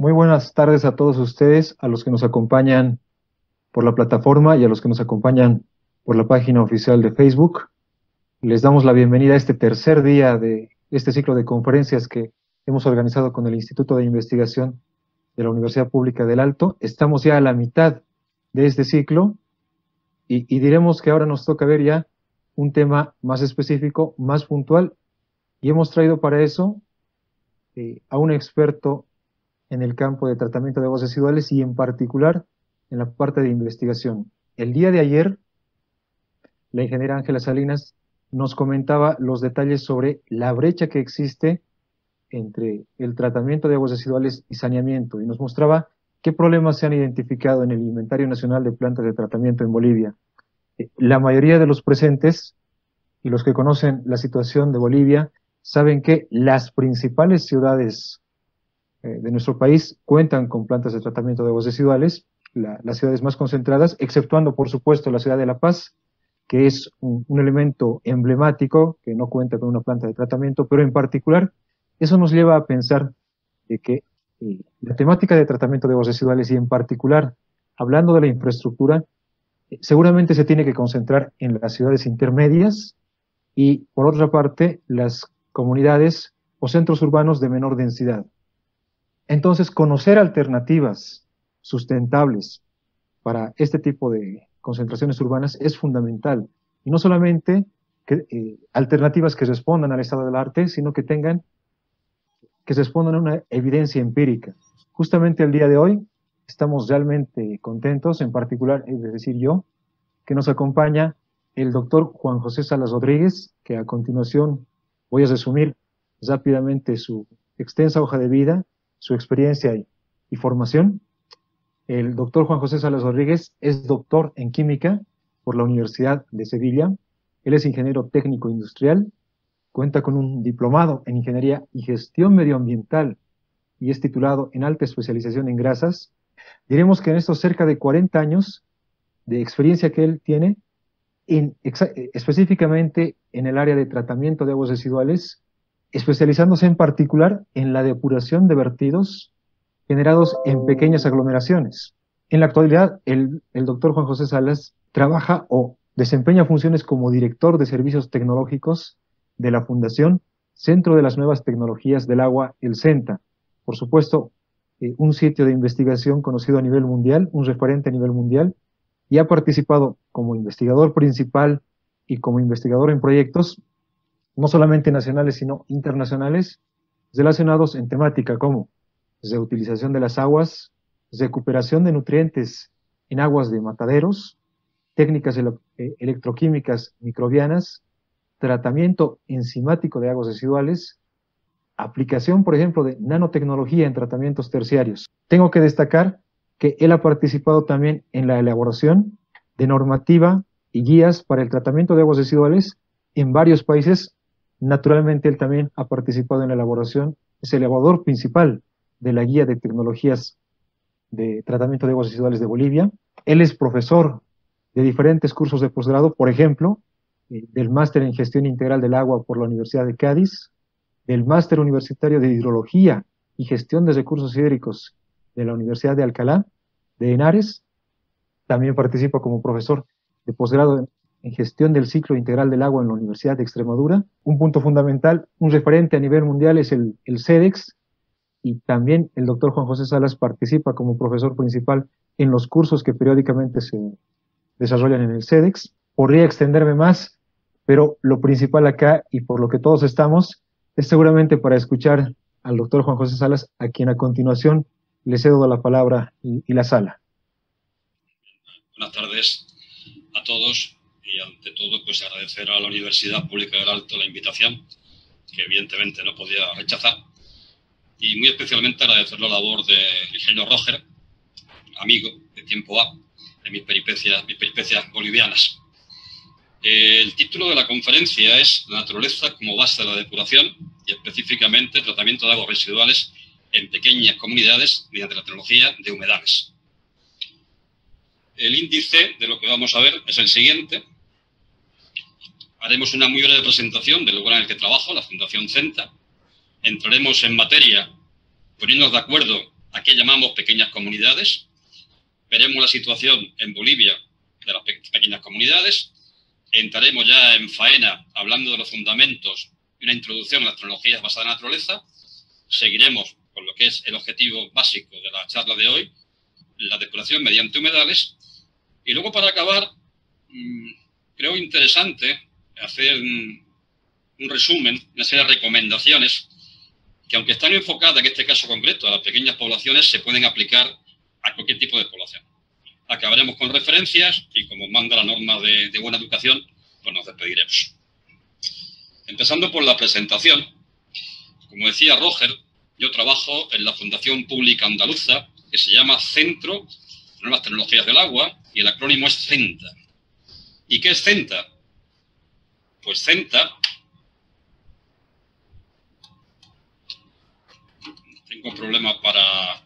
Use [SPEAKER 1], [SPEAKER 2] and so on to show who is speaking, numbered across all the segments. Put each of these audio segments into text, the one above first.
[SPEAKER 1] Muy buenas tardes a todos ustedes, a los que nos acompañan por la plataforma y a los que nos acompañan por la página oficial de Facebook. Les damos la bienvenida a este tercer día de este ciclo de conferencias que hemos organizado con el Instituto de Investigación de la Universidad Pública del Alto. Estamos ya a la mitad de este ciclo y diremos que ahora nos toca ver ya un tema más específico, más puntual, y hemos traído para eso a un experto en el campo de tratamiento de aguas residuales y en particular en la parte de investigación. El día de ayer, la ingeniera Ángela Salinas nos comentaba los detalles sobre la brecha que existe entre el tratamiento de aguas residuales y saneamiento y nos mostraba qué problemas se han identificado en el Inventario Nacional de Plantas de Tratamiento en Bolivia. La mayoría de los presentes y los que conocen la situación de Bolivia saben que las principales ciudades de nuestro país cuentan con plantas de tratamiento de aguas residuales, las ciudades más concentradas, exceptuando por supuesto la ciudad de La Paz, que es un elemento emblemático que no cuenta con una planta de tratamiento, pero en particular eso nos lleva a pensar de que la temática de tratamiento de aguas residuales y en particular hablando de la infraestructura, seguramente se tiene que concentrar en las ciudades intermedias y por otra parte las comunidades o centros urbanos de menor densidad. Entonces, conocer alternativas sustentables para este tipo de concentraciones urbanas es fundamental. Y no solamente alternativas que respondan al estado del arte, sino que respondan a una evidencia empírica. Justamente el día de hoy estamos realmente contentos, en particular, es decir, yo, que nos acompaña el doctor Juan José Salas Rodríguez, que a continuación voy a resumir rápidamente su extensa hoja de vida, su experiencia y formación. El doctor Juan José Salas Rodríguez es doctor en química por la Universidad de Sevilla. Él es ingeniero técnico industrial, cuenta con un diplomado en ingeniería y gestión medioambiental y es titulado en alta especialización en grasas. Diremos que en estos cerca de 40 años de experiencia que él tiene, específicamente en el área de tratamiento de aguas residuales, especializándose en particular en la depuración de vertidos generados en pequeñas aglomeraciones. En la actualidad, el doctor Juan José Salas trabaja o desempeña funciones como director de servicios tecnológicos de la Fundación Centro de las Nuevas Tecnologías del Agua, el CENTA. Por supuesto, un sitio de investigación conocido a nivel mundial, un referente a nivel mundial, y ha participado como investigador principal y como investigador en proyectos, no solamente nacionales, sino internacionales, relacionados en temática como reutilización de las aguas, recuperación de nutrientes en aguas de mataderos, técnicas electroquímicas microbianas, tratamiento enzimático de aguas residuales, aplicación, por ejemplo, de nanotecnología en tratamientos terciarios. Tengo que destacar que él ha participado también en la elaboración de normativa y guías para el tratamiento de aguas residuales en varios países. Naturalmente, él también ha participado en la elaboración, es el elaborador principal de la guía de tecnologías de tratamiento de aguas residuales de Bolivia. Él es profesor de diferentes cursos de posgrado, por ejemplo, del máster en gestión integral del agua por la Universidad de Cádiz, del máster universitario de hidrología y gestión de recursos hídricos de la Universidad de Alcalá, de Henares. También participa como profesor de posgrado en gestión del ciclo integral del agua en la Universidad de Extremadura. Un punto fundamental, un referente a nivel mundial es el CEDEX, y también el doctor Juan José Salas participa como profesor principal en los cursos que periódicamente se desarrollan en el CEDEX. Podría extenderme más, pero lo principal acá y por lo que todos estamos es seguramente para escuchar al doctor Juan José Salas, a quien a continuación le cedo la palabra y la sala.
[SPEAKER 2] Buenas tardes a todos y ante todo pues agradecer a la Universidad Pública del Alto la invitación, que evidentemente no podía rechazar, y muy especialmente agradecer la labor del ingeniero Roger, amigo de tiempo A, de mis peripecias bolivianas. El título de la conferencia es La naturaleza como base de la depuración y específicamente tratamiento de aguas residuales en pequeñas comunidades mediante la tecnología de humedales. El índice de lo que vamos a ver es el siguiente. Haremos una muy breve presentación del lugar en el que trabajo, la Fundación CENTA. Entraremos en materia poniéndonos de acuerdo a qué llamamos pequeñas comunidades. Veremos la situación en Bolivia de las pequeñas comunidades. Entraremos ya en faena hablando de los fundamentos y una introducción a las tecnologías basadas en la naturaleza. Seguiremos con lo que es el objetivo básico de la charla de hoy, la depuración mediante humedales. Y luego, para acabar, creo interesante hacer un resumen, una serie de recomendaciones que, aunque están enfocadas en este caso concreto a las pequeñas poblaciones, se pueden aplicar a cualquier tipo de población. Acabaremos con referencias y, como manda la norma de buena educación, pues nos despediremos. Empezando por la presentación. Como decía Roger, yo trabajo en la Fundación Pública Andaluza, que se llama Centro de Nuevas Tecnologías del Agua, y el acrónimo es CENTA. ¿Y qué es CENTA? Pues CENTA... Tengo problemas para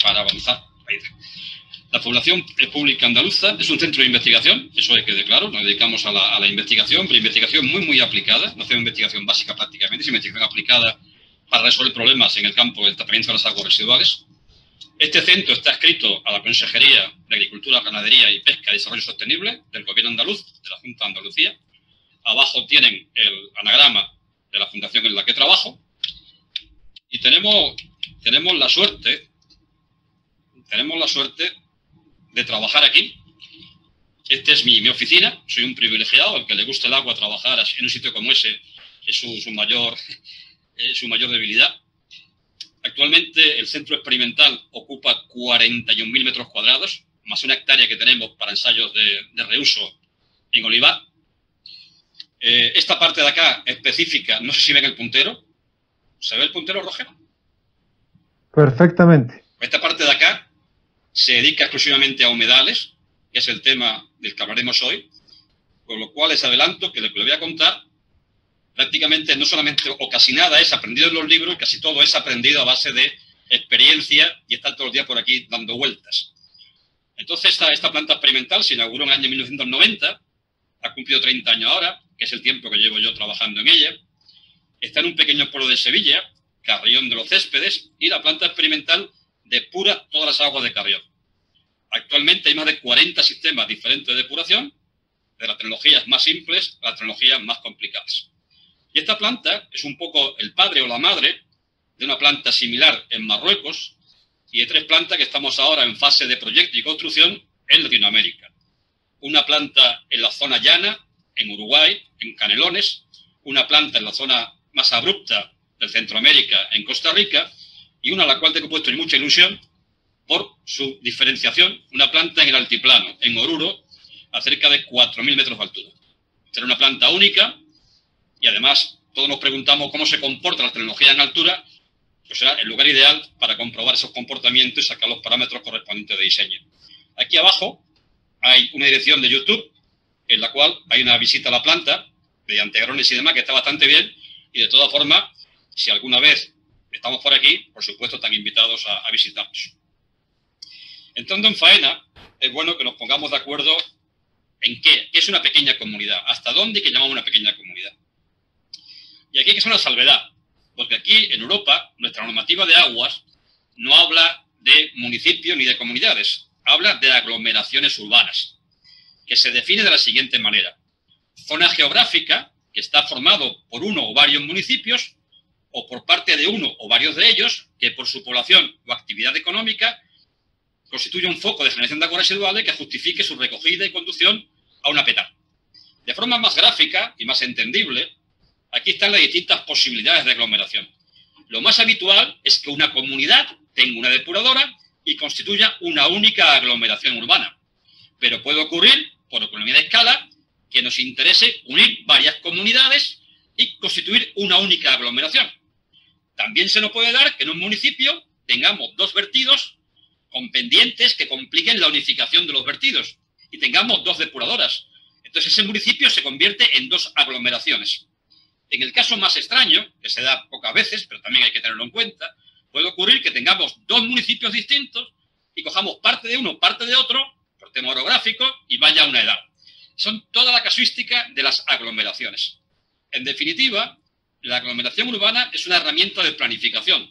[SPEAKER 2] avanzar. Ahí. La Fundación Pública Andaluza es un centro de investigación, eso hay que quede claro, nos dedicamos a la investigación, pero investigación muy aplicada, no hacemos investigación básica prácticamente, sino investigación aplicada para resolver problemas en el campo del tratamiento de las aguas residuales. Este centro está adscrito a la Consejería de Agricultura, Ganadería y Pesca y Desarrollo Sostenible del Gobierno andaluz, de la Junta de Andalucía. Abajo tienen el anagrama de la fundación en la que trabajo. Y tenemos la suerte de trabajar aquí. Esta es mi oficina, soy un privilegiado, al que le guste el agua, trabajar en un sitio como ese es su mayor debilidad. Actualmente el centro experimental ocupa 41.000 metros cuadrados, más una hectárea que tenemos para ensayos de reuso en olivar. Esta parte de acá específica, no sé si ven el puntero. ¿Se ve el puntero, Roger?
[SPEAKER 1] Perfectamente.
[SPEAKER 2] Esta parte de acá se dedica exclusivamente a humedales, que es el tema del que hablaremos hoy, con lo cual les adelanto que lo que les voy a contar prácticamente no solamente o casi nada es aprendido en los libros, casi todo es aprendido a base de experiencia y estar todos los días por aquí dando vueltas. Entonces esta planta experimental se inauguró en el año 1990, ha cumplido 30 años ahora, que es el tiempo que llevo yo trabajando en ella. Está en un pequeño pueblo de Sevilla, Carrión de los Céspedes, y la planta experimental depura todas las aguas de Carrión. Actualmente hay más de 40 sistemas diferentes de depuración, de las tecnologías más simples a las tecnologías más complicadas. Y esta planta es un poco el padre o la madre de una planta similar en Marruecos y de 3 plantas que estamos ahora en fase de proyecto y construcción en Latinoamérica. Una planta en la zona llana, en Uruguay, en Canelones, una planta en la zona más abrupta del Centroamérica, en Costa Rica, y una a la cual tengo puesto mucha ilusión por su diferenciación, una planta en el altiplano, en Oruro, a cerca de 4.000 metros de altura. Será una planta única y además todos nos preguntamos cómo se comporta la tecnología en altura, pues será el lugar ideal para comprobar esos comportamientos y sacar los parámetros correspondientes de diseño. Aquí abajo hay una dirección de YouTube en la cual hay una visita a la planta mediante drones y demás que está bastante bien, y de todas formas, si alguna vez estamos por aquí, por supuesto están invitados a visitarnos. Entrando en faena, es bueno que nos pongamos de acuerdo en qué es una pequeña comunidad, hasta dónde que llamamos una pequeña comunidad. Y aquí hay que hacer una salvedad, porque aquí en Europa nuestra normativa de aguas no habla de municipios ni de comunidades, habla de aglomeraciones urbanas, que se define de la siguiente manera: zona geográfica que está formado por uno o varios municipios o por parte de uno o varios de ellos que por su población o actividad económica constituye un foco de generación de aguas residuales que justifique su recogida y conducción a una PETA. De forma más gráfica y más entendible, aquí están las distintas posibilidades de aglomeración. Lo más habitual es que una comunidad tenga una depuradora y constituya una única aglomeración urbana. Pero puede ocurrir, por economía de escala, que nos interese unir varias comunidades y constituir una única aglomeración. También se nos puede dar que en un municipio tengamos 2 vertidos con pendientes que compliquen la unificación de los vertidos y tengamos 2 depuradoras. Entonces ese municipio se convierte en 2 aglomeraciones. En el caso más extraño, que se da pocas veces, pero también hay que tenerlo en cuenta, puede ocurrir que tengamos 2 municipios distintos y cojamos parte de uno, parte de otro, por tema orográfico, y vaya a una edad. Son toda la casuística de las aglomeraciones. En definitiva, la aglomeración urbana es una herramienta de planificación,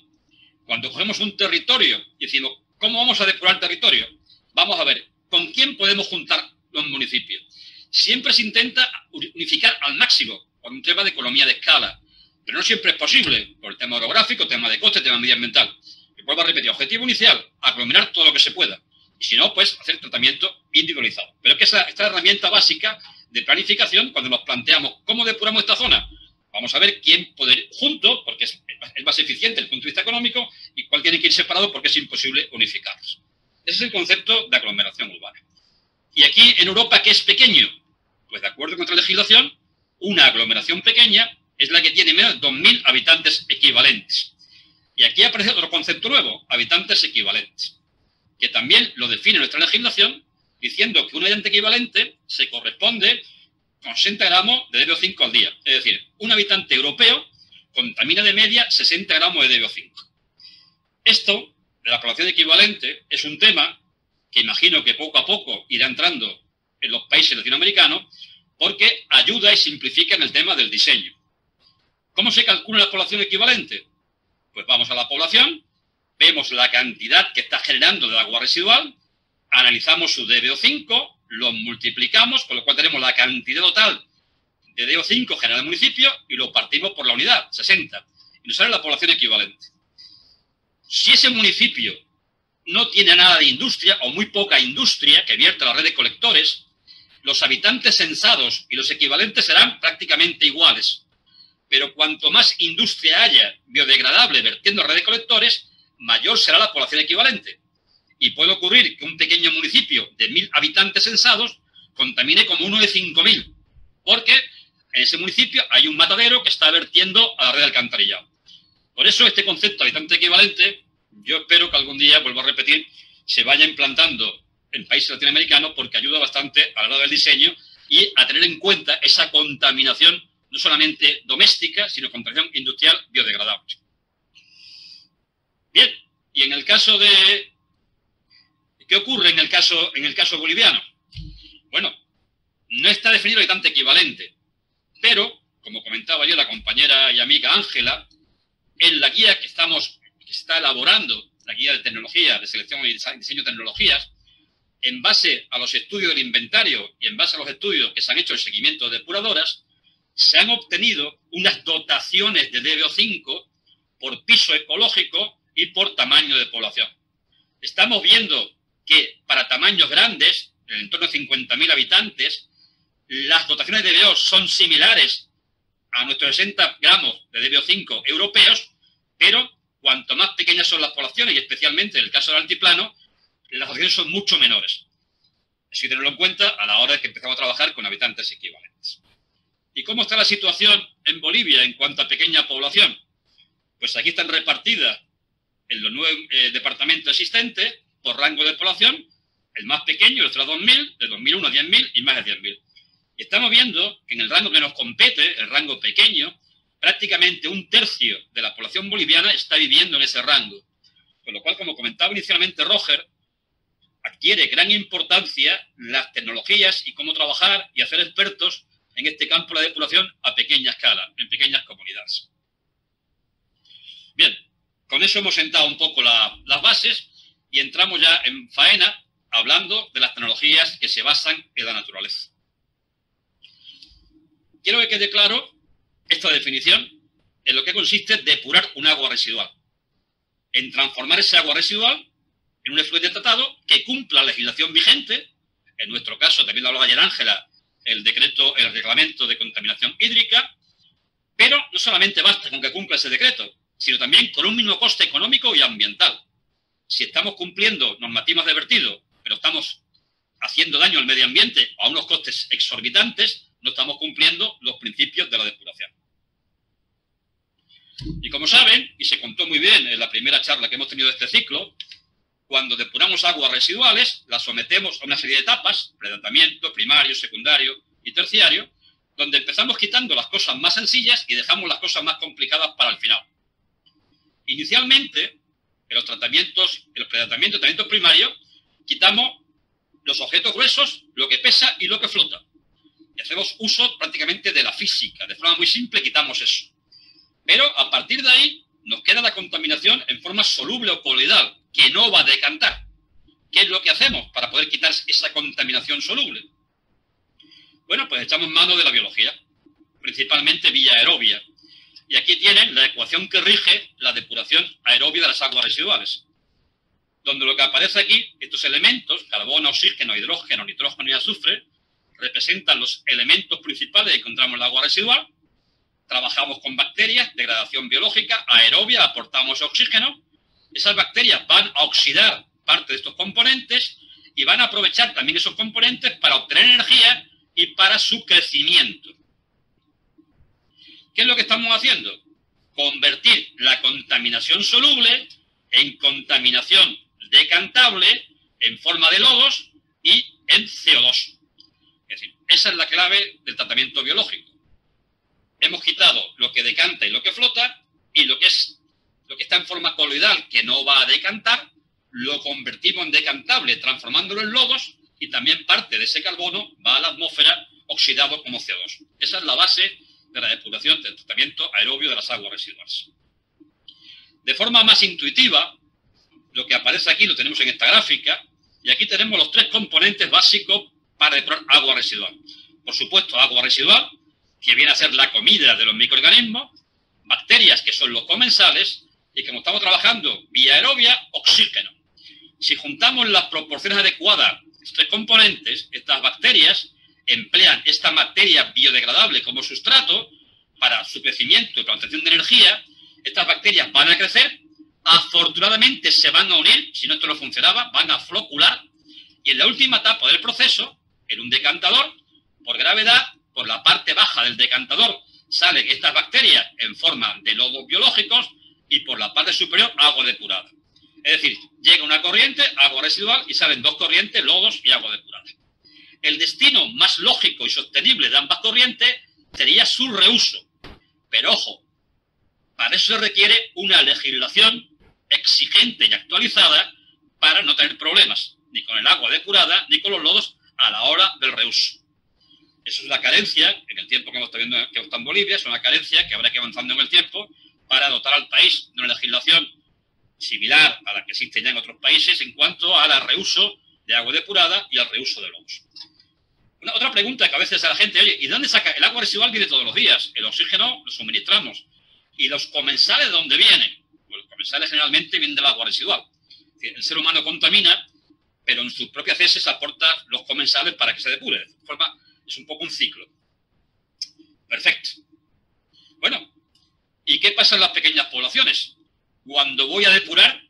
[SPEAKER 2] Cuando cogemos un territorio y decimos, ¿cómo vamos a depurar el territorio? Vamos a ver, ¿con quién podemos juntar los municipios? Siempre se intenta unificar al máximo por un tema de economía de escala, pero no siempre es posible, por el tema orográfico, tema de coste, tema medioambiental. Y vuelvo a repetir, objetivo inicial, aglomerar todo lo que se pueda. Y si no, pues hacer tratamiento individualizado. Pero es que esta herramienta básica de planificación, cuando nos planteamos cómo depuramos esta zona, vamos a ver quién puede ir junto, porque es más eficiente desde el punto de vista económico, y cuál tiene que ir separado porque es imposible unificarlos. Ese es el concepto de aglomeración urbana. Y aquí en Europa, ¿qué es pequeño? Pues de acuerdo con nuestra legislación, una aglomeración pequeña es la que tiene menos de 2.000 habitantes equivalentes. Y aquí aparece otro concepto nuevo, habitantes equivalentes, que también lo define nuestra legislación, diciendo que un habitante equivalente se corresponde con 60 gramos de DBO5 al día. Es decir, un habitante europeo contamina de media 60 gramos de DBO5. Esto, de la población equivalente, es un tema que imagino que poco a poco irá entrando en los países latinoamericanos, porque ayuda y simplifica en el tema del diseño. ¿Cómo se calcula la población equivalente? Pues vamos a la población, vemos la cantidad que está generando del agua residual, analizamos su DBO5, lo multiplicamos, con lo cual tenemos la cantidad total de DBO5 generada en el municipio y lo partimos por la unidad, 60, y nos sale la población equivalente. Si ese municipio no tiene nada de industria o muy poca industria que vierta la red de colectores, los habitantes censados y los equivalentes serán prácticamente iguales. Pero cuanto más industria haya biodegradable vertiendo red de colectores, mayor será la población equivalente. Y puede ocurrir que un pequeño municipio de 1.000 habitantes censados contamine como uno de 5.000, porque en ese municipio hay un matadero que está vertiendo a la red de alcantarillado. Por eso este concepto de habitante equivalente, yo espero que algún día, vuelvo a repetir, se vaya implantando en países latinoamericanos porque ayuda bastante a la hora del diseño y a tener en cuenta esa contaminación no solamente doméstica, sino contaminación industrial biodegradable. Bien, y en el caso de... ¿Qué ocurre en el caso boliviano? Bueno, no está definido el habitante equivalente, pero, como comentaba yo la compañera y amiga Ángela, en la guía que está elaborando, la guía de tecnología, de selección y diseño de tecnologías, en base a los estudios del inventario y en base a los estudios que se han hecho en seguimiento de depuradoras, se han obtenido unas dotaciones de DBO5 por piso ecológico y por tamaño de población. Estamos viendo que para tamaños grandes, en el entorno de 50.000 habitantes, las dotaciones de DBO son similares a nuestros 60 gramos de DBO5 europeos, pero cuanto más pequeñas son las poblaciones, y especialmente en el caso del altiplano, las dotaciones son mucho menores. Eso hay que tenerlo en cuenta a la hora de que empezamos a trabajar con habitantes equivalentes. ¿Y cómo está la situación en Bolivia en cuanto a pequeña población? Pues aquí están repartidas en los 9 departamentos existentes por rango de población, el más pequeño, los 2.000, de 2.001 a 10.000 y más de 10.000. Y estamos viendo que en el rango que nos compete, el rango pequeño, prácticamente 1/3 de la población boliviana está viviendo en ese rango. Con lo cual, como comentaba inicialmente Roger, adquiere gran importancia las tecnologías y cómo trabajar y hacer expertos en este campo de la depuración a pequeña escala, en pequeñas comunidades. Bien, con eso hemos sentado un poco las bases y entramos ya en faena hablando de las tecnologías que se basan en la naturaleza. Quiero que quede claro esta definición en lo que consiste depurar un agua residual, en transformar ese agua residual en un efluente tratado que cumpla la legislación vigente, en nuestro caso, también lo hablaba ayer Ángela, el reglamento de contaminación hídrica, pero no solamente basta con que cumpla ese decreto, sino también con un mínimo coste económico y ambiental. Si estamos cumpliendo normativas de vertido, pero estamos haciendo daño al medio ambiente a unos costes exorbitantes, no estamos cumpliendo los principios de la depuración. Y como saben, y se contó muy bien en la primera charla que hemos tenido de este ciclo, cuando depuramos aguas residuales, las sometemos a una serie de etapas, pretratamiento, primario, secundario y terciario, donde empezamos quitando las cosas más sencillas y dejamos las cosas más complicadas para el final. Inicialmente, en los pretratamientos primarios, quitamos los objetos gruesos, lo que pesa y lo que flota. Y hacemos uso prácticamente de la física. De forma muy simple quitamos eso. Pero a partir de ahí nos queda la contaminación en forma soluble o coloidal, que no va a decantar. ¿Qué es lo que hacemos para poder quitar esa contaminación soluble? Bueno, pues echamos mano de la biología, principalmente vía aerobia. Y aquí tienen la ecuación que rige la depuración aerobia de las aguas residuales, donde lo que aparece aquí, estos elementos, carbono, oxígeno, hidrógeno, nitrógeno y azufre, representan los elementos principales que encontramos en el agua residual. Trabajamos con bacterias, degradación biológica, aerobia, aportamos oxígeno. Esas bacterias van a oxidar parte de estos componentes y van a aprovechar también esos componentes para obtener energía y para su crecimiento. ¿Qué es lo que estamos haciendo? Convertir la contaminación soluble en contaminación decantable en forma de lodos y en CO2. Es decir, esa es la clave del tratamiento biológico. Hemos quitado lo que decanta y lo que flota, y lo que está en forma coloidal, que no va a decantar, lo convertimos en decantable transformándolo en lodos, y también parte de ese carbono va a la atmósfera oxidado como CO2. Esa es la base de la depuración del tratamiento aerobio de las aguas residuales. De forma más intuitiva, lo que aparece aquí lo tenemos en esta gráfica, y aquí tenemos los tres componentes básicos para depurar agua residual. Por supuesto, agua residual, que viene a ser la comida de los microorganismos, bacterias, que son los comensales, y como estamos trabajando vía aerobia, oxígeno. Si juntamos las proporciones adecuadas de estos tres componentes, estas bacterias emplean esta materia biodegradable como sustrato para su crecimiento y para la obtención de energía. Estas bacterias van a crecer, afortunadamente se van a unir, si no esto no funcionaba, van a flocular, y en la última etapa del proceso, en un decantador, por gravedad, por la parte baja del decantador salen estas bacterias en forma de lodos biológicos, y por la parte superior agua depurada. Es decir, llega una corriente, agua residual, y salen dos corrientes, lodos y agua depurada. El destino más lógico y sostenible de ambas corrientes sería su reuso. Pero ojo, para eso se requiere una legislación exigente y actualizada para no tener problemas, ni con el agua depurada, ni con los lodos a la hora del reuso. Eso es una carencia, en el tiempo que hemos estado viendo que está en Bolivia, es una carencia que habrá que ir avanzando en el tiempo para dotar al país de una legislación similar a la que existe ya en otros países en cuanto al reuso de agua depurada y al reuso de lodos. Otra pregunta que a veces a la gente, oye, ¿y de dónde saca? El agua residual viene todos los días, el oxígeno lo suministramos. ¿Y los comensales de dónde vienen? Pues los comensales generalmente vienen del agua residual. El ser humano contamina, pero en sus propias heces aporta los comensales para que se depure. De forma, es un poco un ciclo. Perfecto. Bueno, ¿y qué pasa en las pequeñas poblaciones? Cuando voy a depurar,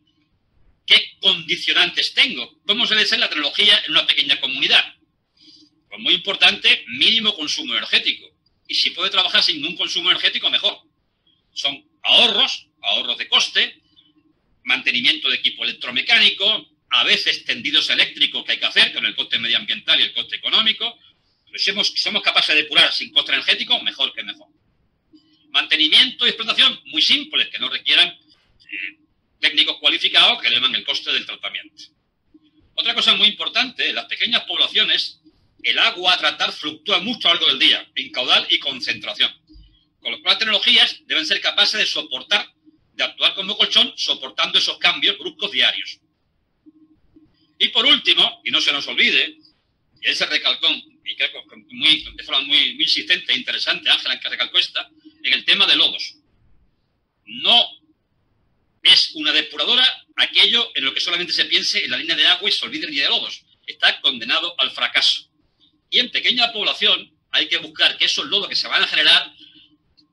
[SPEAKER 2] ¿qué condicionantes tengo? ¿Cómo se debe ser la tecnología en una pequeña comunidad? Pues muy importante, mínimo consumo energético. Y si puede trabajar sin ningún consumo energético, mejor. Son ahorros de coste, mantenimiento de equipo electromecánico, a veces tendidos eléctricos que hay que hacer con el coste medioambiental y el coste económico. Pero si somos capaces de depurar sin coste energético, mejor que mejor. Mantenimiento y explotación muy simples, que no requieran técnicos cualificados que elevan el coste del tratamiento. Otra cosa muy importante, en las pequeñas poblaciones, el agua a tratar fluctúa mucho a lo largo del día, en caudal y concentración. Con lo cual las tecnologías deben ser capaces de soportar, de actuar como colchón, soportando esos cambios bruscos diarios. Y por último, y no se nos olvide, y ese recalcó, y creo que de forma muy insistente e interesante, Ángela, que recalcó esta, en el tema de lodos. No es una depuradora aquello en lo que solamente se piense en la línea de agua y se olvide de lodos. Está condenado al fracaso. Y en pequeña población hay que buscar que esos lodos que se van a generar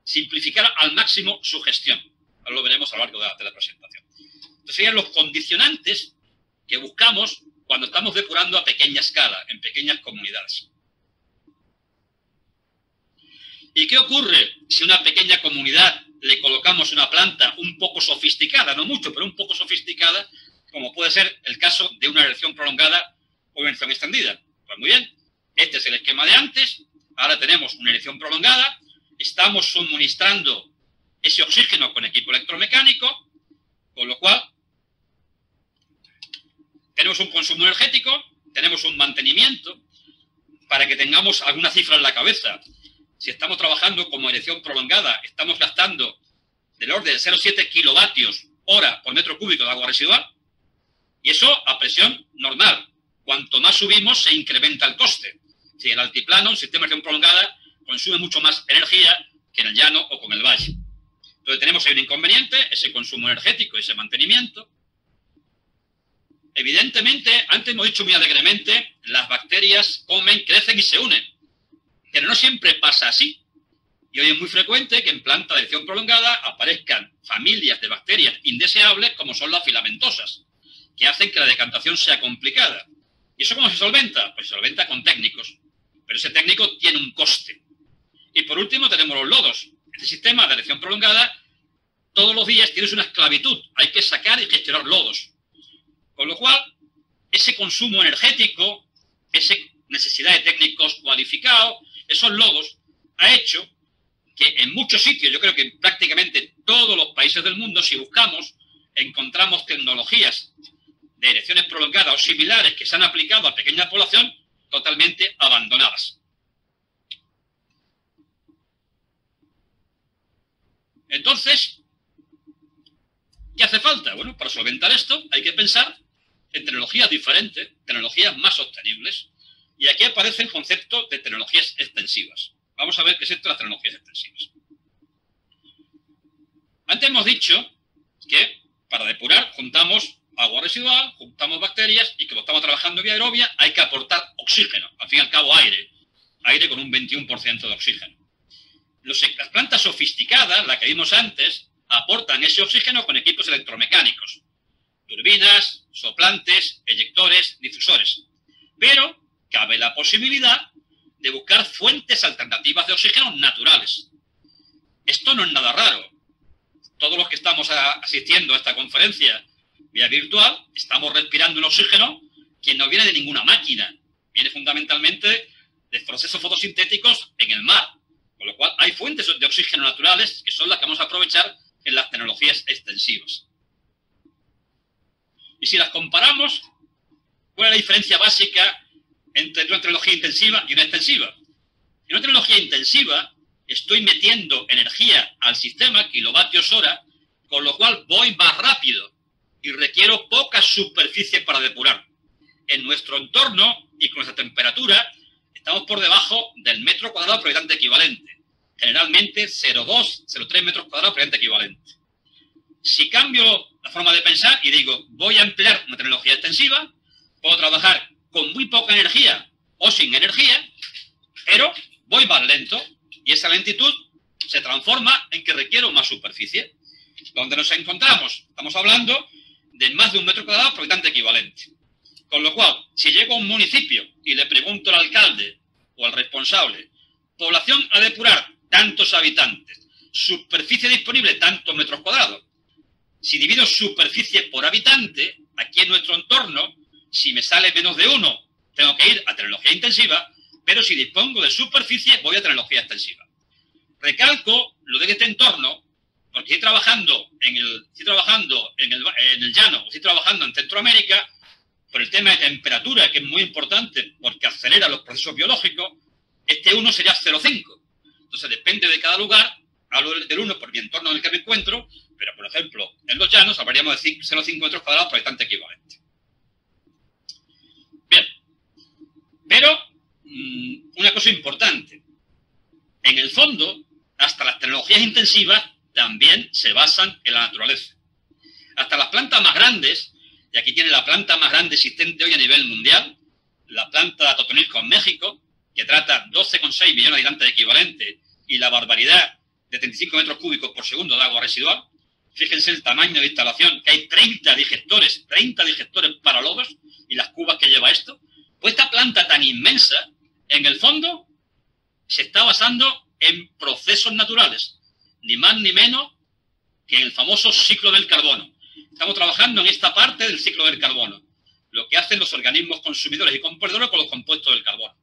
[SPEAKER 2] simplificar al máximo su gestión. Ahora lo veremos a lo largo de la presentación. Entonces serían los condicionantes que buscamos cuando estamos depurando a pequeña escala, en pequeñas comunidades. ¿Y qué ocurre si a una pequeña comunidad le colocamos una planta un poco sofisticada, no mucho, pero un poco sofisticada, como puede ser el caso de una erección prolongada o una erección extendida? Pues muy bien, este es el esquema de antes, ahora tenemos una erección prolongada, estamos suministrando ese oxígeno con equipo electromecánico, con lo cual tenemos un consumo energético, tenemos un mantenimiento, para que tengamos alguna cifra en la cabeza. Si estamos trabajando como erección prolongada, estamos gastando del orden de 0,7 kilovatios hora por metro cúbico de agua residual, y eso a presión normal. Cuanto más subimos, se incrementa el coste. Si en el altiplano, un sistema de gestión prolongada consume mucho más energía que en el llano o con el valle. Entonces tenemos ahí un inconveniente, ese consumo energético, ese mantenimiento. Evidentemente, antes hemos dicho muy alegremente, las bacterias comen, crecen y se unen. Pero no siempre pasa así. Y hoy es muy frecuente que en plantas de gestión prolongada aparezcan familias de bacterias indeseables como son las filamentosas, que hacen que la decantación sea complicada. ¿Y eso cómo se solventa? Pues se solventa con técnicos. Pero ese técnico tiene un coste. Y por último tenemos los lodos. Este sistema de gestión prolongada, todos los días tienes una esclavitud. Hay que sacar y gestionar lodos. Con lo cual, ese consumo energético, esa necesidad de técnicos cualificados, esos lodos, ha hecho que en muchos sitios, yo creo que en prácticamente todos los países del mundo, si buscamos, encontramos tecnologías de erecciones prolongadas o similares que se han aplicado a pequeña población totalmente abandonadas. Entonces, ¿qué hace falta? Bueno, para solventar esto hay que pensar en tecnologías diferentes, tecnologías más sostenibles, y aquí aparece el concepto de tecnologías extensivas. Vamos a ver qué es esto de las tecnologías extensivas. Antes hemos dicho que para depurar juntamos agua residual, juntamos bacterias y que lo estamos trabajando vía aerobia, hay que aportar oxígeno, al fin y al cabo aire con un 21% de oxígeno. Las plantas sofisticadas, la que vimos antes, aportan ese oxígeno con equipos electromecánicos, turbinas, soplantes, eyectores, difusores. Pero cabe la posibilidad de buscar fuentes alternativas de oxígeno naturales. Esto no es nada raro. Todos los que estamos asistiendo a esta conferencia vía virtual, estamos respirando un oxígeno que no viene de ninguna máquina. Viene fundamentalmente de procesos fotosintéticos en el mar. Con lo cual, hay fuentes de oxígeno naturales que son las que vamos a aprovechar en las tecnologías extensivas. Y si las comparamos, ¿cuál es la diferencia básica entre una tecnología intensiva y una extensiva? En una tecnología intensiva estoy metiendo energía al sistema, kilovatios hora, con lo cual voy más rápido y requiero poca superficie para depurar. En nuestro entorno y con nuestra temperatura estamos por debajo del metro cuadrado por habitante equivalente. Generalmente 0,2, 0,3 metros cuadrados por habitante equivalente. Si cambio la forma de pensar y digo, voy a emplear una tecnología extensiva, puedo trabajar con muy poca energía o sin energía, pero voy más lento y esa lentitud se transforma en que requiero más superficie. Donde nos encontramos, estamos hablando de más de un metro cuadrado por habitante equivalente. Con lo cual, si llego a un municipio y le pregunto al alcalde o al responsable, población a depurar, tantos habitantes, superficie disponible, tantos metros cuadrados. Si divido superficie por habitante, aquí en nuestro entorno, si me sale menos de 1, tengo que ir a tecnología intensiva, pero si dispongo de superficie, voy a tecnología extensiva. Recalco lo de este entorno, porque estoy trabajando en el llano, estoy trabajando en Centroamérica, por el tema de temperatura, que es muy importante porque acelera los procesos biológicos, este 1 sería 0,5. Entonces depende de cada lugar, hablo del 1 por mi entorno en el que me encuentro, pero por ejemplo, en los llanos hablaríamos de 0,5 metros cuadrados por habitante equivalente. Bien, pero una cosa importante, en el fondo, hasta las tecnologías intensivas también se basan en la naturaleza. Hasta las plantas más grandes, y aquí tiene la planta más grande existente hoy a nivel mundial, la planta de Atotonilco en México, que trata 12,6 millones de habitantes equivalentes y la barbaridad de 35 metros cúbicos por segundo de agua residual. Fíjense el tamaño de instalación, que hay 30 digestores para lodos y las cubas que lleva esto. Pues esta planta tan inmensa, en el fondo, se está basando en procesos naturales, ni más ni menos que en el famoso ciclo del carbono. Estamos trabajando en esta parte del ciclo del carbono, lo que hacen los organismos consumidores y componedores con los compuestos del carbono.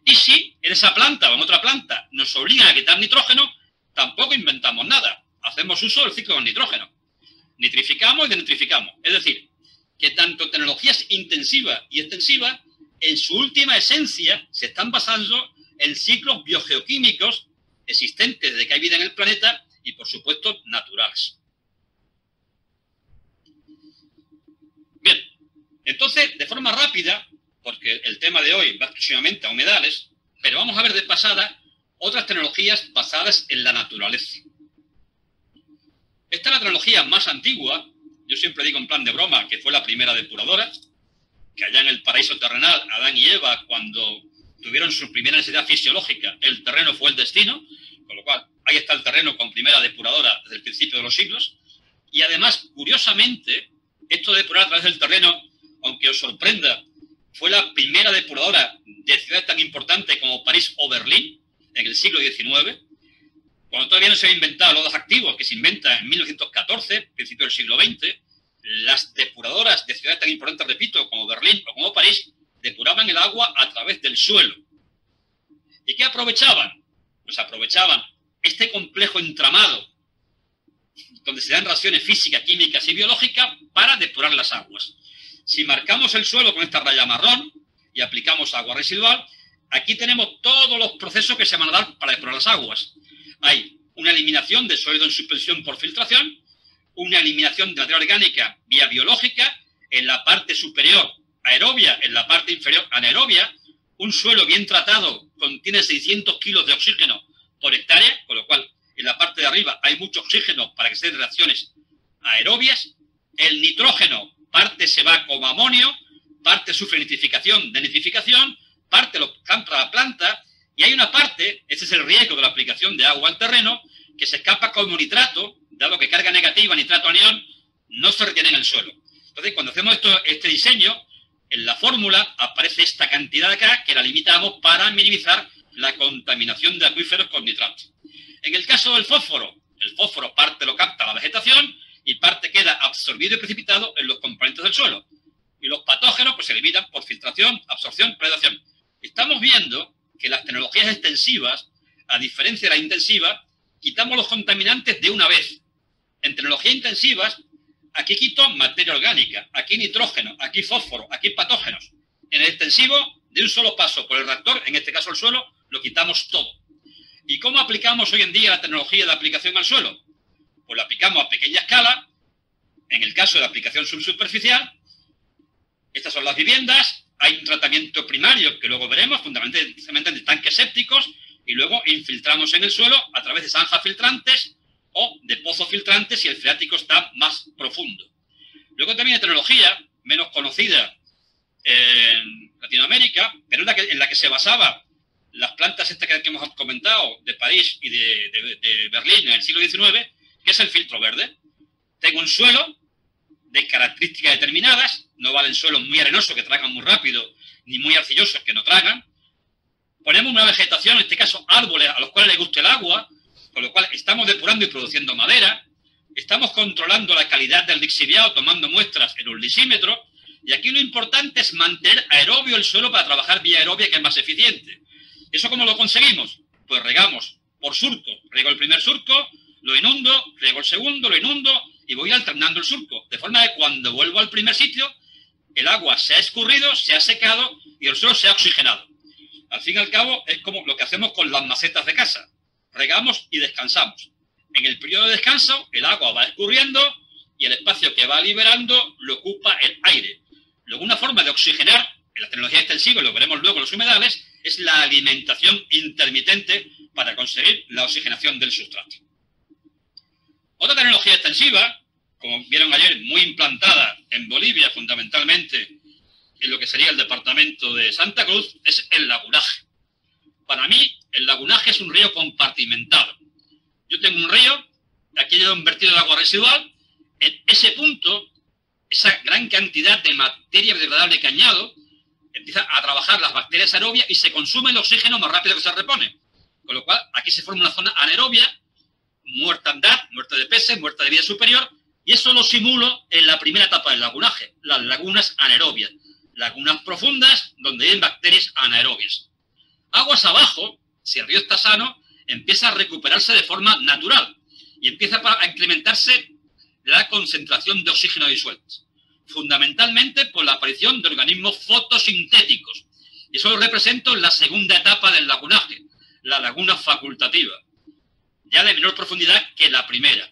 [SPEAKER 2] Y si en esa planta o en otra planta nos obligan a quitar nitrógeno, tampoco inventamos nada. Hacemos uso del ciclo del nitrógeno. Nitrificamos y denitrificamos. Es decir, que tanto tecnologías intensivas y extensivas, en su última esencia, se están basando en ciclos biogeoquímicos existentes desde que hay vida en el planeta y, por supuesto, naturales. Bien, entonces, de forma rápida, porque el tema de hoy va exclusivamente a humedales, pero vamos a ver de pasada otras tecnologías basadas en la naturaleza. Esta es la tecnología más antigua, yo siempre digo en plan de broma que fue la primera depuradora, que allá en el paraíso terrenal, Adán y Eva, cuando tuvieron su primera necesidad fisiológica, el terreno fue el destino, con lo cual ahí está el terreno con primera depuradora desde el principio de los siglos, y además, curiosamente, esto de depurar a través del terreno, aunque os sorprenda, fue la primera depuradora de ciudades tan importantes como París o Berlín, en el siglo XIX, cuando todavía no se había inventado los activos, que se inventa en 1914, principio del siglo XX, las depuradoras de ciudades tan importantes, repito, como Berlín o como París, depuraban el agua a través del suelo. ¿Y qué aprovechaban? Pues aprovechaban este complejo entramado, donde se dan reacciones físicas, químicas y biológicas para depurar las aguas. Si marcamos el suelo con esta raya marrón y aplicamos agua residual, aquí tenemos todos los procesos que se van a dar para depurar las aguas. Hay una eliminación de sólido en suspensión por filtración, una eliminación de materia orgánica vía biológica, en la parte superior aerobia, en la parte inferior anaerobia. Un suelo bien tratado contiene 600 kilos de oxígeno por hectárea, con lo cual en la parte de arriba hay mucho oxígeno para que se den reacciones aerobias. El nitrógeno, parte se va como amonio, parte sufre nitrificación, denitrificación, parte lo cambia la planta, y hay una parte, este es el riesgo de la aplicación de agua al terreno, que se escapa como nitrato, dado que carga negativa, nitrato anión, no se retiene en el suelo. Entonces, cuando hacemos este diseño, en la fórmula aparece esta cantidad de acá, que la limitamos para minimizar la contaminación de acuíferos con nitrato. En el caso del fósforo, el fósforo parte lo capta la vegetación y parte queda absorbido y precipitado en los componentes del suelo. Y los patógenos pues se eliminan por filtración, absorción, predación. Estamos viendo que las tecnologías extensivas, a diferencia de la intensiva, quitamos los contaminantes de una vez. En tecnologías intensivas, aquí quito materia orgánica, aquí nitrógeno, aquí fósforo, aquí patógenos. En el extensivo, de un solo paso por el reactor, en este caso el suelo, lo quitamos todo. ¿Y cómo aplicamos hoy en día la tecnología de aplicación al suelo? Pues la aplicamos a pequeña escala, en el caso de la aplicación subsuperficial. Estas son las viviendas, hay un tratamiento primario que luego veremos, fundamentalmente de tanques sépticos, y luego infiltramos en el suelo a través de zanjas filtrantes o de pozos filtrantes si el freático está más profundo. Luego también hay tecnología menos conocida en Latinoamérica, pero en la que se basaba las plantas estas que hemos comentado de París y de Berlín en el siglo XIX, que es el filtro verde. Tengo un suelo de características determinadas, no valen suelos muy arenosos que tragan muy rápido, ni muy arcillosos que no tragan. Ponemos una vegetación, en este caso árboles a los cuales les gusta el agua, con lo cual estamos depurando y produciendo madera, estamos controlando la calidad del lixiviado tomando muestras en un lisímetro, y aquí lo importante es mantener aerobio el suelo para trabajar vía aerobia, que es más eficiente. ¿Eso cómo lo conseguimos? Pues regamos por surco. Riego el primer surco, lo inundo, riego el segundo, lo inundo y voy alternando el surco. De forma que cuando vuelvo al primer sitio, el agua se ha escurrido, se ha secado y el suelo se ha oxigenado. Al fin y al cabo, es como lo que hacemos con las macetas de casa. Regamos y descansamos. En el periodo de descanso, el agua va escurriendo y el espacio que va liberando lo ocupa el aire. Luego, una forma de oxigenar, en la tecnología extensiva, y lo veremos luego en los humedales, es la alimentación intermitente para conseguir la oxigenación del sustrato. Otra tecnología extensiva, como vieron ayer, muy implantada en Bolivia, fundamentalmente en lo que sería el departamento de Santa Cruz, es el lagunaje. Para mí, el lagunaje es un río compartimentado. Yo tengo un río, aquí hay un vertido de agua residual, en ese punto, esa gran cantidad de materia degradable que añado, empieza a trabajar las bacterias aerobias y se consume el oxígeno más rápido que se repone. Con lo cual, aquí se forma una zona anaerobia, muertandad, muerte de peces, muerte de vida superior, y eso lo simulo en la primera etapa del lagunaje, las lagunas anaerobias, lagunas profundas donde hay bacterias anaerobias. Aguas abajo, si el río está sano, empieza a recuperarse de forma natural y empieza a incrementarse la concentración de oxígeno disuelto, fundamentalmente por la aparición de organismos fotosintéticos. Y eso lo represento en la segunda etapa del lagunaje, la laguna facultativa. ya de menor profundidad que la primera.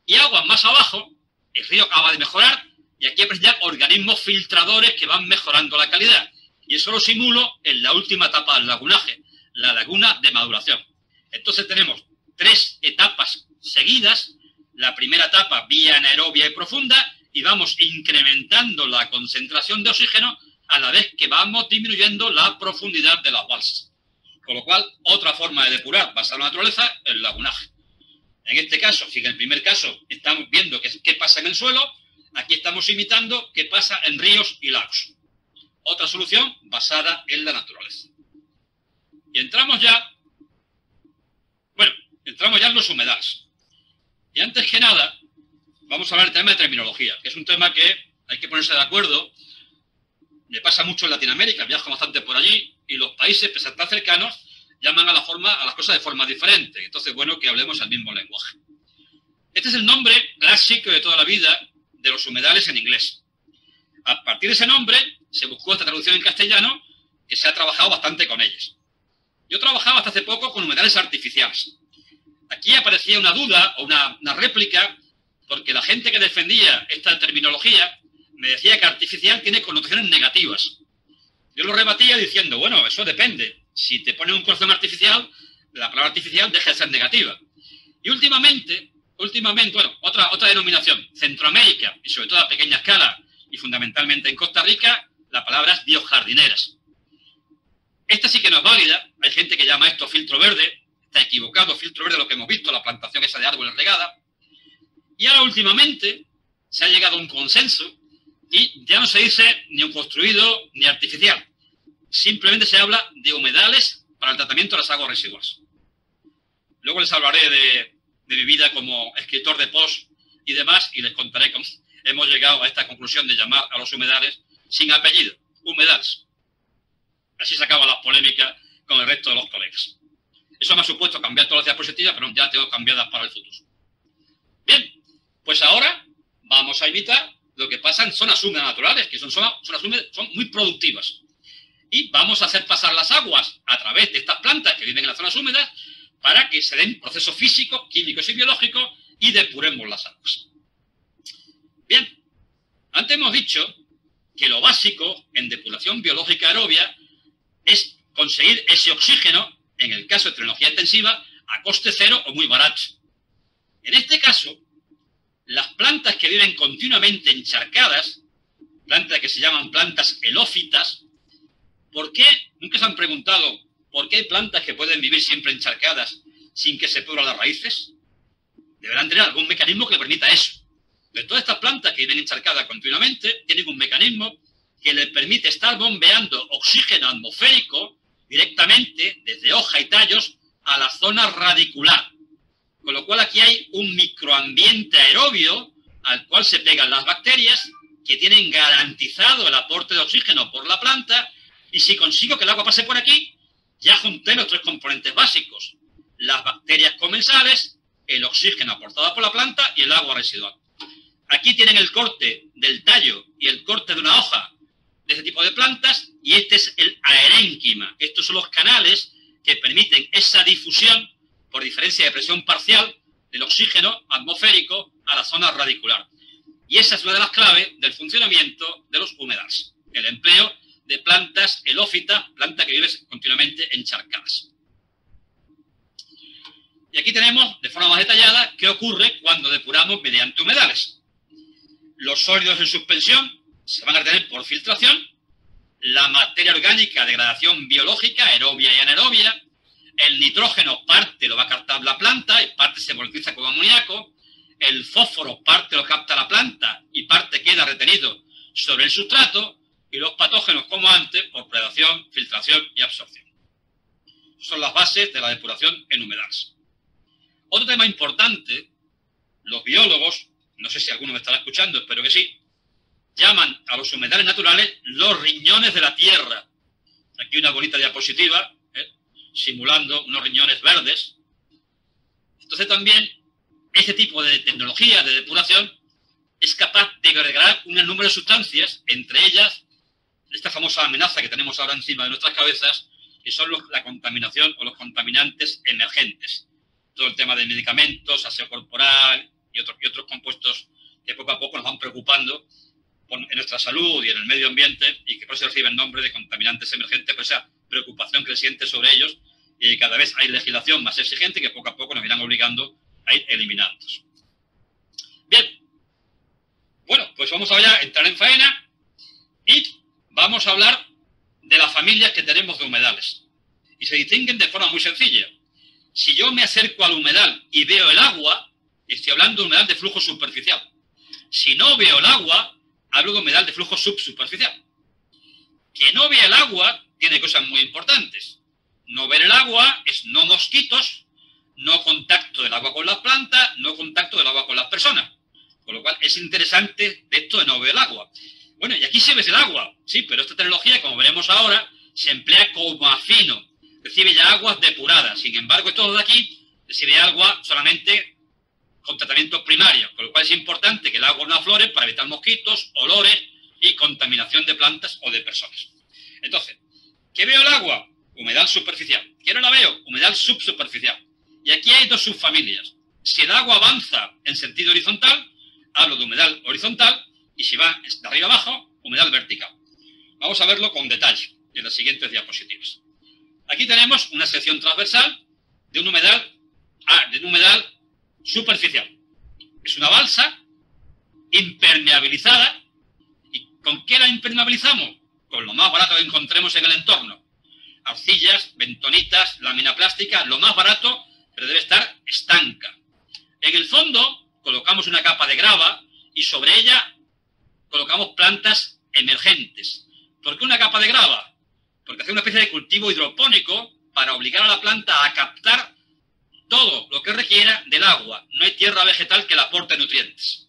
[SPEAKER 2] Y aguas más abajo, el río acaba de mejorar y aquí aparecen ya organismos filtradores que van mejorando la calidad. Y eso lo simulo en la última etapa del lagunaje, la laguna de maduración. Entonces tenemos 3 etapas seguidas. La primera etapa, vía anaerobia y profunda, y vamos incrementando la concentración de oxígeno a la vez que vamos disminuyendo la profundidad de las balsas. Con lo cual, otra forma de depurar basada en la naturaleza, el lagunaje. En este caso, si en el primer caso estamos viendo qué pasa en el suelo, aquí estamos imitando qué pasa en ríos y lagos. Otra solución basada en la naturaleza. Y entramos ya en los humedales. Y antes que nada, vamos a hablar del tema de terminología, que es un tema que hay que ponerse de acuerdo. Me pasa mucho en Latinoamérica, viajo bastante por allí, y los países, pese a estar cercanos, llaman a las cosas de forma diferente. Entonces, bueno, que hablemos el mismo lenguaje. Este es el nombre clásico de toda la vida de los humedales en inglés. A partir de ese nombre, se buscó esta traducción en castellano, que se ha trabajado bastante con ellas. Yo trabajaba hasta hace poco con humedales artificiales. Aquí aparecía una duda o una réplica, porque la gente que defendía esta terminología me decía que artificial tiene connotaciones negativas. Yo lo rebatía diciendo, bueno, eso depende. Si te ponen un corazón artificial, la palabra artificial deja de ser negativa. Y últimamente, bueno, otra denominación, Centroamérica, y sobre todo a pequeña escala, y fundamentalmente en Costa Rica, la palabra es biojardineras. Esta sí que no es válida. Hay gente que llama esto filtro verde. Está equivocado, filtro verde, lo que hemos visto, la plantación esa de árboles regada. Y ahora últimamente se ha llegado a un consenso y ya no se dice ni un construido ni artificial. Simplemente se habla de humedales para el tratamiento de las aguas residuales. Luego les hablaré de mi vida como escritor de post y demás, y les contaré cómo hemos llegado a esta conclusión de llamar a los humedales sin apellido, humedales. Así se acaban las polémicas con el resto de los colegas. Eso me ha supuesto cambiar todas las diapositivas, pero ya tengo cambiadas para el futuro. Bien, pues ahora vamos a imitar lo que pasa en zonas húmedas naturales, que son zonas húmedas, son muy productivas. Y vamos a hacer pasar las aguas a través de estas plantas que viven en las zonas húmedas para que se den procesos físicos, químicos y biológicos y depuremos las aguas. Bien, antes hemos dicho que lo básico en depuración biológica aerobia es conseguir ese oxígeno, en el caso de tecnología intensiva, a coste cero o muy barato. En este caso, las plantas que viven continuamente encharcadas, plantas que se llaman plantas helófitas, ¿por qué? Nunca se han preguntado por qué hay plantas que pueden vivir siempre encharcadas sin que se pudran las raíces. Deberán tener algún mecanismo que permita eso. Pero todas estas plantas que viven encharcadas continuamente tienen un mecanismo que les permite estar bombeando oxígeno atmosférico directamente desde hoja y tallos a la zona radicular. Con lo cual aquí hay un microambiente aerobio al cual se pegan las bacterias que tienen garantizado el aporte de oxígeno por la planta, y si consigo que el agua pase por aquí, ya junté los 3 componentes básicos: las bacterias comensales, el oxígeno aportado por la planta y el agua residual. Aquí tienen el corte del tallo y el corte de una hoja de este tipo de plantas, y este es el aerénquima. Estos son los canales que permiten esa difusión por diferencia de presión parcial del oxígeno atmosférico a la zona radicular. Y esa es una de las claves del funcionamiento de los humedales, el empleo de plantas helófitas, plantas que viven continuamente encharcadas. Y aquí tenemos, de forma más detallada, qué ocurre cuando depuramos mediante humedales. Los sólidos en suspensión se van a retener por filtración, la materia orgánica de degradación biológica, aerobia y anaerobia, el nitrógeno parte lo va a captar la planta y parte se volatiliza como amoníaco, el fósforo parte lo capta la planta y parte queda retenido sobre el sustrato, y los patógenos, como antes, por predación, filtración y absorción. Son las bases de la depuración en humedales. Otro tema importante, los biólogos, no sé si alguno me estará escuchando, espero que sí, llaman a los humedales naturales los riñones de la tierra. Aquí una bonita diapositiva, simulando unos riñones verdes. Entonces también este tipo de tecnología de depuración es capaz de agregar un número de sustancias, entre ellas esta famosa amenaza que tenemos ahora encima de nuestras cabezas, que son la contaminación o los contaminantes emergentes. todo el tema de medicamentos, aseo corporal y otros compuestos que poco a poco nos van preocupando en nuestra salud y en el medio ambiente, y que por eso reciben nombre de contaminantes emergentes, por esa preocupación creciente sobre ellos, y cada vez hay legislación más exigente que poco a poco nos irán obligando a ir eliminándolos. Bien, bueno, pues vamos ahora a entrar en faena y vamos a hablar de las familias que tenemos de humedales. Y se distinguen de forma muy sencilla. Si yo me acerco al humedal y veo el agua, estoy hablando de humedal de flujo superficial. Si no veo el agua, hablo de humedal de flujo subsuperficial. Que no vea el agua tiene cosas muy importantes. No ver el agua es no mosquitos, no contacto del agua con las plantas, no contacto del agua con las personas. Con lo cual es interesante esto de no ver el agua. Bueno, y aquí se ve el agua, sí, pero esta tecnología, como veremos ahora, se emplea como afino. Recibe ya aguas depuradas. Sin embargo, esto de aquí recibe agua solamente con tratamientos primarios, con lo cual es importante que el agua no aflore para evitar mosquitos, olores y contaminación de plantas o de personas. Entonces, ¿qué veo el agua? Humedal superficial. ¿Qué no la veo? Humedal subsuperficial. Y aquí hay dos subfamilias. Si el agua avanza en sentido horizontal, hablo de humedal horizontal, y si va de arriba abajo, humedal vertical. Vamos a verlo con detalle en las siguientes diapositivas. Aquí tenemos una sección transversal de un humedal superficial. Es una balsa impermeabilizada. ¿Y con qué la impermeabilizamos? Con lo más barato que encontremos en el entorno. Arcillas, bentonitas, lámina plástica, lo más barato, pero debe estar estanca. En el fondo colocamos una capa de grava y sobre ella colocamos plantas emergentes. ¿Por qué una capa de grava? Porque hace una especie de cultivo hidropónico para obligar a la planta a captar todo lo que requiera del agua. No hay tierra vegetal que le aporte nutrientes.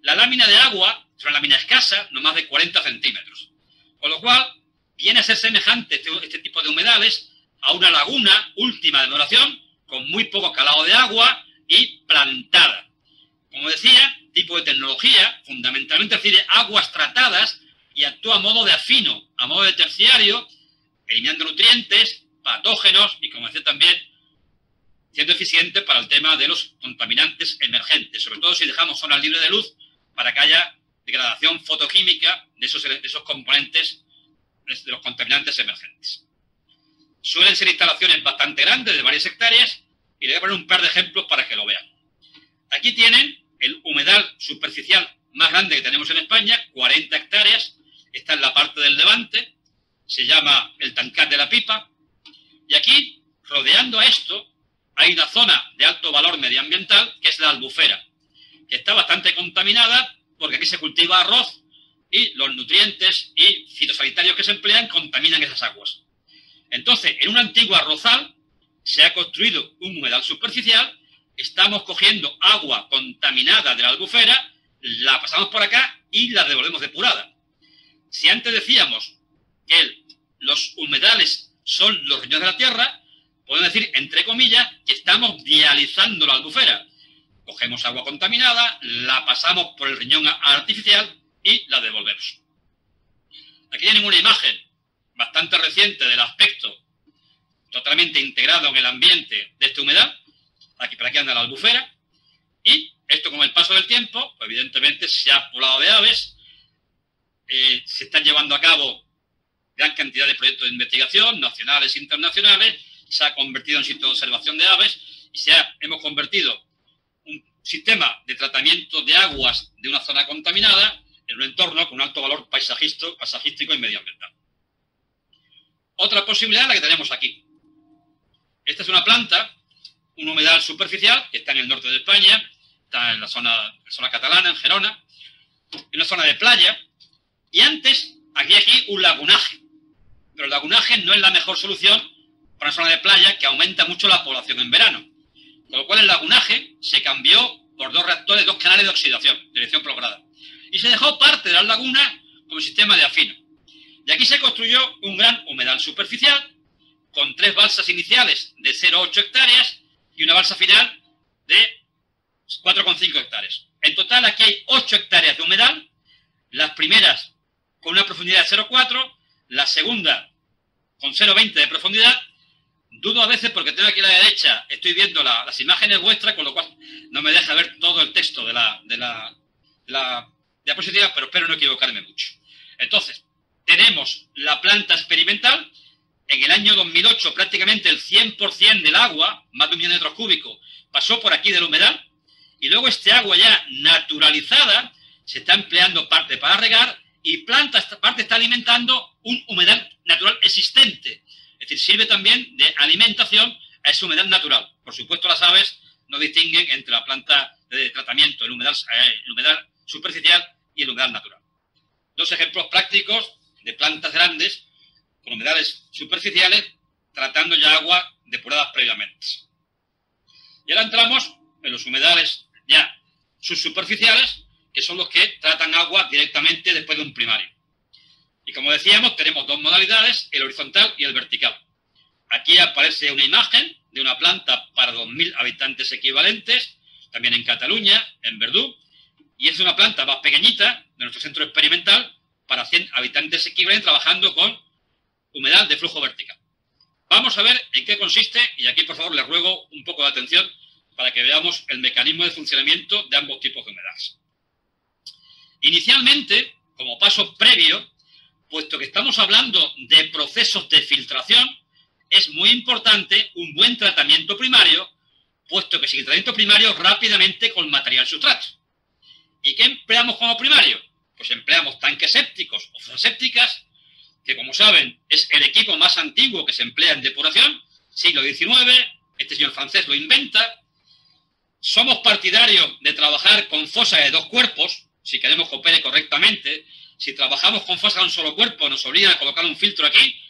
[SPEAKER 2] La lámina de agua es una lámina escasa, no más de 40 centímetros. Con lo cual, viene a ser semejante este tipo de humedales a una laguna última de duración, con muy poco calado de agua y plantada. Como decía, tipo de tecnología, fundamentalmente refiere aguas tratadas y actúa a modo de afino, a modo de terciario, eliminando nutrientes, patógenos y, como decía también, siendo eficiente para el tema de los contaminantes emergentes, sobre todo si dejamos zonas libres de luz para que haya degradación fotoquímica de esos componentes de los contaminantes emergentes. Suelen ser instalaciones bastante grandes, de varias hectáreas, y les voy a poner un par de ejemplos para que lo vean. Aquí tienen el humedal superficial más grande que tenemos en España, 40 hectáreas, está en la parte del Levante, se llama el Tancat de la Pipa, y aquí, rodeando a esto, hay una zona de alto valor medioambiental, que es la Albufera, que está bastante contaminada porque aquí se cultiva arroz y los nutrientes y fitosanitarios que se emplean contaminan esas aguas. Entonces, en un antiguo arrozal se ha construido un humedal superficial, estamos cogiendo agua contaminada de la Albufera, la pasamos por acá y la devolvemos depurada. Si antes decíamos que los humedales son los riñones de la tierra, podemos decir, entre comillas, que estamos dializando la Albufera. Cogemos agua contaminada, la pasamos por el riñón artificial y la devolvemos. Aquí tienen una imagen bastante reciente del aspecto totalmente integrado en el ambiente de este humedal. Aquí por aquí anda la Albufera. Y esto, con el paso del tiempo, pues evidentemente se ha poblado de aves. Se están llevando a cabo gran cantidad de proyectos de investigación, nacionales e internacionales. Se ha convertido en sitio de observación de aves y hemos convertido un sistema de tratamiento de aguas de una zona contaminada en un entorno con un alto valor paisajístico y medioambiental. Otra posibilidad es la que tenemos aquí. Esta es una planta, un humedal superficial que está en el norte de España, está en la zona catalana, en Gerona, en una zona de playa, y antes había aquí un lagunaje. Pero el lagunaje no es la mejor solución para una zona de playa que aumenta mucho la población en verano. Con lo cual el lagunaje se cambió por dos canales de oxidación, dirección prograda. Y se dejó parte de las lagunas como sistema de afino. Y aquí se construyó un gran humedal superficial con 3 balsas iniciales de 0,8 hectáreas y una balsa final de 4,5 hectáreas. En total aquí hay 8 hectáreas de humedal, las primeras con una profundidad de 0,4, la segunda con 0,20 de profundidad, Dudo a veces porque tengo aquí a la derecha, estoy viendo las imágenes vuestras, con lo cual no me deja ver todo el texto de la diapositiva, pero espero no equivocarme mucho. Entonces, tenemos la planta experimental. En el año 2008 prácticamente el 100% del agua, más de 1 millón de metros cúbicos, pasó por aquí del humedal, y luego este agua ya naturalizada se está empleando parte para regar y esta parte está alimentando un humedal natural existente. Es decir, sirve también de alimentación a ese humedal natural. Por supuesto, las aves no distinguen entre la planta de tratamiento, el humedal superficial y el humedal natural. Dos ejemplos prácticos de plantas grandes con humedales superficiales tratando ya agua depuradas previamente. Y ahora entramos en los humedales ya subsuperficiales, que son los que tratan agua directamente después de un primario. Y como decíamos, tenemos dos modalidades, el horizontal y el vertical. Aquí aparece una imagen de una planta para 2.000 habitantes equivalentes, también en Cataluña, en Verdú, y es una planta más pequeñita de nuestro centro experimental para 100 habitantes equivalentes trabajando con humedal de flujo vertical. Vamos a ver en qué consiste, y aquí por favor les ruego un poco de atención para que veamos el mecanismo de funcionamiento de ambos tipos de humedales. Inicialmente, como paso previo, puesto que estamos hablando de procesos de filtración, es muy importante un buen tratamiento primario, puesto que sin tratamiento primario rápidamente con material sustrato. ¿Y qué empleamos como primario? Pues empleamos tanques sépticos o fosas sépticas, que como saben es el equipo más antiguo que se emplea en depuración, siglo XIX, este señor francés lo inventa. Somos partidarios de trabajar con fosas de 2 cuerpos, si queremos que opere correctamente. Si trabajamos con fosas de un solo cuerpo, nos obligan a colocar un filtro aquí.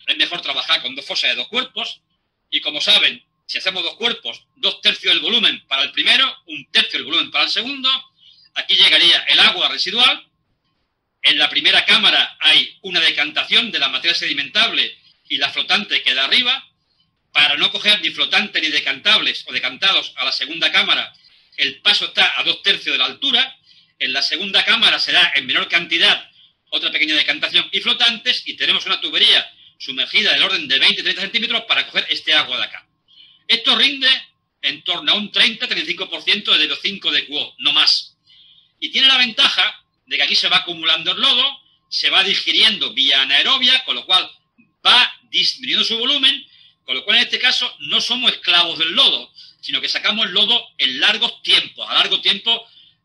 [SPEAKER 2] Es mejor trabajar con 2 fosas de 2 cuerpos. Y como saben, si hacemos 2 cuerpos, 2/3 del volumen para el primero, 1/3 del volumen para el segundo. Aquí llegaría el agua residual. En la primera cámara hay una decantación de la materia sedimentable y la flotante queda arriba. Para no coger ni flotantes ni decantables o decantados a la segunda cámara, el paso está a 2/3 de la altura. En la segunda cámara se da en menor cantidad otra pequeña decantación y flotantes, y tenemos una tubería sumergida del orden de 20-30 centímetros para coger este agua de acá. Esto rinde en torno a un 30-35% de DO5 de QO, no más. Y tiene la ventaja de que aquí se va acumulando el lodo, se va digiriendo vía anaerobia, con lo cual va disminuyendo su volumen, con lo cual en este caso no somos esclavos del lodo, sino que sacamos el lodo en largos tiempos, a largo tiempo,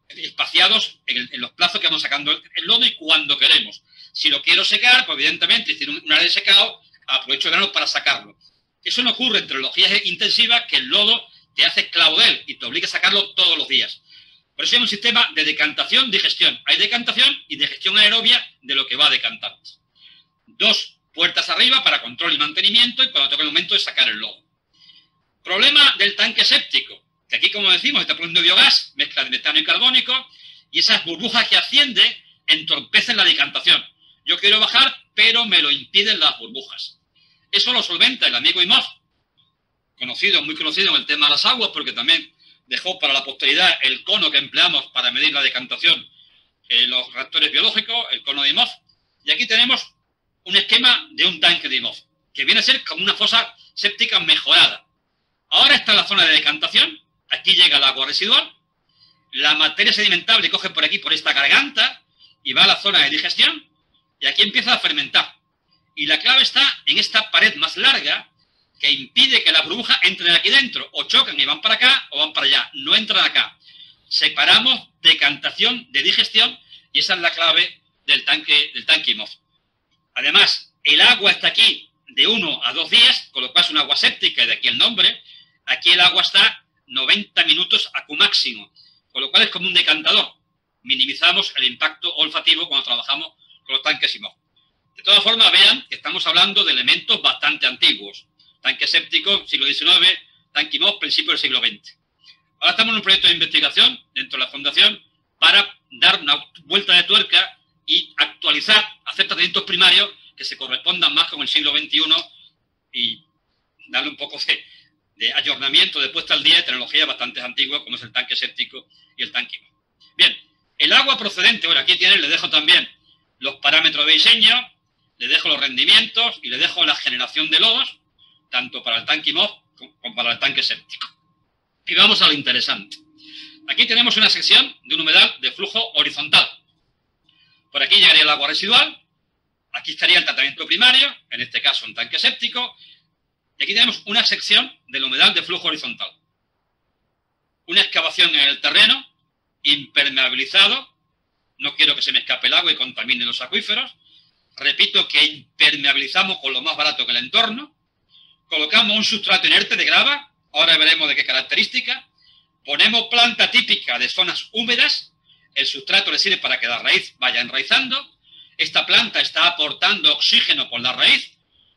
[SPEAKER 2] espaciados en los plazos que vamos sacando el lodo y cuando queremos. Si lo quiero secar, pues evidentemente, si tiene un área de secado, aprovecho el verano para sacarlo. Eso no ocurre en tecnologías intensivas, que el lodo te hace esclavo de él y te obliga a sacarlo todos los días. Por eso hay un sistema de decantación, digestión. Hay decantación y digestión anaerobia de lo que va decantando. 2 puertas arriba para control y mantenimiento, y cuando toca el momento de sacar el lodo. Problema del tanque séptico, que aquí, como decimos, está poniendo biogás, mezcla de metano y carbónico, y esas burbujas que ascienden entorpecen la decantación. Yo quiero bajar, pero me lo impiden las burbujas. Eso lo solventa el amigo Imhoff, muy conocido en el tema de las aguas, porque también dejó para la posteridad el cono que empleamos para medir la decantación en los reactores biológicos, el cono de Imhoff. Y aquí tenemos un esquema de un tanque de Imhoff, que viene a ser como una fosa séptica mejorada. Ahora está la zona de decantación, aquí llega el agua residual, la materia sedimentable coge por aquí, por esta garganta, y va a la zona de digestión, y aquí empieza a fermentar. Y la clave está en esta pared más larga, que impide que las burbujas entren aquí dentro, o chocan y van para acá, o van para allá, no entran acá. Separamos decantación de digestión, y esa es la clave del tanque Imhoff. Además, el agua está aquí de 1 a 2 días, con lo cual es un agua séptica, y de aquí el nombre. Aquí el agua está 90 minutos a Q máximo, con lo cual es como un decantador. Minimizamos el impacto olfativo cuando trabajamos con los tanques Imhoff. De todas formas, vean que estamos hablando de elementos bastante antiguos. Tanque séptico, siglo XIX, tanque Imhoff, principio del siglo XX. Ahora estamos en un proyecto de investigación dentro de la Fundación para dar una vuelta de tuerca y actualizar, hacer tratamientos primarios que se correspondan más con el siglo XXI y darle un poco de ayornamiento, de puesta al día de tecnologías bastante antiguas, como es el tanque séptico y el tanque Imhoff. Bien, el agua procedente, bueno, aquí tienen, les dejo también los parámetros de diseño, les dejo los rendimientos y les dejo la generación de lodos, tanto para el tanque IMOV como para el tanque séptico. Y vamos a lo interesante. Aquí tenemos una sección de un humedal de flujo horizontal. Por aquí llegaría el agua residual, aquí estaría el tratamiento primario, en este caso un tanque séptico, y aquí tenemos una sección del humedal de flujo horizontal. Una excavación en el terreno, impermeabilizado, no quiero que se me escape el agua y contamine los acuíferos. Repito que impermeabilizamos con lo más barato que el entorno. Colocamos un sustrato inerte de grava, ahora veremos de qué característica. Ponemos planta típica de zonas húmedas, el sustrato le sirve para que la raíz vaya enraizando. Esta planta está aportando oxígeno por la raíz.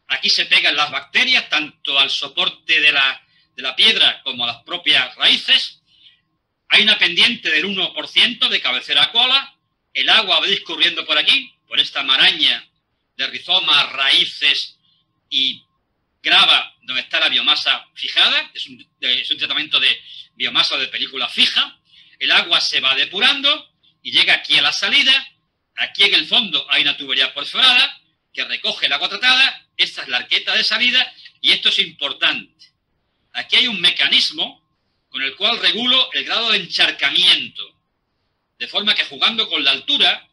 [SPEAKER 2] Aquí se pegan las bacterias, tanto al soporte de la piedra como a las propias raíces. Hay una pendiente del 1% de cabecera a cola. El agua va discurriendo por aquí, por esta maraña de rizomas, raíces y grava donde está la biomasa fijada. Es un tratamiento de biomasa de película fija. El agua se va depurando y llega aquí a la salida. Aquí en el fondo hay una tubería perforada que recoge el agua tratada. Esta es la arqueta de salida y esto es importante. Aquí hay un mecanismo con el cual regulo el grado de encharcamiento. De forma que jugando con la altura,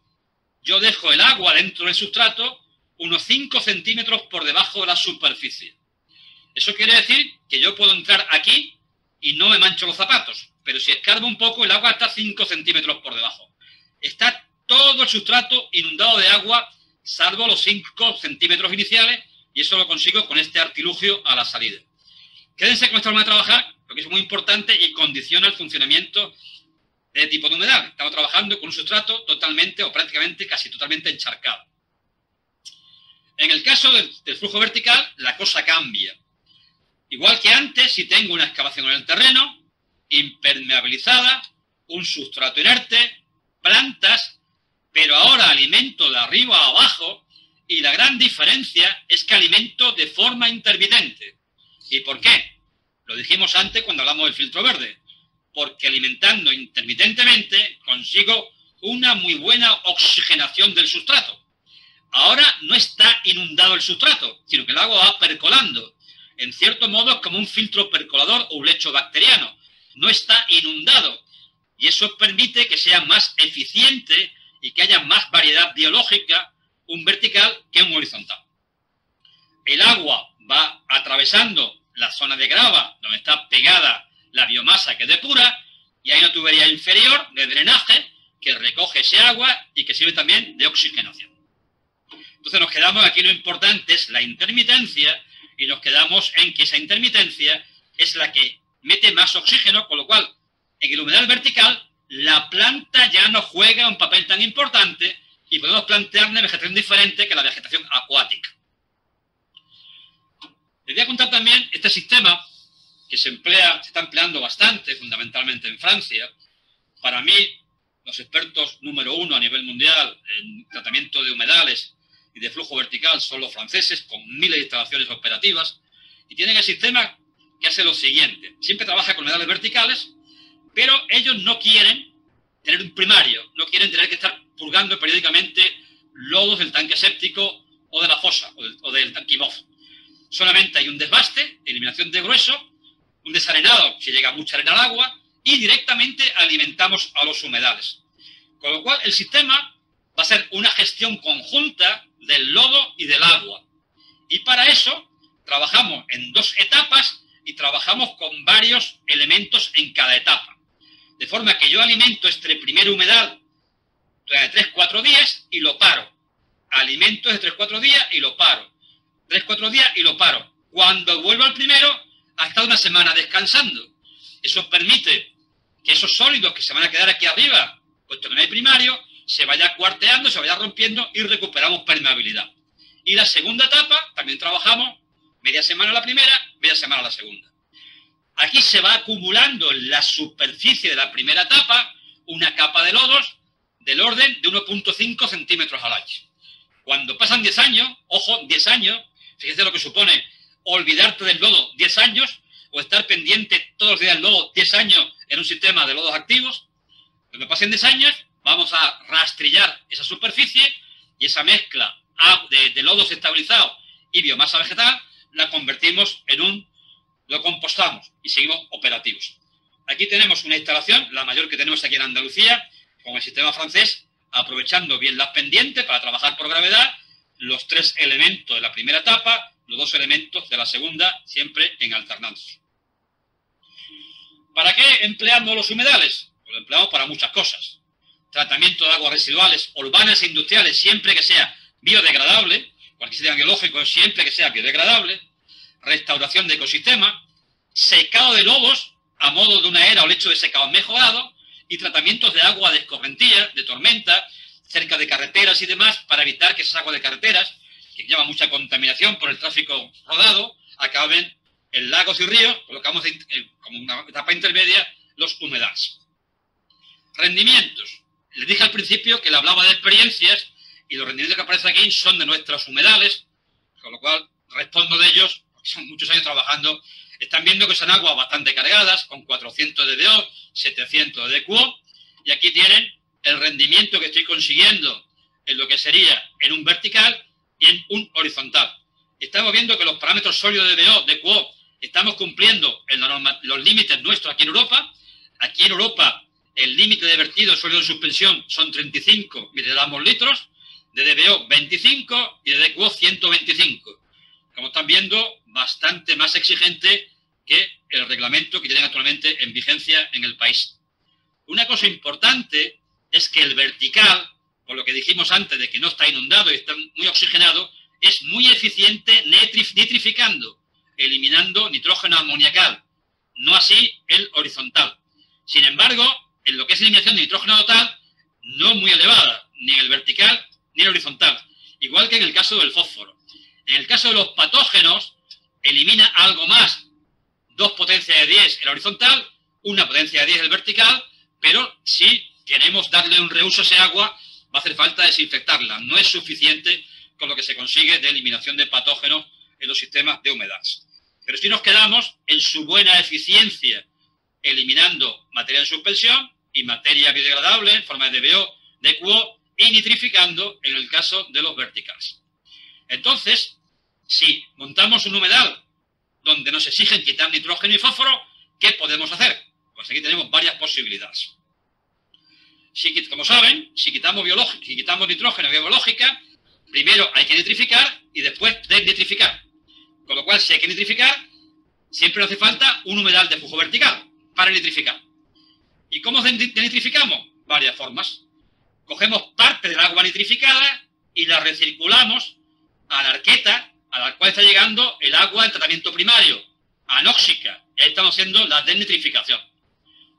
[SPEAKER 2] yo dejo el agua dentro del sustrato unos 5 centímetros por debajo de la superficie. Eso quiere decir que yo puedo entrar aquí y no me mancho los zapatos. Pero si escarbo un poco, el agua está 5 centímetros por debajo. Está todo el sustrato inundado de agua, salvo los 5 centímetros iniciales, y eso lo consigo con este artilugio a la salida. Quédense con esta forma de trabajar, porque es muy importante y condiciona el funcionamiento de tipo de humedal. Estamos trabajando con un sustrato totalmente o prácticamente casi totalmente encharcado. En el caso del flujo vertical, la cosa cambia. Igual que antes, si tengo una excavación en el terreno, impermeabilizada, un sustrato inerte, plantas, pero ahora alimento de arriba a abajo, y la gran diferencia es que alimento de forma intermitente. ¿Y por qué? Lo dijimos antes cuando hablamos del filtro verde. Porque alimentando intermitentemente consigo una muy buena oxigenación del sustrato. Ahora no está inundado el sustrato, sino que el agua va percolando. En cierto modo es como un filtro percolador o un lecho bacteriano. No está inundado. Y eso permite que sea más eficiente y que haya más variedad biológica un vertical que un horizontal. El agua va atravesando la zona de grava donde está pegada la biomasa que depura, y hay una tubería inferior de drenaje que recoge ese agua y que sirve también de oxigenación. Entonces nos quedamos aquí, lo importante es la intermitencia, y nos quedamos en que esa intermitencia es la que mete más oxígeno, con lo cual en el humedal vertical la planta ya no juega un papel tan importante y podemos plantear una vegetación diferente que la vegetación acuática. Les voy a contar también este sistema que se está empleando bastante, fundamentalmente en Francia. Para mí, los expertos número 1 a nivel mundial en tratamiento de humedales y de flujo vertical son los franceses, con miles de instalaciones operativas, y tienen el sistema que hace lo siguiente. Siempre trabaja con humedales verticales, pero ellos no quieren tener un primario, no quieren tener que estar purgando periódicamente lodos del tanque séptico o de la fosa o del tanque IMOV. Solamente hay un desbaste, eliminación de grueso, un desarenado si llega mucha arena al agua, y directamente alimentamos a los humedales. Con lo cual el sistema va a ser una gestión conjunta del lodo y del agua. Y para eso trabajamos en 2 etapas y trabajamos con varios elementos en cada etapa. De forma que yo alimento este primer humedal durante 3-4 días y lo paro. Alimento de 3-4 días y lo paro. 3-4 días y lo paro. Cuando vuelvo al primero, hasta una semana descansando. Eso permite que esos sólidos que se van a quedar aquí arriba, puesto que no hay primario, se vaya cuarteando, se vaya rompiendo y recuperamos permeabilidad. Y la segunda etapa, también trabajamos media semana la primera, media semana la segunda. Aquí se va acumulando en la superficie de la primera etapa una capa de lodos del orden de 1,5 centímetros al año. Cuando pasan 10 años, ojo, 10 años, fíjese lo que supone olvidarte del lodo 10 años o estar pendiente todos los días del lodo 10 años en un sistema de lodos activos. Cuando pasen 10 años, vamos a rastrillar esa superficie y esa mezcla de lodos estabilizados y biomasa vegetal la convertimos lo compostamos y seguimos operativos. Aquí tenemos una instalación, la mayor que tenemos aquí en Andalucía, con el sistema francés, aprovechando bien las pendientes para trabajar por gravedad, los 3 elementos de la primera etapa, los 2 elementos de la segunda, siempre en alternancia. ¿Para qué empleamos los humedales? Pues lo empleamos para muchas cosas. Tratamiento de aguas residuales urbanas e industriales, siempre que sea biodegradable, cualquier sistema biológico, siempre que sea biodegradable. Restauración de ecosistemas, secado de lodos a modo de una era o lecho de secado mejorado y tratamientos de agua de escorrentía, de tormenta, cerca de carreteras y demás, para evitar que esas aguas de carreteras, que llevan mucha contaminación por el tráfico rodado, acaben en lagos y ríos. Colocamos como una etapa intermedia los humedales. Rendimientos. Les dije al principio que le hablaba de experiencias y los rendimientos que aparecen aquí son de nuestros humedales, con lo cual respondo de ellos, porque son muchos años trabajando. Están viendo que son aguas bastante cargadas, con 400 de DO, 700 de DQO, y aquí tienen el rendimiento que estoy consiguiendo en lo que sería en un vertical y en un horizontal. Estamos viendo que los parámetros sólidos de DO, DQO, estamos cumpliendo los límites nuestros aquí en Europa. Aquí en Europa el límite de vertido sólido en suspensión son 35 miligramos litros, de DBO 25 y de DQO 125. Como están viendo, bastante más exigente que el reglamento que tienen actualmente en vigencia en el país. Una cosa importante es que el vertical, por lo que dijimos antes de que no está inundado y está muy oxigenado, es muy eficiente nitrificando, eliminando nitrógeno amoniacal, no así el horizontal. Sin embargo, en lo que es eliminación de nitrógeno total, no muy elevada, ni en el vertical ni en el horizontal, igual que en el caso del fósforo. En el caso de los patógenos, elimina algo más, 2 potencias de 10 en el horizontal, 1 potencia de 10 en el vertical, pero si queremos darle un reuso a ese agua, va a hacer falta desinfectarla. No es suficiente con lo que se consigue de eliminación de patógenos en los sistemas de humedales. Pero si nos quedamos en su buena eficiencia, eliminando materia en suspensión y materia biodegradable en forma de DBO, DQO, y nitrificando en el caso de los verticales. Entonces, si montamos un humedal donde nos exigen quitar nitrógeno y fósforo, ¿qué podemos hacer? Pues aquí tenemos varias posibilidades. Como saben, si quitamos nitrógeno y biológica, primero hay que nitrificar y después desnitrificar. Con lo cual, si hay que nitrificar, siempre hace falta un humedal de flujo vertical para nitrificar. ¿Y cómo denitrificamos? Varias formas. Cogemos parte del agua nitrificada y la recirculamos a la arqueta a la cual está llegando el agua del tratamiento primario, anóxica, y ahí estamos haciendo la desnitrificación.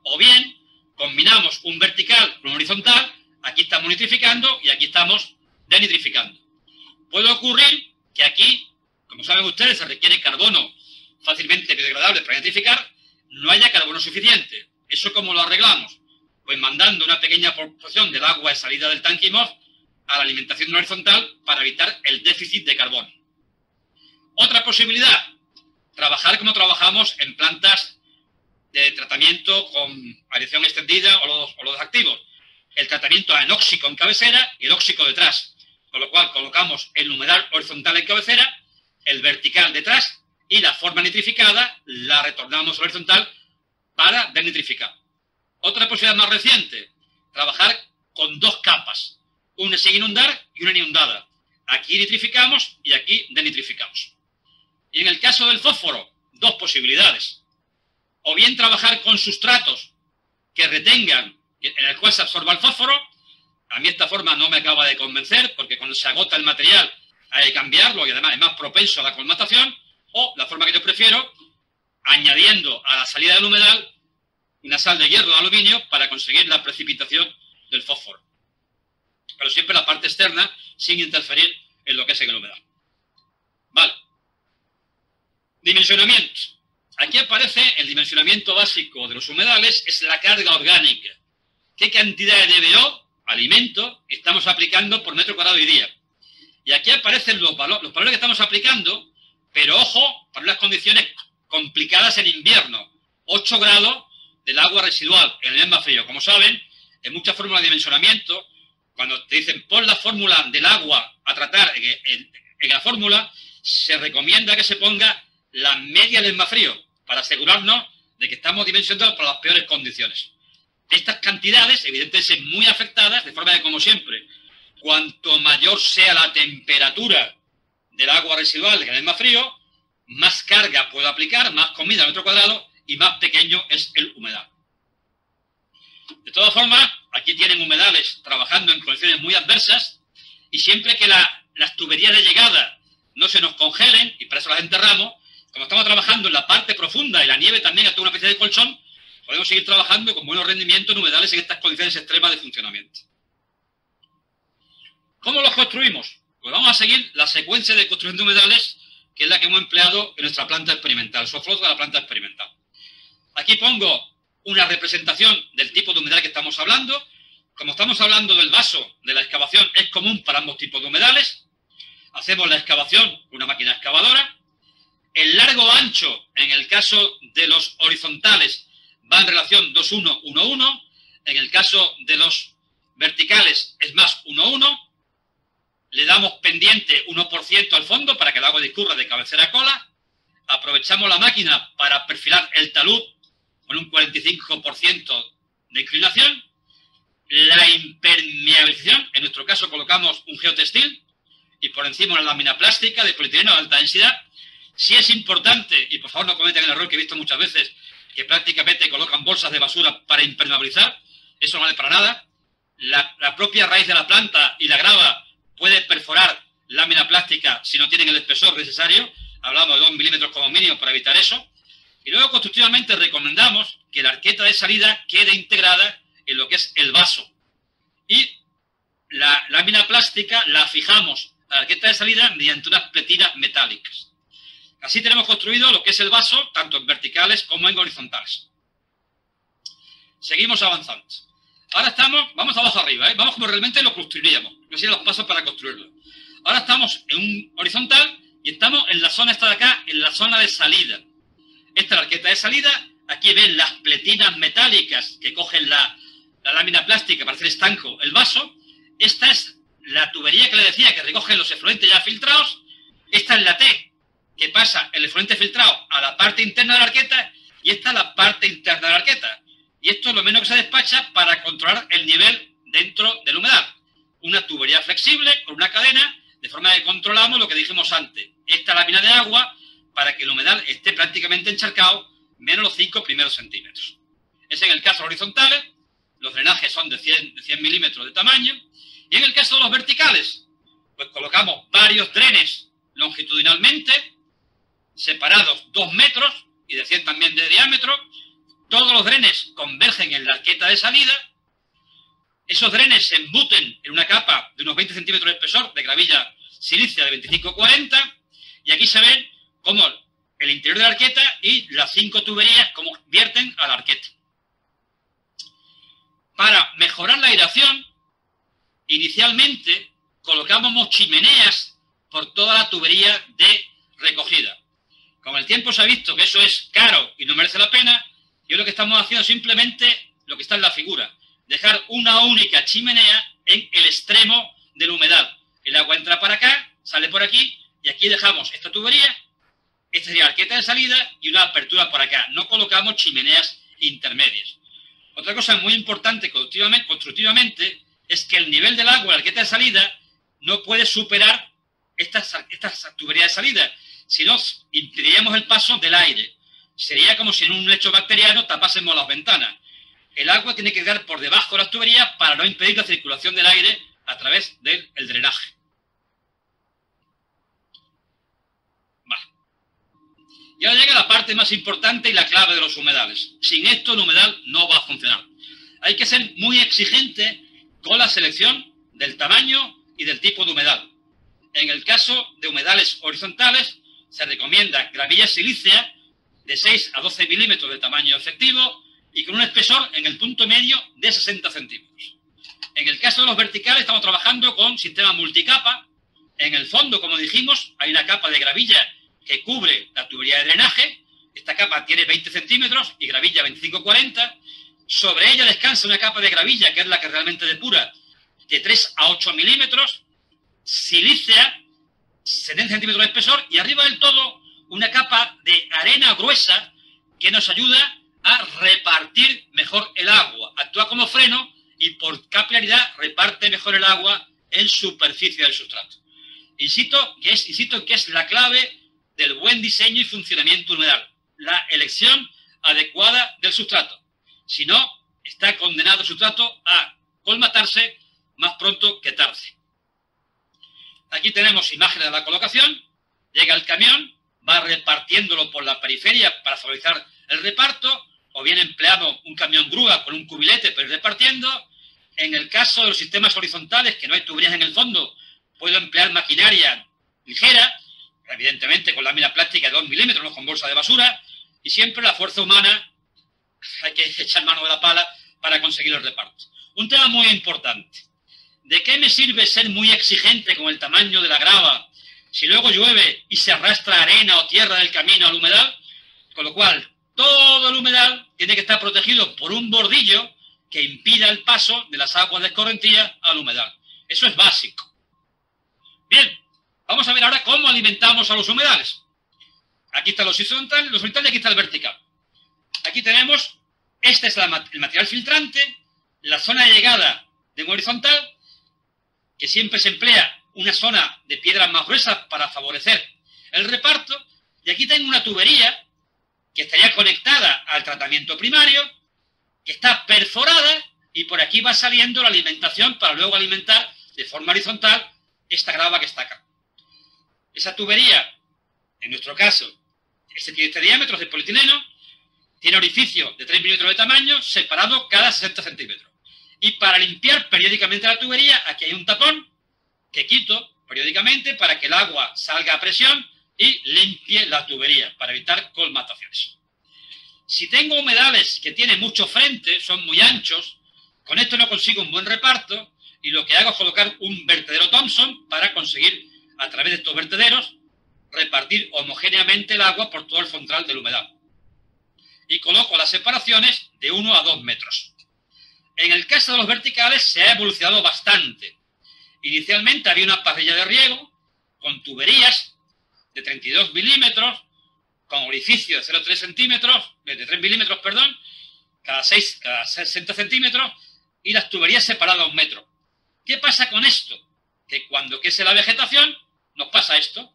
[SPEAKER 2] O bien, combinamos un vertical con un horizontal, aquí estamos nitrificando y aquí estamos desnitrificando. Puede ocurrir que aquí, como saben ustedes, se requiere carbono fácilmente biodegradable para nitrificar, no haya carbono suficiente. ¿Eso cómo lo arreglamos? Pues mandando una pequeña proporción del agua de salida del tanque IMOF a la alimentación horizontal para evitar el déficit de carbono. Otra posibilidad, trabajar como trabajamos en plantas de tratamiento con aireación extendida o los activos. El tratamiento anóxico en cabecera y el óxico detrás. Con lo cual colocamos el humedal horizontal en cabecera, el vertical detrás y la forma nitrificada la retornamos horizontal para desnitrificar. Otra posibilidad más reciente, trabajar con 2 capas, una sin inundar y una inundada. Aquí nitrificamos y aquí desnitrificamos. Y en el caso del fósforo, 2 posibilidades. O bien trabajar con sustratos que retengan, en el cual se absorba el fósforo. A mí esta forma no me acaba de convencer, porque cuando se agota el material hay que cambiarlo y además es más propenso a la colmatación. O la forma que yo prefiero, añadiendo a la salida del humedal una sal de hierro de aluminio para conseguir la precipitación del fósforo. Pero siempre la parte externa, sin interferir en lo que es en el humedal. Vale. Dimensionamiento. Aquí aparece el dimensionamiento básico de los humedales, es la carga orgánica. ¿Qué cantidad de DBO, alimento, estamos aplicando por metro cuadrado y día? Y aquí aparecen los valores que estamos aplicando, pero ojo, para unas condiciones complicadas en invierno. 8 grados del agua residual en el mes más frío. Como saben, en muchas fórmulas de dimensionamiento, cuando te dicen pon la fórmula del agua a tratar en la fórmula, se recomienda que se ponga la media del más frío para asegurarnos de que estamos dimensionados para las peores condiciones. Estas cantidades, evidentemente, muy afectadas, de forma que, como siempre, cuanto mayor sea la temperatura del agua residual que es más frío, más carga puedo aplicar, más comida al metro cuadrado y más pequeño es el humedal. De todas formas, aquí tienen humedales trabajando en condiciones muy adversas y siempre que las tuberías de llegada no se nos congelen, y para eso las enterramos, como estamos trabajando en la parte profunda y la nieve también actúa una especie de colchón, podemos seguir trabajando con buenos rendimientos en humedales en estas condiciones extremas de funcionamiento. ¿Cómo los construimos? Pues vamos a seguir la secuencia de construcción de humedales, que es la que hemos empleado en nuestra planta experimental, Soflot de la planta experimental. Aquí pongo una representación del tipo de humedal que estamos hablando. Como estamos hablando del vaso de la excavación, es común para ambos tipos de humedales. Hacemos la excavación con una máquina excavadora. El largo ancho, en el caso de los horizontales, va en relación 2:1, 1:1. En el caso de los verticales es más 1:1. Le damos pendiente 1% al fondo para que el agua discurra de cabecera a cola. Aprovechamos la máquina para perfilar el talud con un 45% de inclinación. La impermeabilización, en nuestro caso colocamos un geotextil y por encima una lámina plástica de polietileno de alta densidad. Sí es importante, y por favor no cometen el error que he visto muchas veces, que prácticamente colocan bolsas de basura para impermeabilizar. Eso no vale para nada. La propia raíz de la planta y la grava puede perforar lámina plástica si no tienen el espesor necesario. Hablamos de 2 milímetros como mínimo para evitar eso. Y luego constructivamente recomendamos que la arqueta de salida quede integrada en lo que es el vaso. Y la lámina plástica la fijamos a la arqueta de salida mediante unas pletinas metálicas. Así tenemos construido lo que es el vaso, tanto en verticales como en horizontales. Seguimos avanzando. Ahora vamos abajo arriba, vamos como realmente lo construiríamos. No serían los pasos para construirlo. Ahora estamos en un horizontal y estamos en la zona esta de acá, en la zona de salida. Esta es la arqueta de salida. Aquí ven las pletinas metálicas que cogen la lámina plástica para hacer estanco el vaso. Esta es la tubería que le decía que recoge los efluentes ya filtrados. Esta es la T que pasa el efluente filtrado a la parte interna de la arqueta y esta es la parte interna de la arqueta. Y esto es lo menos que se despacha para controlar el nivel dentro del humedal. Una tubería flexible con una cadena, de forma que controlamos lo que dijimos antes. Esta lámina de agua para que el humedal esté prácticamente encharcado menos los 5 primeros centímetros. Es en el caso de horizontales, los drenajes son de 100 milímetros de tamaño. Y en el caso de los verticales, pues colocamos varios drenes longitudinalmente, separados 2 metros y de 100 también de diámetro. Todos los drenes convergen en la arqueta de salida. Esos drenes se embuten en una capa de unos 20 centímetros de espesor de gravilla silícea de 25-40. Y aquí se ven cómo el interior de la arqueta y las 5 tuberías como vierten a la arqueta. Para mejorar la aireación, inicialmente colocábamos chimeneas por toda la tubería de recogida. Con el tiempo se ha visto que eso es caro y no merece la pena. Yo lo que estamos haciendo es simplemente lo que está en la figura, dejar una única chimenea en el extremo del humedal. El agua entra para acá, sale por aquí, y aquí dejamos esta tubería, esta sería la arqueta de salida y una apertura por acá. No colocamos chimeneas intermedias. Otra cosa muy importante constructivamente es que el nivel del agua en la arqueta de salida no puede superar estas tuberías de salida, si no impediríamos el paso del aire. Sería como si en un lecho bacteriano tapásemos las ventanas. El agua tiene que quedar por debajo de las tuberías para no impedir la circulación del aire a través del drenaje. Vale. Y ahora llega la parte más importante y la clave de los humedales. Sin esto el humedal no va a funcionar. Hay que ser muy exigente con la selección del tamaño y del tipo de humedal. En el caso de humedales horizontales se recomienda gravilla silícea de 6 a 12 milímetros de tamaño efectivo y con un espesor en el punto medio de 60 centímetros. En el caso de los verticales estamos trabajando con sistema multicapa. En el fondo, como dijimos, hay una capa de gravilla que cubre la tubería de drenaje. Esta capa tiene 20 centímetros y gravilla 25-40. Sobre ella descansa una capa de gravilla, que es la que realmente depura, de 3 a 8 milímetros, silícea, 70 centímetros de espesor y arriba del todo una capa de arena gruesa que nos ayuda a repartir mejor el agua. Actúa como freno y por capilaridad reparte mejor el agua en superficie del sustrato. Insisto que es la clave del buen diseño y funcionamiento humedal, la elección adecuada del sustrato. Si no, está condenado el sustrato a colmatarse más pronto que tarde. Aquí tenemos imágenes de la colocación. Llega el camión, va repartiéndolo por la periferia para favorecer el reparto, o bien empleamos un camión grúa con un cubilete para ir repartiendo. En el caso de los sistemas horizontales, que no hay tuberías en el fondo, puedo emplear maquinaria ligera, evidentemente con lámina plástica de 2 milímetros, no con bolsa de basura, y siempre la fuerza humana, hay que echar mano de la pala para conseguir el reparto. Un tema muy importante. ¿De qué me sirve ser muy exigente con el tamaño de la grava si luego llueve y se arrastra arena o tierra del camino al humedal? Con lo cual, todo el humedal tiene que estar protegido por un bordillo que impida el paso de las aguas de escorrentía al humedal. Eso es básico. Bien, vamos a ver ahora cómo alimentamos a los humedales. Aquí está el horizontal y aquí está el vertical. Aquí tenemos, este es el material filtrante, la zona de llegada de un horizontal, que siempre se emplea una zona de piedras más gruesas para favorecer el reparto, y aquí tengo una tubería que estaría conectada al tratamiento primario, que está perforada, y por aquí va saliendo la alimentación para luego alimentar de forma horizontal esta grava que está acá. Esa tubería, en nuestro caso, tiene este diámetro de polietileno, tiene orificio de 3 milímetros de tamaño, separado cada 60 centímetros. Y para limpiar periódicamente la tubería, aquí hay un tapón que quito periódicamente para que el agua salga a presión y limpie la tubería, para evitar colmataciones. Si tengo humedales que tienen mucho frente, son muy anchos, con esto no consigo un buen reparto, y lo que hago es colocar un vertedero Thompson para conseguir, a través de estos vertederos, repartir homogéneamente el agua por todo el frontal del humedal. Y coloco las separaciones de 1 a 2 metros. En el caso de los verticales se ha evolucionado bastante. Inicialmente había una parrilla de riego con tuberías de 32 milímetros, con orificio de 0,3 centímetros, de 3 milímetros, perdón, cada 60 centímetros, y las tuberías separadas a 1 metro. ¿Qué pasa con esto? Que cuando crece la vegetación, nos pasa esto.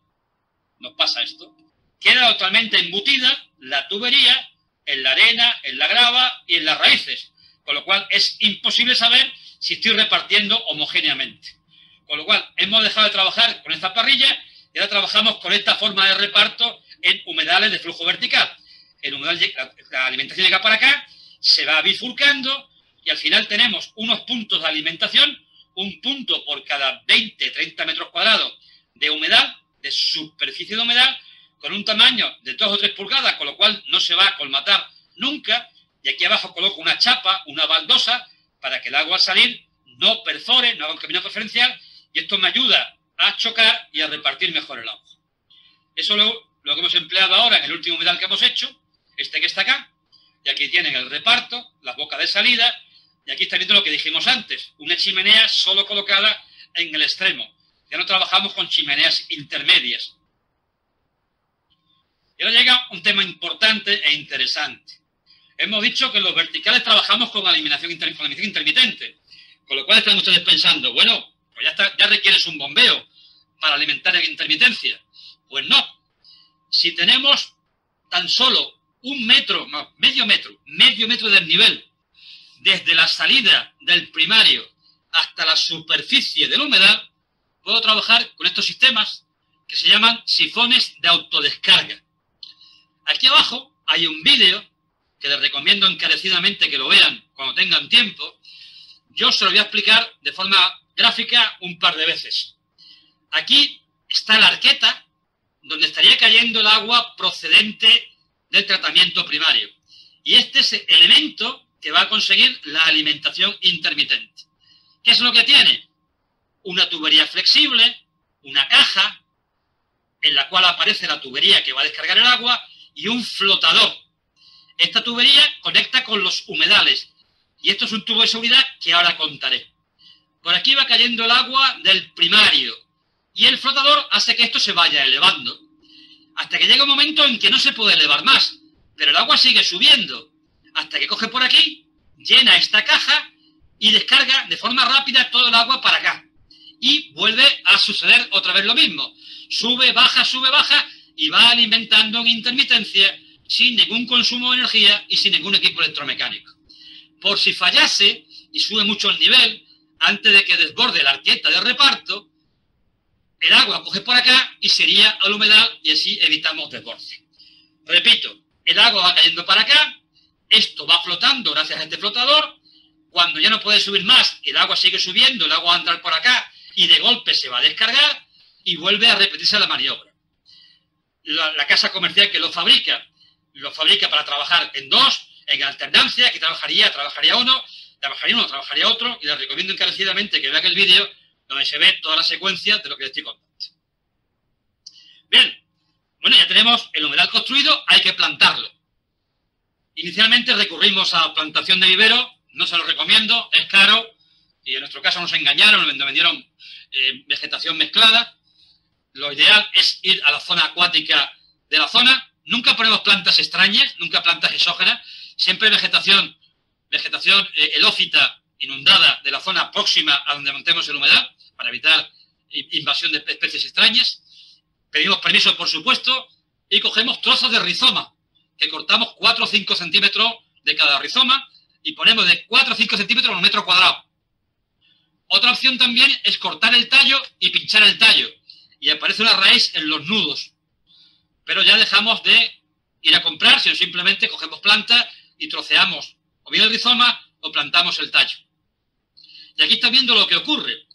[SPEAKER 2] Queda totalmente embutida la tubería en la arena, en la grava y en las raíces, con lo cual es imposible saber si estoy repartiendo homogéneamente. Con lo cual hemos dejado de trabajar con esta parrilla y ahora trabajamos con esta forma de reparto en humedales de flujo vertical. El humedal, la alimentación llega para acá, se va bifurcando y al final tenemos unos puntos de alimentación, un punto por cada 20-30 metros cuadrados de humedal, de superficie de humedal, con un tamaño de 2 o 3 pulgadas, con lo cual no se va a colmatar nunca. Y aquí abajo coloco una chapa, una baldosa, para que el agua al salir no perfore, no haga un camino preferencial, y esto me ayuda a chocar y a repartir mejor el agua. Eso es lo que hemos empleado ahora en el último humedal que hemos hecho, este que está acá, y aquí tienen el reparto, las bocas de salida, y aquí está viendo lo que dijimos antes, una chimenea solo colocada en el extremo. Ya no trabajamos con chimeneas intermedias. Y ahora llega un tema importante e interesante. Hemos dicho que en los verticales trabajamos con eliminación intermitente, con lo cual están ustedes pensando, bueno, pues ya requieres un bombeo para alimentar en intermitencia. Pues no. Si tenemos tan solo medio metro de desnivel, desde la salida del primario hasta la superficie del humedal, puedo trabajar con estos sistemas que se llaman sifones de autodescarga. Aquí abajo hay un vídeo que les recomiendo encarecidamente que lo vean cuando tengan tiempo. Yo se lo voy a explicar de forma gráfica un par de veces. Aquí está la arqueta donde estaría cayendo el agua procedente del tratamiento primario. Y este es el elemento que va a conseguir la alimentación intermitente. ¿Qué es lo que tiene? Una tubería flexible, una caja en la cual aparece la tubería que va a descargar el agua y un flotador. Esta tubería conecta con los humedales y esto es un tubo de seguridad que ahora contaré. Por aquí va cayendo el agua del primario, del vertical, del horizontal, y aquí está el vertical. Aquí está la tubería, que es la tubería que va a descargar el agua, y un flotador. Esta tubería conecta con los humedales y esto es un tubo de seguridad que ahora contaré. Por aquí va cayendo el agua del primario, del vertical, del horizontal, y aquí está el vertical. y el flotador hace que esto se vaya elevando, hasta que llega un momento en que no se puede elevar más, pero el agua sigue subiendo, hasta que coge por aquí, llena esta caja y descarga de forma rápida todo el agua para acá. Y vuelve a suceder otra vez lo mismo. Sube, baja, y va alimentando en intermitencia sin ningún consumo de energía y sin ningún equipo electromecánico. Por si fallase y sube mucho el nivel, antes de que desborde la arqueta de reparto, el agua coge por acá y se iría al humedal y así evitamos desborde. Repito, el agua va cayendo para acá, esto va flotando gracias a este flotador, cuando ya no puede subir más, el agua sigue subiendo, el agua va a entrar por acá y de golpe se va a descargar y vuelve a repetirse la maniobra. La casa comercial que lo fabrica para trabajar en dos, en alternancia, aquí trabajaría uno, trabajaría otro, y les recomiendo encarecidamente que vean el vídeo donde se ve toda la secuencia de lo que les estoy contando. Bien, bueno, ya tenemos el humedal construido, hay que plantarlo. Inicialmente recurrimos a plantación de vivero, no se lo recomiendo, es caro, y en nuestro caso nos engañaron, nos vendieron vegetación mezclada. Lo ideal es ir a la zona acuática de la zona. Nunca ponemos plantas extrañas, nunca plantas exógenas, siempre vegetación helófita inundada de la zona próxima a donde montemos el humedal, para evitar invasión de especies extrañas. Pedimos permiso, por supuesto, y cogemos trozos de rizoma, que cortamos 4 o 5 centímetros de cada rizoma y ponemos de 4 o 5 centímetros por metro cuadrado. Otra opción también es cortar el tallo y pinchar el tallo, y aparece una raíz en los nudos. Pero ya dejamos de ir a comprar, sino simplemente cogemos plantas y troceamos o bien el rizoma o plantamos el tallo. Y aquí está viendo lo que ocurre.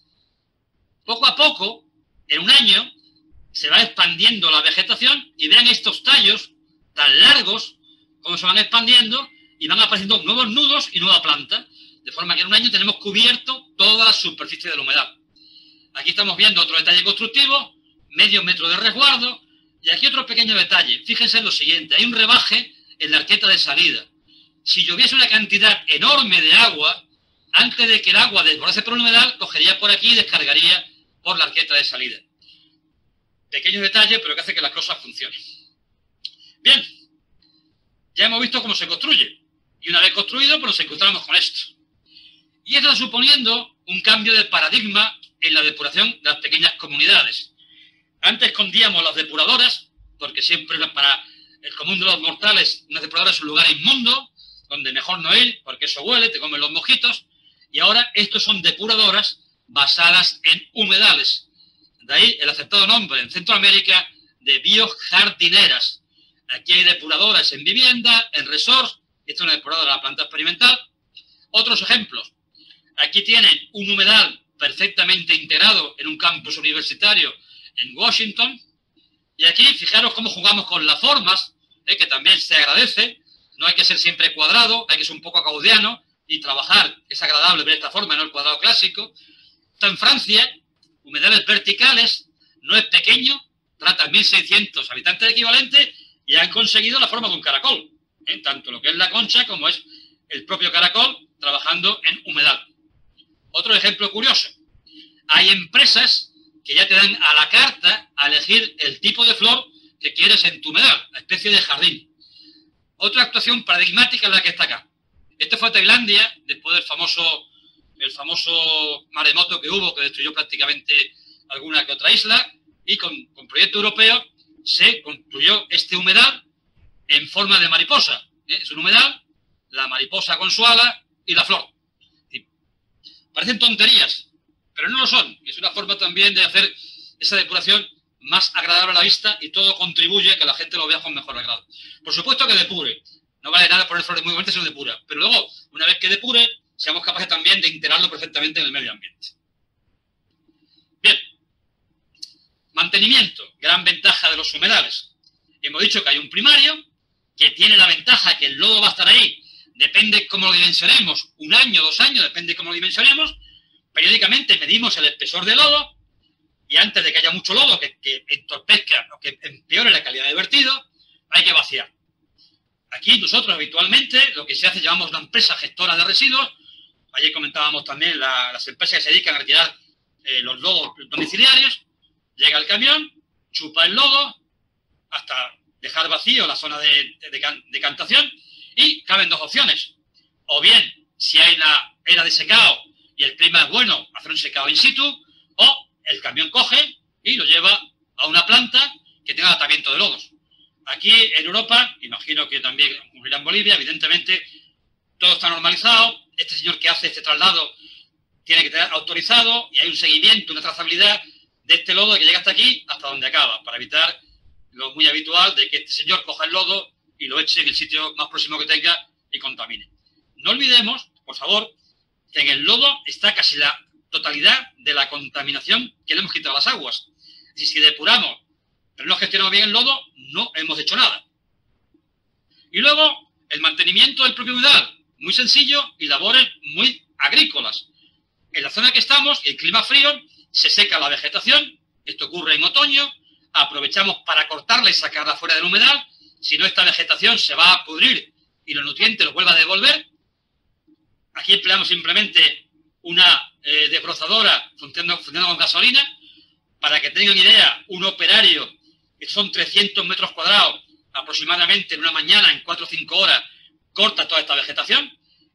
[SPEAKER 2] Poco a poco, en un año, se va expandiendo la vegetación y vean estos tallos tan largos como se van expandiendo y van apareciendo nuevos nudos y nueva planta, de forma que en un año tenemos cubierto toda la superficie de la humedal. Aquí estamos viendo otro detalle constructivo, medio metro de resguardo, y aquí otro pequeño detalle. Fíjense en lo siguiente, hay un rebaje en la arqueta de salida. Si lloviese una cantidad enorme de agua, antes de que el agua desbordase por el humedal, cogería por aquí y descargaría por la arqueta de salida. Pequeño detalle, pero que hace que las cosas funcionen. Bien, ya hemos visto cómo se construye. Y una vez construido, pues nos encontramos con esto. Y esto está suponiendo un cambio de paradigma en la depuración de las pequeñas comunidades. Antes escondíamos las depuradoras, porque siempre para el común de los mortales una depuradora es un lugar inmundo, donde mejor no ir, porque eso huele, te comen los mosquitos. Y ahora estos son depuradoras basadas en humedales. De ahí el aceptado nombre en Centroamérica de biojardineras. Aquí hay depuradoras en vivienda, en resorts. Esta es una depuradora de la planta experimental. Otros ejemplos. Aquí tienen un humedal perfectamente integrado en un campus universitario en Washington. Y aquí, fijaros cómo jugamos con las formas, que también se agradece. No hay que ser siempre cuadrado, hay que ser un poco gaudiano y trabajar. Es agradable ver esta forma, no el cuadrado clásico. Esto en Francia, humedales verticales, no es pequeño, trata 1.600 habitantes equivalentes y han conseguido la forma de un caracol. Tanto lo que es la concha como es el propio caracol trabajando en humedal. Otro ejemplo curioso. Hay empresas que ya te dan a la carta a elegir el tipo de flor que quieres en tu humedal, la especie de jardín. Otra actuación paradigmática es la que está acá. Este fue Tailandia, después del famoso maremoto que hubo, que destruyó prácticamente alguna que otra isla, y con proyecto europeo se construyó este humedal en forma de mariposa. Es un humedal, la mariposa con su ala y la flor. Parecen tonterías, pero no lo son. Es una forma también de hacer esa depuración más agradable a la vista y todo contribuye a que la gente lo vea con mejor agrado. Por supuesto que depure. No vale nada poner flores muy bonitas si no depura. Pero luego, una vez que depure, seamos capaces también de integrarlo perfectamente en el medio ambiente. Bien. Mantenimiento. Gran ventaja de los humedales. Hemos dicho que hay un primario que tiene la ventaja que el lodo va a estar ahí. Depende cómo lo dimensionemos. 1 año, 2 años, depende cómo lo dimensionemos. Periódicamente medimos el espesor del lodo y antes de que haya mucho lodo que entorpezca o que empeore la calidad de vertido, hay que vaciar. Aquí nosotros habitualmente lo que se hace, llamamos una empresa gestora de residuos. Ayer comentábamos también las empresas que se dedican a retirar los lodos domiciliarios. Llega el camión, chupa el lodo hasta dejar vacío la zona de decantación y caben dos opciones. O bien, si hay una era de secado y el clima es bueno, hacer un secado in situ, o el camión coge y lo lleva a una planta que tenga tratamiento de lodos. Aquí en Europa, imagino que también ocurrirá en Bolivia, evidentemente todo está normalizado. Este señor que hace este traslado tiene que tener autorizado y hay un seguimiento, una trazabilidad de este lodo que llega hasta aquí, hasta donde acaba, para evitar lo muy habitual de que este señor coja el lodo y lo eche en el sitio más próximo que tenga y contamine. No olvidemos, por favor, que en el lodo está casi la totalidad de la contaminación que le hemos quitado a las aguas. Y si depuramos, pero no gestionamos bien el lodo, no hemos hecho nada. Y luego, el mantenimiento del propio humedal, muy sencillo y labores muy agrícolas. En la zona que estamos, el clima frío, se seca la vegetación, esto ocurre en otoño, aprovechamos para cortarla y sacarla fuera del humedal, si no esta vegetación se va a pudrir y los nutrientes los vuelva a devolver. Aquí empleamos simplemente una desbrozadora funcionando con gasolina. Para que tengan idea, un operario, que son 300 metros cuadrados, aproximadamente en una mañana, en 4 o 5 horas, corta toda esta vegetación.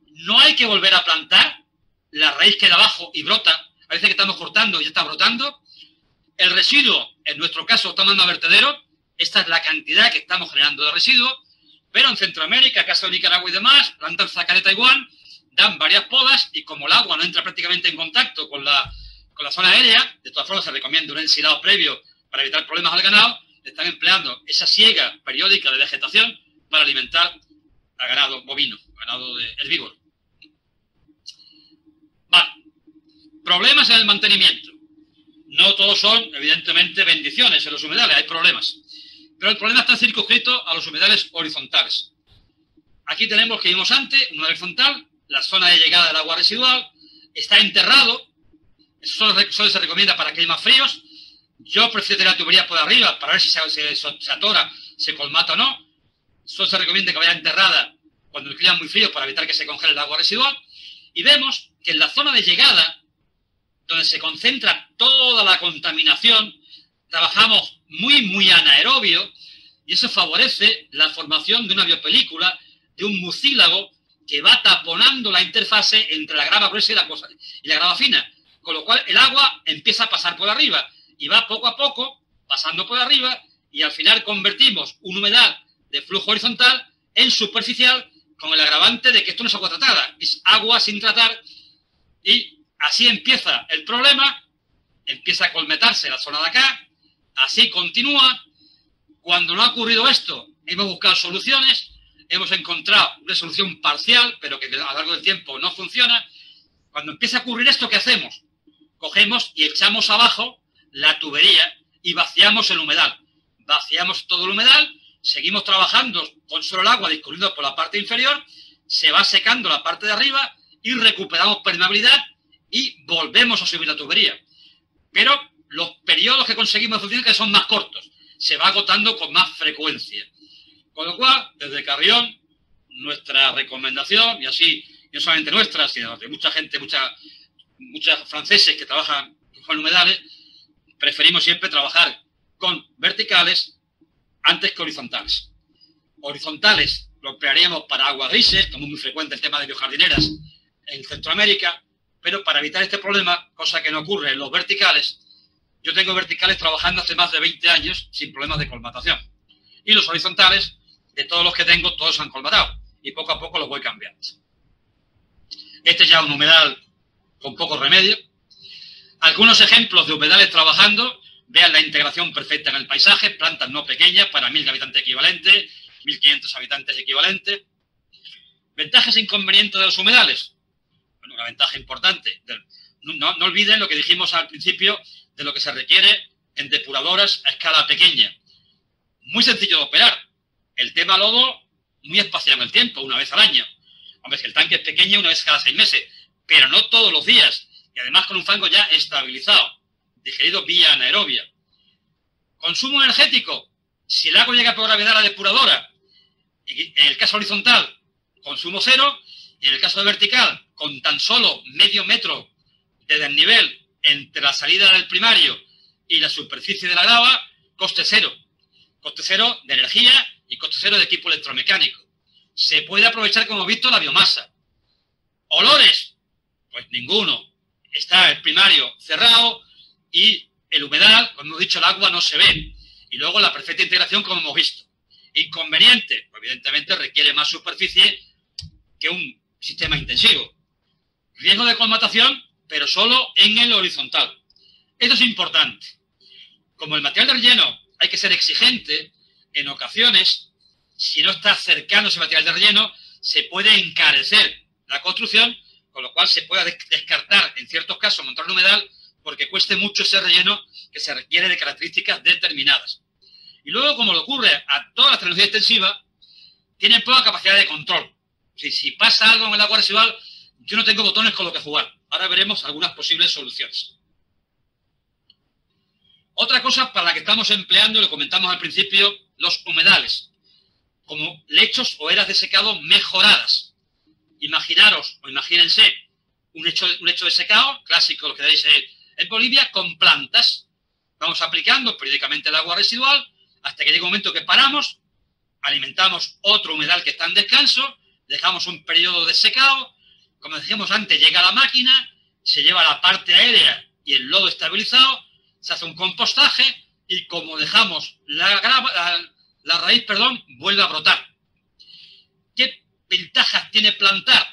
[SPEAKER 2] No hay que volver a plantar, la raíz queda abajo y brota. A veces que estamos cortando y ya está brotando. El residuo, en nuestro caso, está mandando a vertedero. Esta es la cantidad que estamos generando de residuos. Pero en Centroamérica, caso de Nicaragua y demás, plantan zaca de Taiwán, dan varias podas y como el agua no entra prácticamente en contacto con la zona aérea, de todas formas se recomienda un ensilado previo para evitar problemas al ganado, están empleando esa siega periódica de vegetación para alimentar a ganado bovino, ganado herbívoro. Vale. Problemas en el mantenimiento. No todos son, evidentemente, bendiciones en los humedales, hay problemas. Pero el problema está circunscrito a los humedales horizontales. Aquí tenemos, que vimos antes, un horizontal, la zona de llegada del agua residual, está enterrado. Eso solo se recomienda para climas fríos. Yo prefiero tener la tubería por arriba para ver si se atora, se colmata o no. Solo se recomienda que vaya enterrada cuando el clima es muy frío para evitar que se congele el agua residual. Y vemos que en la zona de llegada, donde se concentra toda la contaminación, trabajamos muy anaerobio y eso favorece la formación de una biopelícula, de un mucílago que va taponando la interfase entre la grava gruesa y la grava fina. Con lo cual el agua empieza a pasar por arriba y va poco a poco pasando por arriba y al final convertimos un humedal de flujo horizontal en superficial con el agravante de que esto no es agua tratada, es agua sin tratar y así empieza el problema, empieza a colmetarse la zona de acá, así continúa. Cuando no ha ocurrido esto, hemos buscado soluciones, hemos encontrado una solución parcial, pero que a lo largo del tiempo no funciona. Cuando empieza a ocurrir esto, ¿qué hacemos? Cogemos y echamos abajo la tubería y vaciamos el humedal. Vaciamos todo el humedal, seguimos trabajando con solo el agua discurriendo por la parte inferior, se va secando la parte de arriba y recuperamos permeabilidad y volvemos a subir la tubería. Pero los periodos que conseguimos de funcionar que son más cortos, se va agotando con más frecuencia. Con lo cual, desde Carrión, nuestra recomendación, y así, no solamente nuestra, sino de mucha gente, muchos franceses que trabajan con humedales, preferimos siempre trabajar con verticales antes que horizontales. Horizontales lo emplearíamos para aguas grises, como es muy frecuente el tema de biojardineras en Centroamérica, pero para evitar este problema, cosa que no ocurre en los verticales, yo tengo verticales trabajando hace más de 20 años sin problemas de colmatación. Y los horizontales, de todos los que tengo, todos se han colmatado. Y poco a poco los voy cambiando. Este es ya un humedal con poco remedio. Algunos ejemplos de humedales trabajando. Vean la integración perfecta en el paisaje. Plantas no pequeñas para 1.000 habitantes equivalentes, 1.500 habitantes equivalentes. Ventajas e inconvenientes de los humedales. Bueno, una ventaja importante. No olviden lo que dijimos al principio de lo que se requiere en depuradoras a escala pequeña. Muy sencillo de operar. El tema lodo, muy espaciado en el tiempo, una vez al año. Hombre, si el tanque es pequeño, una vez cada 6 meses, pero no todos los días. Y además con un fango ya estabilizado, digerido vía anaerobia. Consumo energético. Si el agua llega por gravedad a la depuradora, en el caso horizontal, consumo cero. Y en el caso de vertical, con tan solo medio metro de desnivel entre la salida del primario y la superficie de la grava, coste cero. Coste cero de energía y coste cero de equipo electromecánico. Se puede aprovechar, como hemos visto, la biomasa. ¿Olores? Pues ninguno. Está el primario cerrado y el humedal, como hemos dicho, el agua no se ve. Y luego la perfecta integración, como hemos visto. Inconveniente, pues evidentemente requiere más superficie que un sistema intensivo. Riesgo de colmatación, pero solo en el horizontal. Esto es importante. Como el material de relleno hay que ser exigente, en ocasiones, si no está cercano ese material de relleno, se puede encarecer la construcción, con lo cual se puede descartar, en ciertos casos, montar un humedal porque cueste mucho ese relleno que se requiere de características determinadas. Y luego, como le ocurre a todas las tecnologías extensivas, tienen poca capacidad de control. Si pasa algo en el agua residual, yo no tengo botones con los que jugar. Ahora veremos algunas posibles soluciones. Otra cosa para la que estamos empleando, lo comentamos al principio, los humedales, como lechos o eras de secado mejoradas. Imaginaros o imagínense un lecho de secado, clásico, lo que veis en Bolivia, con plantas. Vamos aplicando periódicamente el agua residual hasta que llega un momento que paramos, alimentamos otro humedal que está en descanso, dejamos un periodo de secado, como dijimos antes, llega la máquina, se lleva la parte aérea y el lodo estabilizado, se hace un compostaje y como dejamos la raíz, vuelve a brotar. ¿Qué ventajas tiene plantar?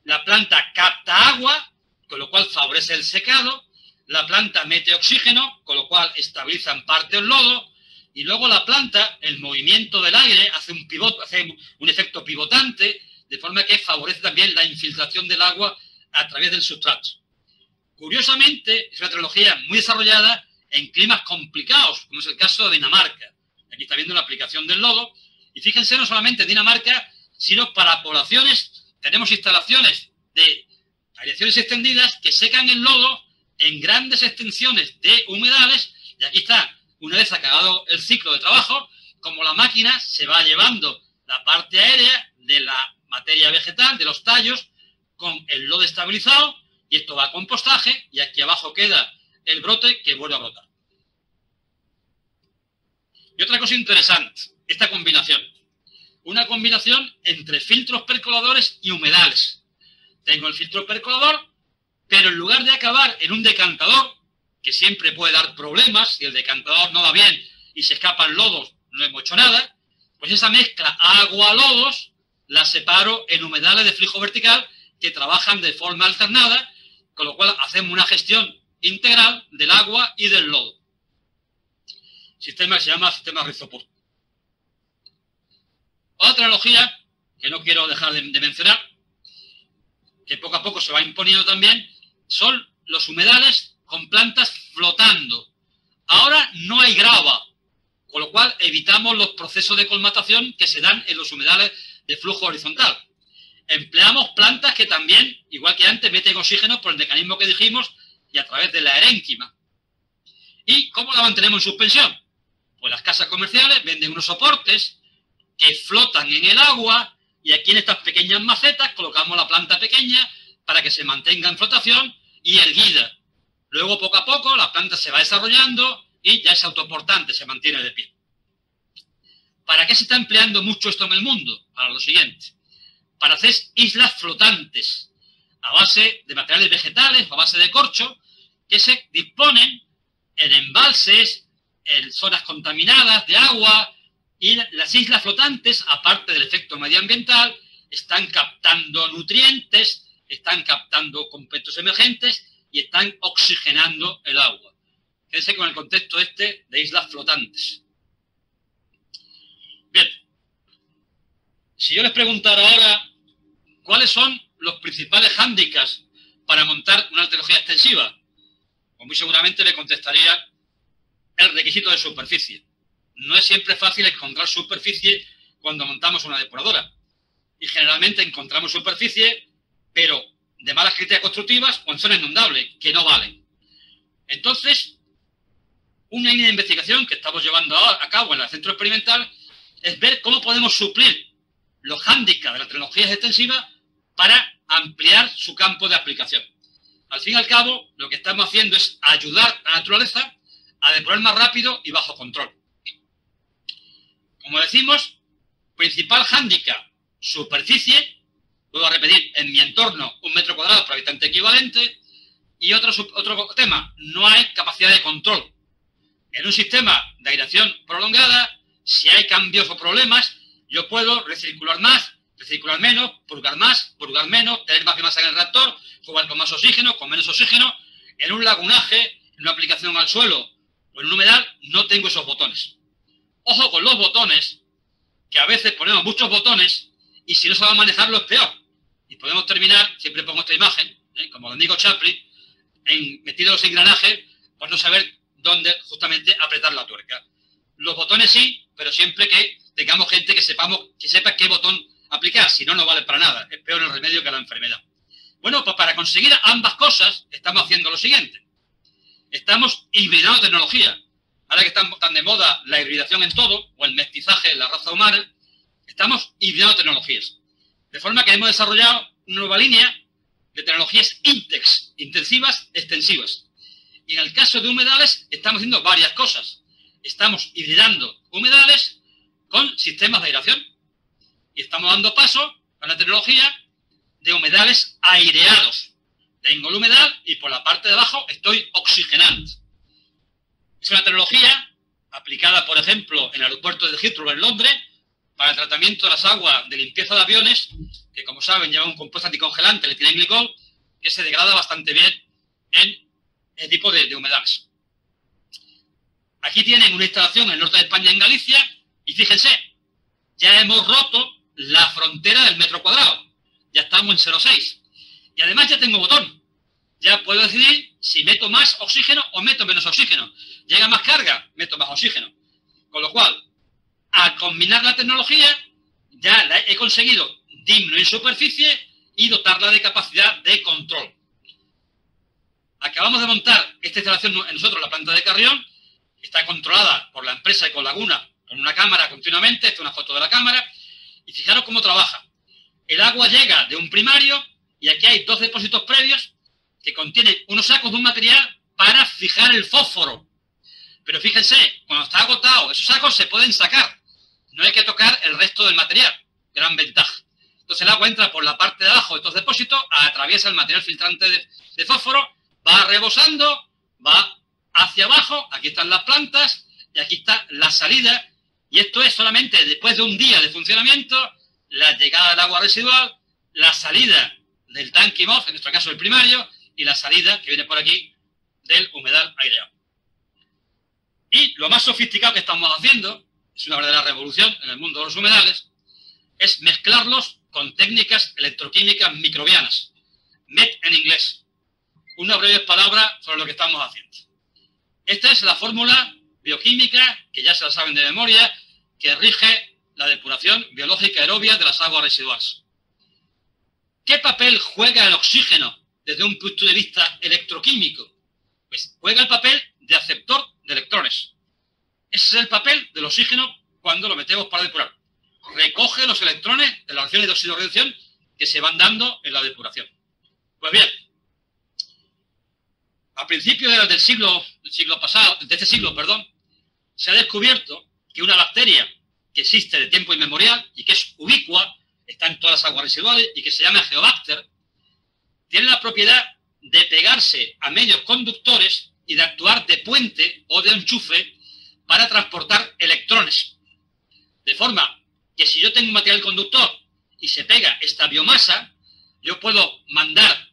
[SPEAKER 2] La planta capta agua, con lo cual favorece el secado, la planta mete oxígeno, con lo cual estabiliza en parte el lodo, y luego la planta, el movimiento del aire, hace un efecto pivotante, de forma que favorece también la infiltración del agua a través del sustrato. Curiosamente, es una tecnología muy desarrollada en climas complicados, como es el caso de Dinamarca. Aquí está viendo la aplicación del lodo. Y fíjense, no solamente en Dinamarca, sino para poblaciones, tenemos instalaciones de aireaciones extendidas que secan el lodo en grandes extensiones de humedales. Y aquí está, una vez acabado el ciclo de trabajo, como la máquina se va llevando la parte aérea de la materia vegetal, de los tallos, con el lodo estabilizado, y esto va a compostaje, y aquí abajo queda el brote que vuelve a brotar. Y otra cosa interesante, esta combinación. Una combinación entre filtros percoladores y humedales. Tengo el filtro percolador, pero en lugar de acabar en un decantador, que siempre puede dar problemas, si el decantador no va bien y se escapan lodos, no hemos hecho nada, pues esa mezcla agua-lodos la separo en humedales de flujo vertical que trabajan de forma alternada, con lo cual hacemos una gestión integral del agua y del lodo. Sistema que se llama sistema Rizoport. Otra tecnología que no quiero dejar de mencionar, que poco a poco se va imponiendo también, son los humedales con plantas flotando. Ahora no hay grava, con lo cual evitamos los procesos de colmatación que se dan en los humedales de flujo horizontal. Empleamos plantas que también, igual que antes, meten oxígeno por el mecanismo que dijimos y a través de la erénquima. ¿Y cómo la mantenemos en suspensión? Pues las casas comerciales venden unos soportes que flotan en el agua y aquí en estas pequeñas macetas colocamos la planta pequeña para que se mantenga en flotación y erguida. Luego, poco a poco, la planta se va desarrollando y ya es autoportante, se mantiene de pie. ¿Para qué se está empleando mucho esto en el mundo? Para lo siguiente. Para hacer islas flotantes a base de materiales vegetales o a base de corcho que se disponen en embalses, en zonas contaminadas de agua, y las islas flotantes, aparte del efecto medioambiental, están captando nutrientes, están captando compuestos emergentes y están oxigenando el agua. Fíjense con el contexto este de islas flotantes. Bien, si yo les preguntara ahora cuáles son los principales hándicaps para montar una tecnología extensiva, pues muy seguramente le contestaría el requisito de superficie. No es siempre fácil encontrar superficie cuando montamos una depuradora. Y generalmente encontramos superficie, pero de malas características constructivas o en zona inundable, que no valen. Entonces, una línea de investigación que estamos llevando a cabo en el centro experimental es ver cómo podemos suplir los hándicaps de las tecnologías extensivas para ampliar su campo de aplicación. Al fin y al cabo, lo que estamos haciendo es ayudar a la naturaleza a depurar más rápido y bajo control. Como decimos, principal hándicap, superficie, vuelvo a repetir, en mi entorno, 1 metro cuadrado por habitante equivalente, y otro tema, no hay capacidad de control. En un sistema de aireación prolongada, si hay cambios o problemas, yo puedo recircular más, recircular menos, purgar más, purgar menos, tener más biomasa en el reactor, jugar con más oxígeno, con menos oxígeno. En un lagunaje, en una aplicación al suelo o en un humedal, no tengo esos botones. Ojo con los botones, que a veces ponemos muchos botones y si no sabemos manejarlo es peor. Y podemos terminar, siempre pongo esta imagen, como el amigo Chaplin, metido los engranajes por no saber dónde justamente apretar la tuerca. Los botones sí, pero siempre que tengamos gente que sepa qué botón aplicar, si no, no vale para nada. Es peor el remedio que la enfermedad. Bueno, pues para conseguir ambas cosas estamos haciendo lo siguiente. Estamos hibridando tecnología. Ahora que están tan de moda la hibridación en todo, o el mestizaje en la raza humana, estamos hibridando tecnologías. De forma que hemos desarrollado una nueva línea de tecnologías INTEX, intensivas, extensivas. Y en el caso de humedales estamos haciendo varias cosas. Estamos hibridando humedales con sistemas de aireación. Y estamos dando paso a una tecnología de humedales aireados. Tengo el humedal y por la parte de abajo estoy oxigenando. Es una tecnología aplicada, por ejemplo, en el aeropuerto de Heathrow en Londres para el tratamiento de las aguas de limpieza de aviones, que como saben lleva un compuesto anticongelante, el etilenglicol, que se degrada bastante bien en este tipo de humedales. Aquí tienen una instalación en el norte de España, en Galicia, y fíjense, ya hemos roto la frontera del metro cuadrado. Ya estamos en 0,6. Y además ya tengo botón. Ya puedo decidir si meto más oxígeno o meto menos oxígeno. Llega más carga, meto más oxígeno. Con lo cual, al combinar la tecnología, ya he conseguido disminuir superficie y dotarla de capacidad de control. Acabamos de montar esta instalación nosotros en la planta de Carrión. Está controlada por la empresa Ecolaguna con una cámara continuamente. Esta es una foto de la cámara. Y fijaros cómo trabaja. El agua llega de un primario y aquí hay 2 depósitos previos que contienen unos sacos de un material para fijar el fósforo. Pero fíjense, cuando está agotado, esos sacos se pueden sacar. No hay que tocar el resto del material. Gran ventaja. Entonces el agua entra por la parte de abajo de estos depósitos, atraviesa el material filtrante de fósforo, va rebosando, va hacia abajo, aquí están las plantas y aquí está la salida. Y esto es solamente después de un día de funcionamiento, la llegada del agua residual, la salida del tanque MOF, en nuestro caso el primario, y la salida que viene por aquí del humedal aireado. Y lo más sofisticado que estamos haciendo, es una verdadera revolución en el mundo de los humedales, es mezclarlos con técnicas electroquímicas microbianas. MET en inglés. Una breve palabra sobre lo que estamos haciendo. Esta es la fórmula bioquímica, que ya se la saben de memoria, que rige la depuración biológica aerobia de las aguas residuales. ¿Qué papel juega el oxígeno desde un punto de vista electroquímico? Pues juega el papel de aceptor de electrones. Ese es el papel del oxígeno cuando lo metemos para depurar. Recoge los electrones de las reacciones de oxidorreducción que se van dando en la depuración. Pues bien, a principios de este siglo, se ha descubierto que una bacteria que existe de tiempo inmemorial y que es ubicua, está en todas las aguas residuales y que se llama Geobacter, tiene la propiedad de pegarse a medios conductores y de actuar de puente o de enchufe para transportar electrones. De forma que si yo tengo un material conductor y se pega esta biomasa, yo puedo mandar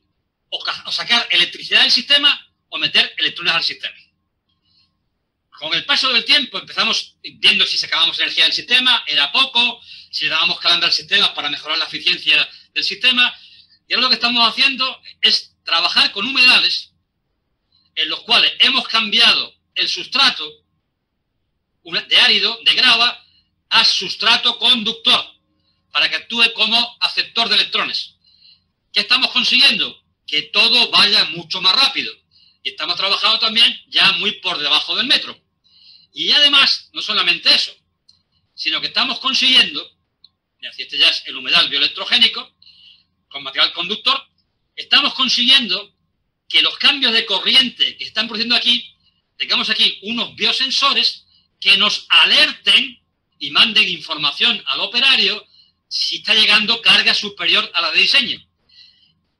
[SPEAKER 2] o sacar electricidad del sistema o meter electrones al sistema. Con el paso del tiempo empezamos viendo si sacábamos energía del sistema, era poco, si le dábamos calambre al sistema para mejorar la eficiencia del sistema. Y ahora lo que estamos haciendo es trabajar con humedales en los cuales hemos cambiado el sustrato de árido, de grava, a sustrato conductor, para que actúe como aceptor de electrones. ¿Qué estamos consiguiendo? Que todo vaya mucho más rápido. Y estamos trabajando también ya muy por debajo del metro. Y además, no solamente eso, sino que estamos consiguiendo, y este ya es el humedal bioelectrogénico, con material conductor, estamos consiguiendo que los cambios de corriente que están produciendo aquí tengamos aquí unos biosensores que nos alerten y manden información al operario si está llegando carga superior a la de diseño.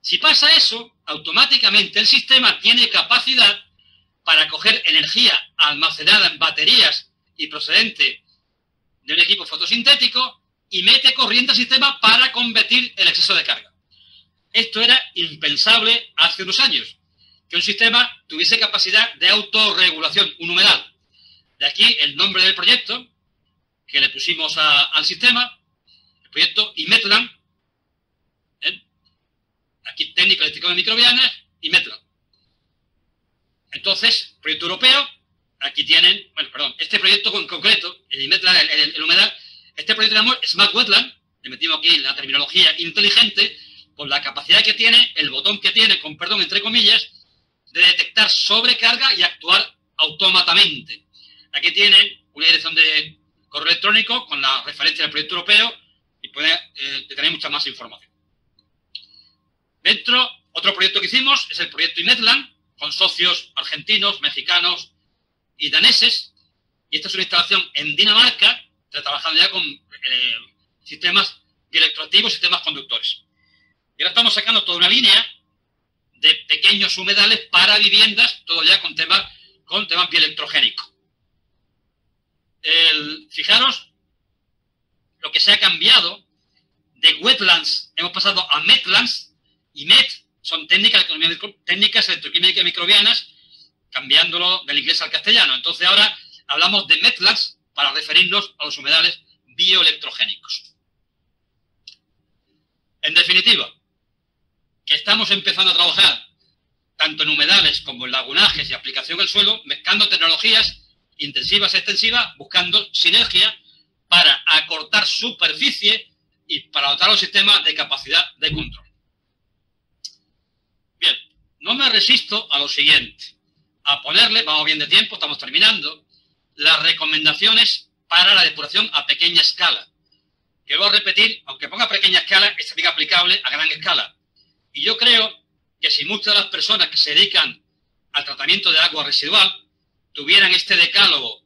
[SPEAKER 2] Si pasa eso, automáticamente el sistema tiene capacidad para coger energía almacenada en baterías y procedente de un equipo fotosintético y mete corriente al sistema para convertir el exceso de carga. Esto era impensable hace unos años, que un sistema tuviese capacidad de autorregulación, un humedal. De aquí el nombre del proyecto que le pusimos al sistema, el proyecto IMETLAN, aquí técnica eléctrica de microbianas, IMETLAN. Entonces, proyecto europeo, aquí tienen, bueno, perdón, este proyecto en concreto, el IMETLAN, el humedal, este proyecto llamamos Smart Wetland, le metimos aquí la terminología inteligente, por la capacidad que tiene, el botón que tiene, con perdón, entre comillas, de detectar sobrecarga y actuar automáticamente. Aquí tienen una dirección de correo electrónico con la referencia del proyecto europeo y puede tener mucha más información. Dentro, otro proyecto que hicimos es el proyecto IMETLAN, con socios argentinos, mexicanos y daneses. Y esta es una instalación en Dinamarca, trabajando ya con sistemas bioelectroactivos, sistemas conductores. Y ahora estamos sacando toda una línea de pequeños humedales para viviendas, todo ya con temas bioelectrogénicos. Fijaros lo que se ha cambiado de wetlands, hemos pasado a metlands, y met son técnicas electroquímicas microbianas, cambiándolo del inglés al castellano. Entonces ahora hablamos de metlands para referirnos a los humedales bioelectrogénicos. En definitiva, que estamos empezando a trabajar tanto en humedales como en lagunajes y aplicación del suelo, mezclando tecnologías intensivas, extensivas, buscando sinergia para acortar superficie y para dotar los sistemas de capacidad de control. Bien, no me resisto a lo siguiente, a ponerle, vamos bien de tiempo, estamos terminando, las recomendaciones para la depuración a pequeña escala. Que voy a repetir, aunque ponga pequeña escala, es también aplicable a gran escala. Y yo creo que si muchas de las personas que se dedican al tratamiento de agua residual tuvieran este decálogo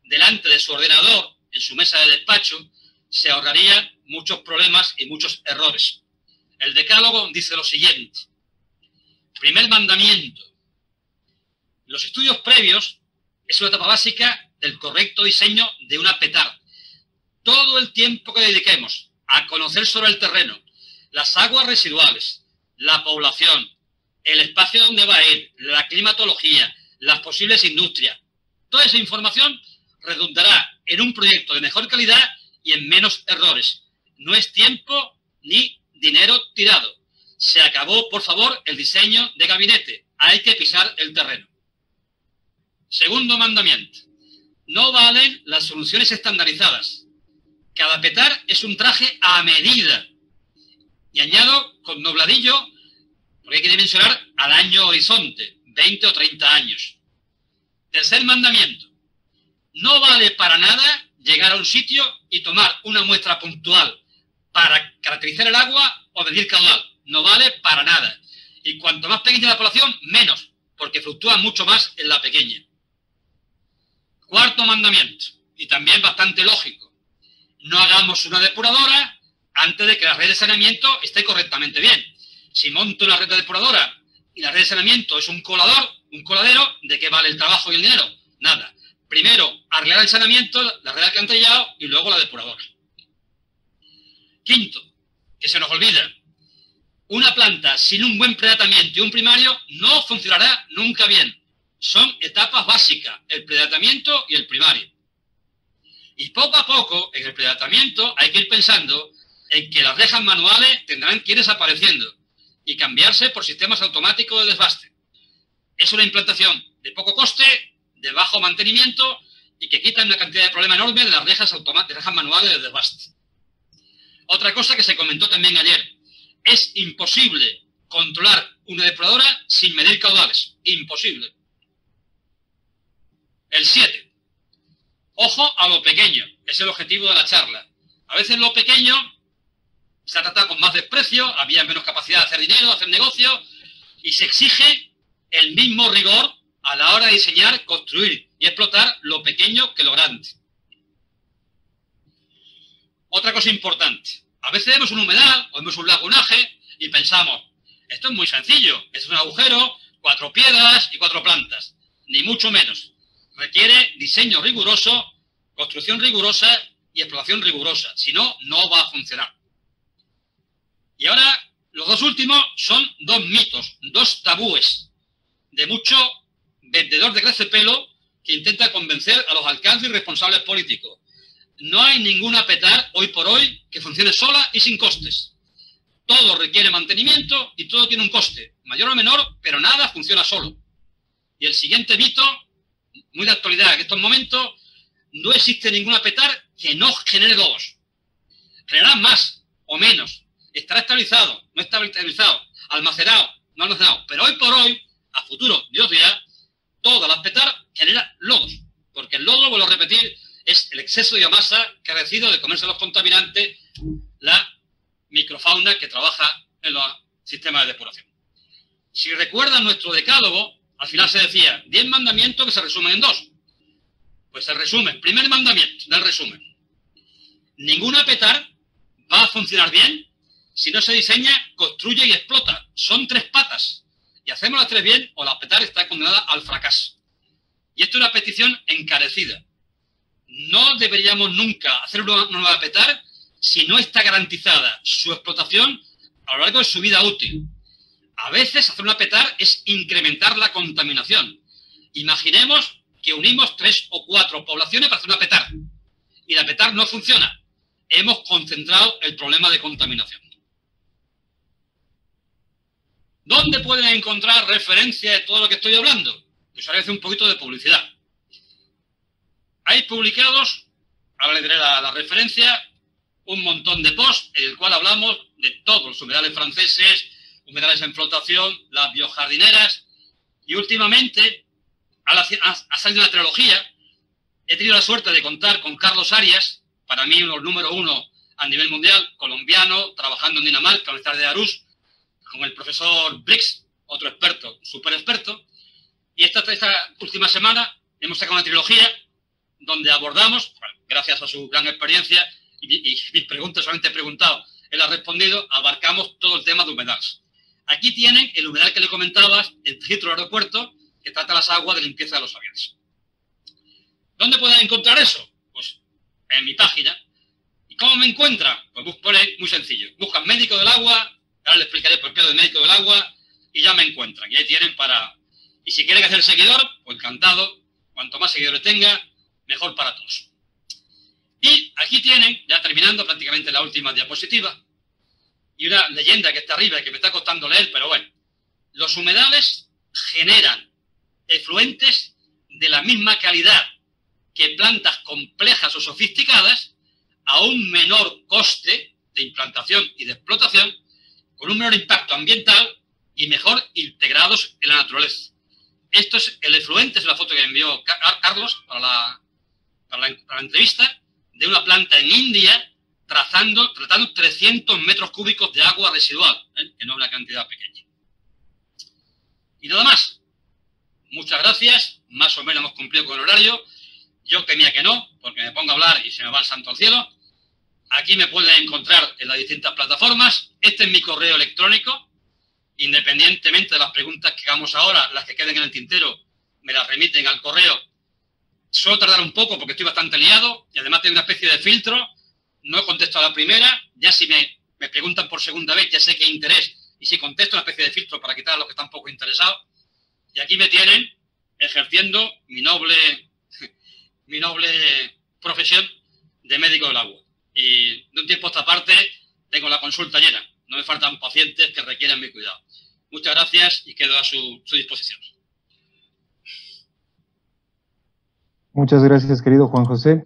[SPEAKER 2] delante de su ordenador, en su mesa de despacho, se ahorrarían muchos problemas y muchos errores. El decálogo dice lo siguiente. Primer mandamiento. Los estudios previos es una etapa básica del correcto diseño de una petard. Todo el tiempo que dediquemos a conocer sobre el terreno, las aguas residuales, la población, el espacio donde va a ir, la climatología, las posibles industrias, toda esa información redundará en un proyecto de mejor calidad y en menos errores. No es tiempo ni dinero tirado. Se acabó, por favor, el diseño de gabinete. Hay que pisar el terreno. Segundo mandamiento. No valen las soluciones estandarizadas. Cada petard es un traje a medida. Y añado con dobladillo, porque hay que dimensionar al año horizonte, 20 o 30 años. Tercer mandamiento. No vale para nada llegar a un sitio y tomar una muestra puntual para caracterizar el agua o medir caudal. No vale para nada. Y cuanto más pequeña la población, menos, porque fluctúa mucho más en la pequeña. Cuarto mandamiento, y también bastante lógico. No hagamos una depuradora antes de que la red de saneamiento esté correctamente bien. Si monto una red de depuradora y la red de saneamiento es un coladero, ¿de qué vale el trabajo y el dinero? Nada. Primero, arreglar el saneamiento, la red de alcantarillado y luego la depuradora. Quinto, que se nos olvida. Una planta sin un buen pretratamiento y un primario no funcionará nunca bien. Son etapas básicas, el pretratamiento y el primario. Y poco a poco, en el pretratamiento, hay que ir pensando en que las rejas manuales tendrán que ir desapareciendo y cambiarse por sistemas automáticos de desbaste. Es una implantación de poco coste, de bajo mantenimiento y que quitan una cantidad de problemas enormes de las rejas manuales de desbaste. Otra cosa que se comentó también ayer. Es imposible controlar una depuradora sin medir caudales. Imposible. El 7. Ojo a lo pequeño. Es el objetivo de la charla. A veces lo pequeño se ha tratado con más desprecio, había menos capacidad de hacer dinero, de hacer negocio, y se exige el mismo rigor a la hora de diseñar, construir y explotar lo pequeño que lo grande. Otra cosa importante. A veces vemos un humedal o vemos un lagunaje y pensamos, esto es muy sencillo, esto es un agujero, 4 piedras y 4 plantas. Ni mucho menos. Requiere diseño riguroso, construcción rigurosa y explotación rigurosa. Si no, no va a funcionar. Y ahora, los dos últimos son 2 mitos, 2 tabúes de mucho vendedor de crecepelo que intenta convencer a los alcaldes y responsables políticos. No hay ninguna petar hoy por hoy que funcione sola y sin costes. Todo requiere mantenimiento y todo tiene un coste, mayor o menor, pero nada funciona solo. Y el siguiente mito, muy de actualidad en estos momentos, no existe ninguna petar que no genere lobos. Generará más o menos. Estará estabilizado, no estabilizado, almacenado, no almacenado. Pero hoy por hoy, a futuro, Dios dirá, todas las petar generan lodos. Porque el lodo, vuelvo a repetir, es el exceso de biomasa que ha recibido de comerse los contaminantes la microfauna que trabaja en los sistemas de depuración. Si recuerdan nuestro decálogo, al final se decía 10 mandamientos que se resumen en 2. Pues el resumen, primer mandamiento del resumen. Ninguna petar va a funcionar bien si no se diseña, construye y explota. Son 3 patas. Y hacemos las 3 bien o la petar está condenada al fracaso. Y esto es una petición encarecida. No deberíamos nunca hacer una nueva petar si no está garantizada su explotación a lo largo de su vida útil. A veces hacer una petar es incrementar la contaminación. Imaginemos que unimos 3 o 4 poblaciones para hacer una petar. Y la petar no funciona. Hemos concentrado el problema de contaminación. ¿Dónde pueden encontrar referencia de todo lo que estoy hablando? Pues ahora voy a hacer un poquito de publicidad. Hay publicados, ahora les daré la referencia, un montón de posts en el cual hablamos de todos los humedales franceses, humedales en flotación, las biojardineras, y últimamente ha salido una trilogía. He tenido la suerte de contar con Carlos Arias, para mí uno número 1 a nivel mundial, colombiano, trabajando en Dinamarca, en la Universidad de Aarhus, con el profesor Brix, otro experto, súper experto, y esta última semana hemos sacado una trilogía donde abordamos, gracias a su gran experiencia, y mis preguntas solamente he preguntado, él ha respondido, abarcamos todo el tema de humedales. Aquí tienen el humedal que le comentabas, el registro del aeropuerto, que trata las aguas de limpieza de los aviones. ¿Dónde pueden encontrar eso? Pues en mi página. ¿Y cómo me encuentran? Pues muy sencillo. Buscan médico del agua, ahora les explicaré por qué de médico del agua, y ya me encuentran. Y ahí tienen para... Y si quieren hacer seguidor, pues encantado. Cuanto más seguidores tenga, mejor para todos. Y aquí tienen, ya terminando prácticamente la última diapositiva, y una leyenda que está arriba y que me está costando leer, pero bueno. Los humedales generan efluentes de la misma calidad que plantas complejas o sofisticadas a un menor coste de implantación y de explotación, con un menor impacto ambiental y mejor integrados en la naturaleza. Esto es el efluente, es la foto que envió Carlos para la entrevista, de una planta en India tratando 300 metros cúbicos de agua residual, que no es una cantidad pequeña. Y nada más. Muchas gracias, más o menos hemos cumplido con el horario. Yo temía que no, porque me pongo a hablar y se me va el santo al cielo. Aquí me pueden encontrar en las distintas plataformas. Este es mi correo electrónico. Independientemente de las preguntas que hagamos ahora, las que queden en el tintero, me las remiten al correo. Suelo tardar un poco porque estoy bastante liado y además tengo una especie de filtro. No he contestado a la primera. Ya si me preguntan por segunda vez, ya sé que hay interés. Y si contesto, una especie de filtro para quitar a los que están poco interesados. Y aquí me tienen ejerciendo mi noble profesión de médico del agua. Y de un tiempo a esta parte tengo la consulta llena. No me faltan pacientes que requieren mi cuidado. Muchas gracias y quedo a su disposición.
[SPEAKER 1] Muchas gracias, querido Juan José.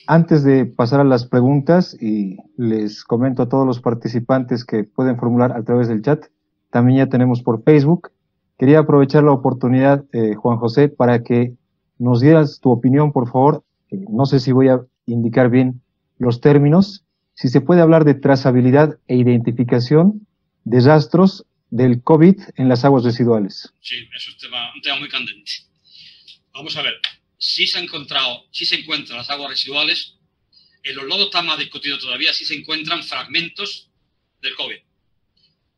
[SPEAKER 1] Antes de pasar a las preguntas, y les comento a todos los participantes que pueden formular a través del chat, también ya tenemos por Facebook. Quería aprovechar la oportunidad, Juan José, para que nos dieras tu opinión, por favor. No sé si voy a indicar bien los términos. Si se puede hablar de trazabilidad e identificación de rastros del COVID en las aguas residuales?
[SPEAKER 2] Sí, eso es un tema muy candente. Vamos a ver, sí se encuentran las aguas residuales, en los lodos está más discutido todavía, sí se encuentran fragmentos del COVID.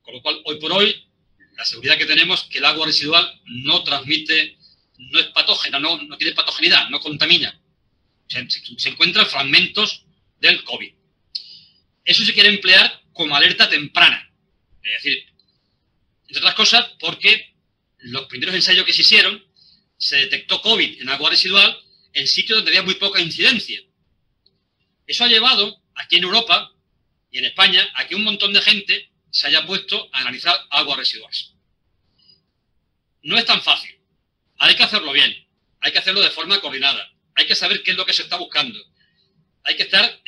[SPEAKER 2] Con lo cual, hoy por hoy, la seguridad que tenemos es que el agua residual no transmite, no es patógena, no tiene patogenidad, no contamina. Se encuentran fragmentos del COVID. Eso se quiere emplear como alerta temprana. Es decir, entre otras cosas, porque los primeros ensayos que se hicieron, se detectó COVID en agua residual en sitios donde había muy poca incidencia. Eso ha llevado, aquí en Europa y en España, a que un montón de gente se haya puesto a analizar aguas residuales. No es tan fácil. Hay que hacerlo bien. Hay que hacerlo de forma coordinada. Hay que saber qué es lo que se está buscando. Hay que estar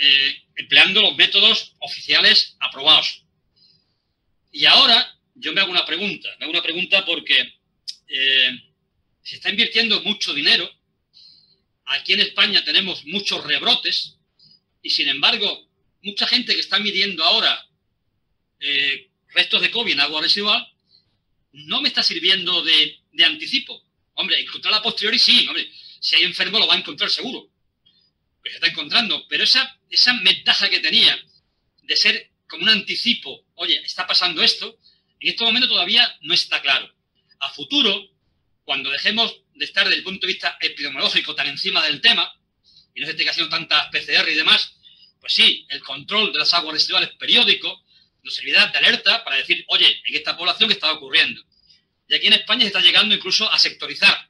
[SPEAKER 2] empleando los métodos oficiales aprobados. Y ahora yo me hago una pregunta. Me hago una pregunta porque se está invirtiendo mucho dinero. Aquí en España tenemos muchos rebrotes y, sin embargo, mucha gente que está midiendo ahora restos de COVID en agua residual no me está sirviendo de anticipo. Hombre, encontrar a posteriori sí, hombre. Si hay enfermo lo va a encontrar seguro. Que se está encontrando. Pero esa ventaja que tenía de ser como un anticipo, oye, está pasando esto, en este momento todavía no está claro. A futuro, cuando dejemos de estar desde el punto de vista epidemiológico tan encima del tema, y no se esté haciendo tantas PCR y demás, pues sí, el control de las aguas residuales periódico nos servirá de alerta para decir, oye, en esta población, ¿qué está ocurriendo? Y aquí en España se está llegando incluso a sectorizar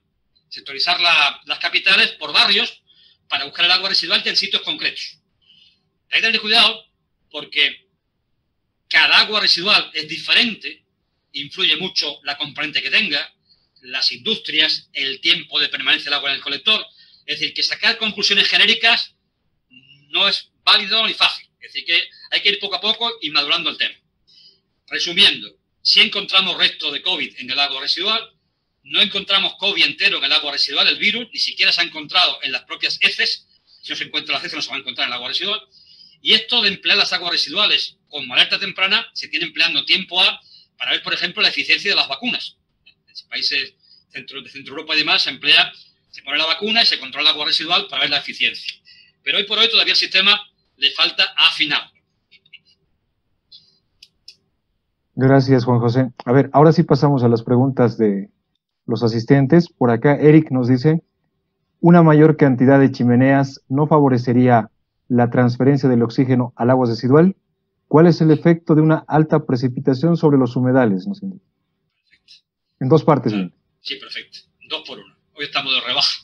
[SPEAKER 2] las capitales por barrios para buscar el agua residual en sitios concretos. Hay que tener cuidado porque cada agua residual es diferente, influye mucho la componente que tenga, las industrias, el tiempo de permanencia del agua en el colector. Es decir, que sacar conclusiones genéricas no es válido ni fácil. Es decir, que hay que ir poco a poco y madurando el tema. Resumiendo, si encontramos restos de COVID en el agua residual, no encontramos COVID entero en el agua residual, el virus, ni siquiera se ha encontrado en las propias heces. Si no se encuentran las heces, no se va a encontrar en el agua residual. Y esto de emplear las aguas residuales como alerta temprana se tiene empleando tiempo para ver, por ejemplo, la eficiencia de las vacunas. En países de Centro Europa y demás se pone la vacuna y se controla el agua residual para ver la eficiencia. Pero hoy por hoy todavía el sistema le falta afinar.
[SPEAKER 1] Gracias, Juan José. A ver, ahora sí pasamos a las preguntas de los asistentes. Por acá, Eric nos dice, ¿una mayor cantidad de chimeneas no favorecería la transferencia del oxígeno al agua residual? ¿Cuál es el efecto de una alta precipitación sobre los humedales? Nos indica. En dos partes. Bien.
[SPEAKER 2] Sí, perfecto. 2 por 1. Hoy estamos de rebaja.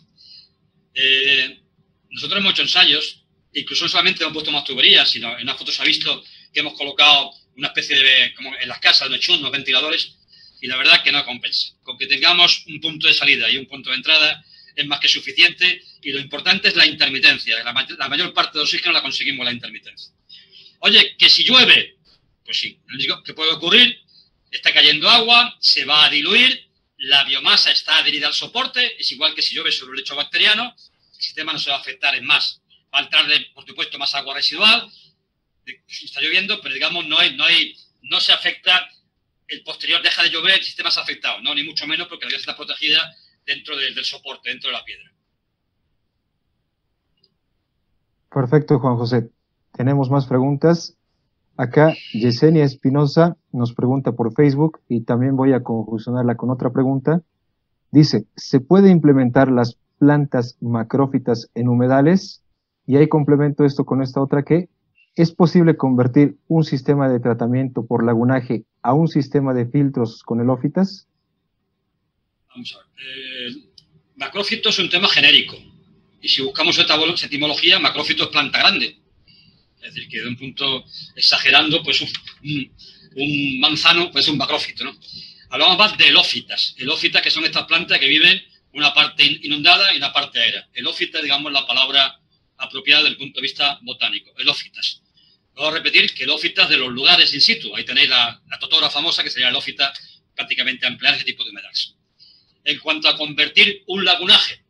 [SPEAKER 2] Nosotros hemos hecho ensayos, incluso no solamente hemos puesto más tuberías, sino en las fotos se ha visto que hemos colocado una especie de, como en las casas, unos ventiladores, y la verdad que no compensa. Con que tengamos un punto de salida y un punto de entrada es más que suficiente, y lo importante es la intermitencia. La mayor parte de oxígeno la conseguimos en la intermitencia. Oye, que si llueve, pues sí, lo único que puede ocurrir, está cayendo agua, se va a diluir, la biomasa está adherida al soporte, es igual que si llueve sobre un lecho bacteriano, el sistema no se va a afectar en más. Va a entrarle, por supuesto, más agua residual, está lloviendo, pero digamos no se afecta, el posterior deja de llover, el sistema se ha afectado, no, ni mucho menos, porque la biomasa está protegida dentro del soporte, dentro de la piedra.
[SPEAKER 1] Perfecto, Juan José. Tenemos más preguntas. Acá Yesenia Espinosa nos pregunta por Facebook y también voy a conjuncionarla con otra pregunta. Dice, ¿se puede implementar las plantas macrófitas en humedales? Y ahí complemento esto con esta otra que ¿es posible convertir un sistema de tratamiento por lagunaje a un sistema de filtros con helófitas?
[SPEAKER 2] Vamos a ver. Macrófito es un tema genérico. Y si buscamos etimología, macrófito es planta grande. Es decir, que de un punto exagerando, pues un manzano pues es un macrófito, ¿no? Hablamos más de helófitas. Helófitas, que son estas plantas que viven una parte inundada y una parte aérea. Helófita, digamos, la palabra apropiada desde el punto de vista botánico. Helófitas. Voy a repetir que helófitas de los lugares in situ. Ahí tenéis la totora famosa, que sería helófita prácticamente a emplear ese tipo de humedales. En cuanto a convertir un lagunaje,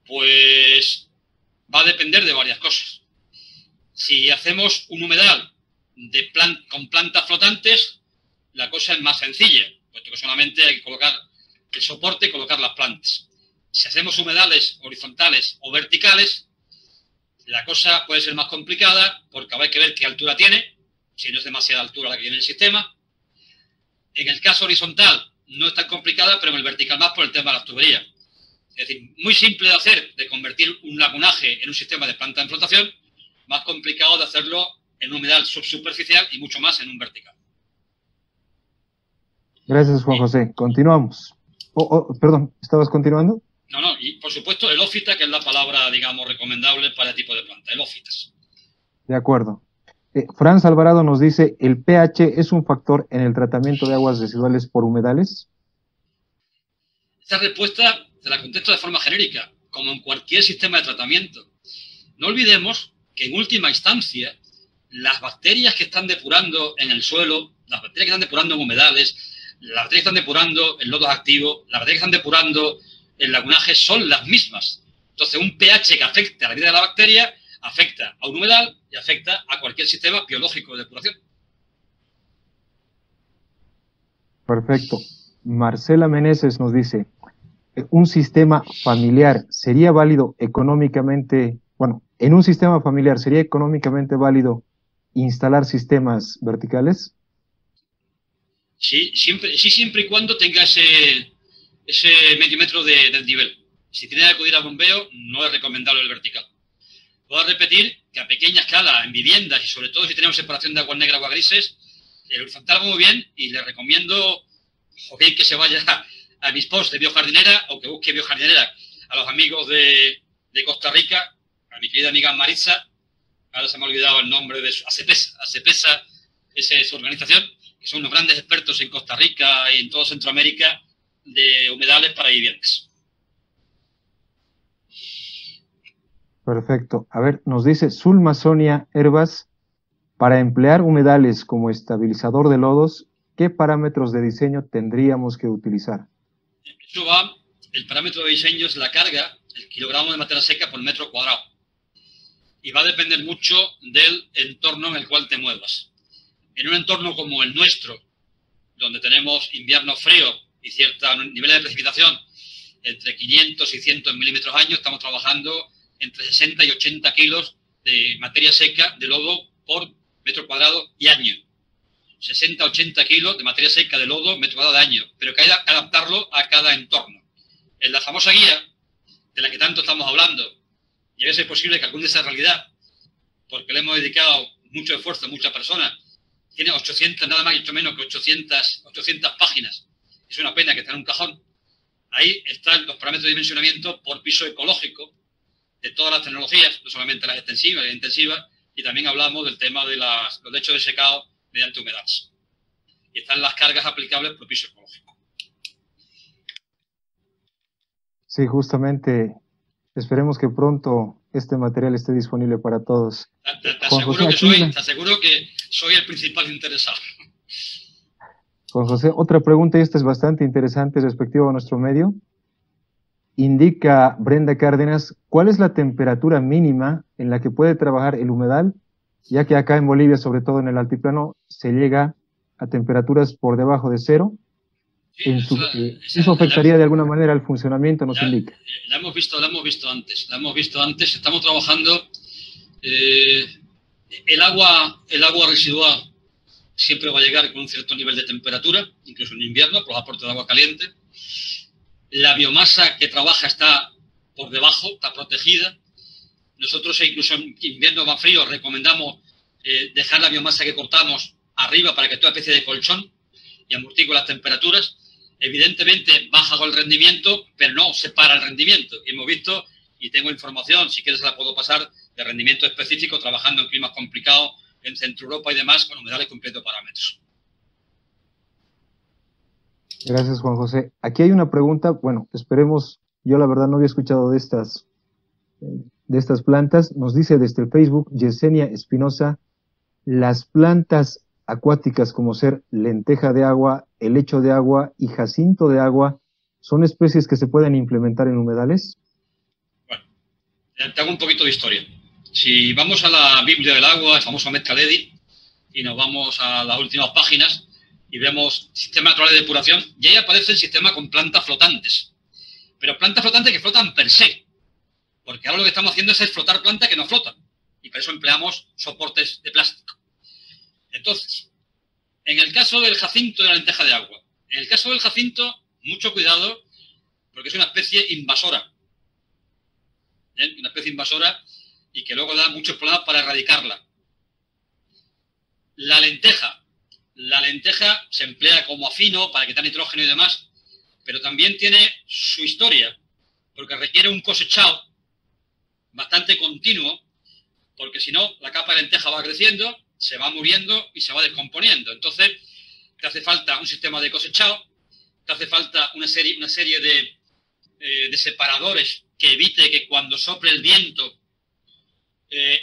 [SPEAKER 2] pues va a depender de varias cosas. Si hacemos un humedal con plantas flotantes, la cosa es más sencilla, puesto que solamente hay que colocar el soporte y colocar las plantas. Si hacemos humedales horizontales o verticales, la cosa puede ser más complicada porque hay que ver qué altura tiene, si no es demasiada altura la que tiene el sistema. En el caso horizontal no es tan complicada, pero en el vertical más por el tema de las tuberías. Es decir, muy simple de hacer, de convertir un lagunaje en un sistema de planta en flotación, más complicado de hacerlo en un humedal subsuperficial y mucho más en un vertical.
[SPEAKER 1] Gracias, Juan José. Continuamos. Perdón, ¿estabas continuando?
[SPEAKER 2] No, y por supuesto el ófita, que es la palabra, digamos, recomendable para el tipo de planta, el ófitas.
[SPEAKER 1] De acuerdo. Franz Alvarado nos dice, ¿el pH es un factor en el tratamiento de aguas residuales por humedales?
[SPEAKER 2] Esta respuesta te la contesto de forma genérica, como en cualquier sistema de tratamiento. No olvidemos que en última instancia, las bacterias que están depurando en el suelo, las bacterias que están depurando en humedales, las bacterias que están depurando en lodos activos, las bacterias que están depurando en lagunajes son las mismas. Entonces, un pH que afecta a la vida de la bacteria afecta a un humedal y afecta a cualquier sistema biológico de depuración.
[SPEAKER 1] Perfecto. Marcela Meneses nos dice, ¿un sistema familiar sería válido económicamente, en un sistema familiar sería económicamente válido instalar sistemas verticales?
[SPEAKER 2] Sí, siempre y cuando tenga ese medio metro de nivel. Si tiene que acudir a bombeo, no es recomendable el vertical. Puedo repetir que a pequeña escala, en viviendas y sobre todo si tenemos separación de aguas negras o aguas grises, el horizontal va muy bien y le recomiendo o bien que se vaya a mis posts de biojardinera o que busque biojardinera a los amigos de Costa Rica, a mi querida amiga Maritza, ahora se me ha olvidado el nombre de ACEPESA, esa es su organización, que son unos grandes expertos en Costa Rica y en toda Centroamérica de humedales para viviendas.
[SPEAKER 1] Perfecto. A ver, nos dice Zulma Sonia Herbas, para emplear humedales como estabilizador de lodos, ¿qué parámetros de diseño tendríamos que utilizar?
[SPEAKER 2] El parámetro de diseño es la carga, el kilogramo de materia seca por metro cuadrado. Y va a depender mucho del entorno en el cual te muevas. En un entorno como el nuestro, donde tenemos inviernos fríos y ciertos niveles de precipitación entre 500 y 100 milímetros año, estamos trabajando entre 60 y 80 kilos de materia seca de lodo por metro cuadrado y año. 60-80 kilos de materia seca de lodo metro cuadrado de año, pero que hay que adaptarlo a cada entorno. En la famosa guía, de la que tanto estamos hablando, y a veces es posible que algún día sea realidad, porque le hemos dedicado mucho esfuerzo a muchas personas, tiene 800, nada más y mucho menos que 800 páginas. Es una pena que esté en un cajón. Ahí están los parámetros de dimensionamiento por piso ecológico de todas las tecnologías, no solamente las extensivas y las intensivas, y también hablamos del tema de los lechos de secado mediante humedales. Y están las cargas aplicables por piso ecológico.
[SPEAKER 1] Sí, justamente, esperemos que pronto este material esté disponible para todos.
[SPEAKER 2] Te aseguro que soy el principal interesado.
[SPEAKER 1] Juan José, otra pregunta, y esta es bastante interesante respectiva a nuestro medio. Indica Brenda Cárdenas, ¿cuál es la temperatura mínima en la que puede trabajar el humedal? Ya que acá en Bolivia, sobre todo en el altiplano, se llega a temperaturas por debajo de cero.
[SPEAKER 2] Sí,
[SPEAKER 1] ¿Eso afectaría de alguna manera al funcionamiento? Nos indica.
[SPEAKER 2] La hemos visto antes. Estamos trabajando. El agua residual siempre va a llegar con un cierto nivel de temperatura, incluso en invierno, por los aportes de agua caliente. La biomasa que trabaja está por debajo, está protegida. Nosotros, incluso en invierno más frío, recomendamos dejar la biomasa que cortamos arriba para que toda especie de colchón y amortigue las temperaturas. Evidentemente baja con el rendimiento, pero no separa el rendimiento. Y hemos visto, y tengo información, si quieres la puedo pasar, de rendimiento específico trabajando en climas complicados en Centro Europa y demás con humedales cumpliendo parámetros.
[SPEAKER 1] Gracias, Juan José. Aquí hay una pregunta, bueno, esperemos, yo la verdad no había escuchado de estas plantas. Nos dice desde el Facebook Yesenia Espinosa, las plantas acuáticas como ser lenteja de agua, helecho de agua y jacinto de agua, ¿son especies que se pueden implementar en humedales?
[SPEAKER 2] Bueno, te hago un poquito de historia. Si vamos a la Biblia del agua, el famoso Met-Kaledi, y nos vamos a las últimas páginas, y vemos sistemas naturales de depuración, y ahí aparece el sistema con plantas flotantes. Pero plantas flotantes que flotan per se, porque ahora lo que estamos haciendo es flotar plantas que no flotan, y por eso empleamos soportes de plástico. Entonces, en el caso del jacinto de la lenteja de agua, en el caso del jacinto, mucho cuidado, porque es una especie invasora. ¿Bien? Una especie invasora y que luego da muchos problemas para erradicarla. La lenteja se emplea como afino para quitar nitrógeno y demás, pero también tiene su historia, porque requiere un cosechado bastante continuo, porque si no, la capa de lenteja va creciendo, se va muriendo y se va descomponiendo. Entonces, te hace falta un sistema de cosechado, te hace falta una serie de separadores que evite que cuando sople el viento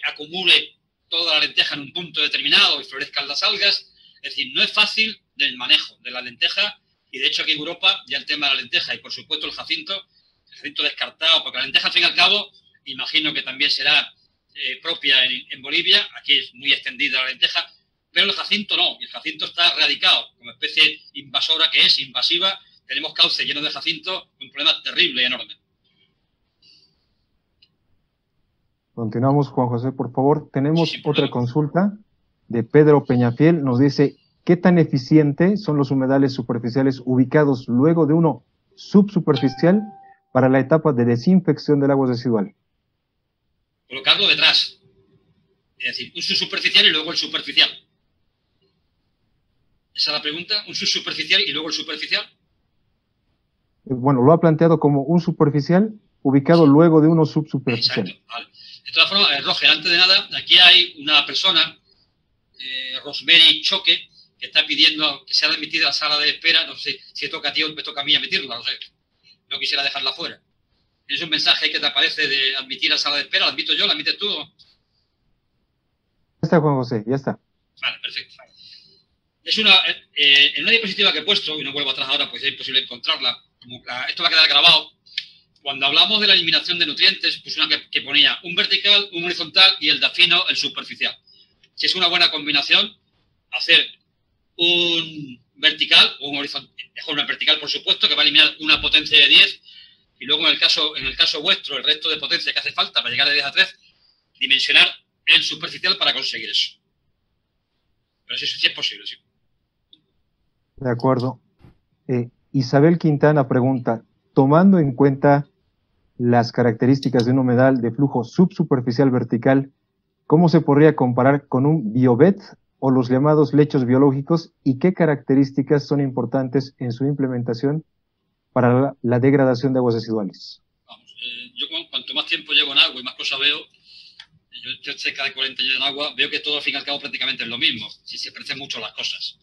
[SPEAKER 2] acumule toda la lenteja en un punto determinado y florezcan las algas. Es decir, no es fácil del manejo de la lenteja, y de hecho aquí en Europa ya el tema de la lenteja y por supuesto el jacinto descartado, porque la lenteja al fin y al cabo, imagino que también será propia en Bolivia, aquí es muy extendida la lenteja, pero el jacinto no, y el jacinto está erradicado como especie invasora que es, invasiva. Tenemos cauces llenos de jacinto, un problema terrible y enorme.
[SPEAKER 1] Continuamos, Juan José, por favor. Tenemos otra consulta de Pedro Peñafiel. Nos dice, ¿qué tan eficientes son los humedales superficiales ubicados luego de uno subsuperficial para la etapa de desinfección del agua residual?
[SPEAKER 2] Colocarlo detrás. Es decir, un subsuperficial y luego el superficial. ¿Esa es la pregunta? ¿Un subsuperficial y luego el superficial?
[SPEAKER 1] Bueno, lo ha planteado como un superficial ubicado luego de uno subsuperficial.
[SPEAKER 2] Exacto, vale. De todas formas, Roger, antes de nada, aquí hay una persona, Rosemary Choque, que está pidiendo que sea admitida a la sala de espera. No sé si toca a ti o me toca a mí admitirla, no sé. No quisiera dejarla fuera. Es un mensaje que te aparece de admitir a la sala de espera. ¿La admito yo? ¿La admites tú? Ya
[SPEAKER 1] está, Juan José, ya está.
[SPEAKER 2] Vale, perfecto. Es en una diapositiva que he puesto, y no vuelvo atrás ahora porque es imposible encontrarla, esto va a quedar grabado. Cuando hablamos de la eliminación de nutrientes, pues una que ponía un vertical, un horizontal y el de afino, el superficial. Si es una buena combinación, hacer un vertical o un horizontal, mejor una vertical por supuesto, que va a eliminar una potencia de 10, y luego en el caso vuestro, el resto de potencia que hace falta para llegar de 10 a 3, dimensionar el superficial para conseguir eso. Pero sí es posible, sí.
[SPEAKER 1] De acuerdo. Isabel Quintana pregunta, tomando en cuenta las características de un humedal de flujo subsuperficial vertical, ¿cómo se podría comparar con un biobet o los llamados lechos biológicos, y qué características son importantes en su implementación para la degradación de aguas residuales?
[SPEAKER 2] Vamos, yo cuanto más tiempo llevo en agua y más cosas veo, yo cerca de 40 años en agua, veo que todo al fin y al cabo prácticamente es lo mismo, si se parecen mucho las cosas.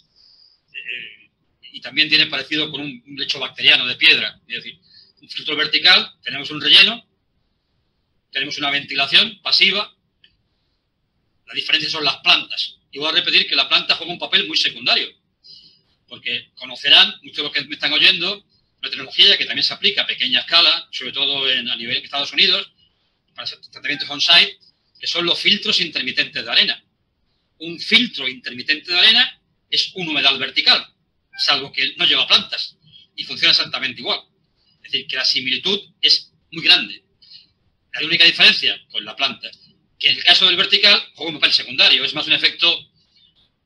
[SPEAKER 2] Y también tiene parecido con un lecho bacteriano de piedra, es decir, un filtro vertical, tenemos un relleno, tenemos una ventilación pasiva. La diferencia son las plantas. Y voy a repetir que la planta juega un papel muy secundario, porque conocerán, muchos de los que me están oyendo, una tecnología que también se aplica a pequeña escala, sobre todo a nivel de Estados Unidos, para tratamientos on-site, que son los filtros intermitentes de arena. Un filtro intermitente de arena es un humedal vertical, salvo que no lleva plantas, y funciona exactamente igual. Es decir, que la similitud es muy grande. La única diferencia, pues la planta, que en el caso del vertical juega un papel secundario, es más un efecto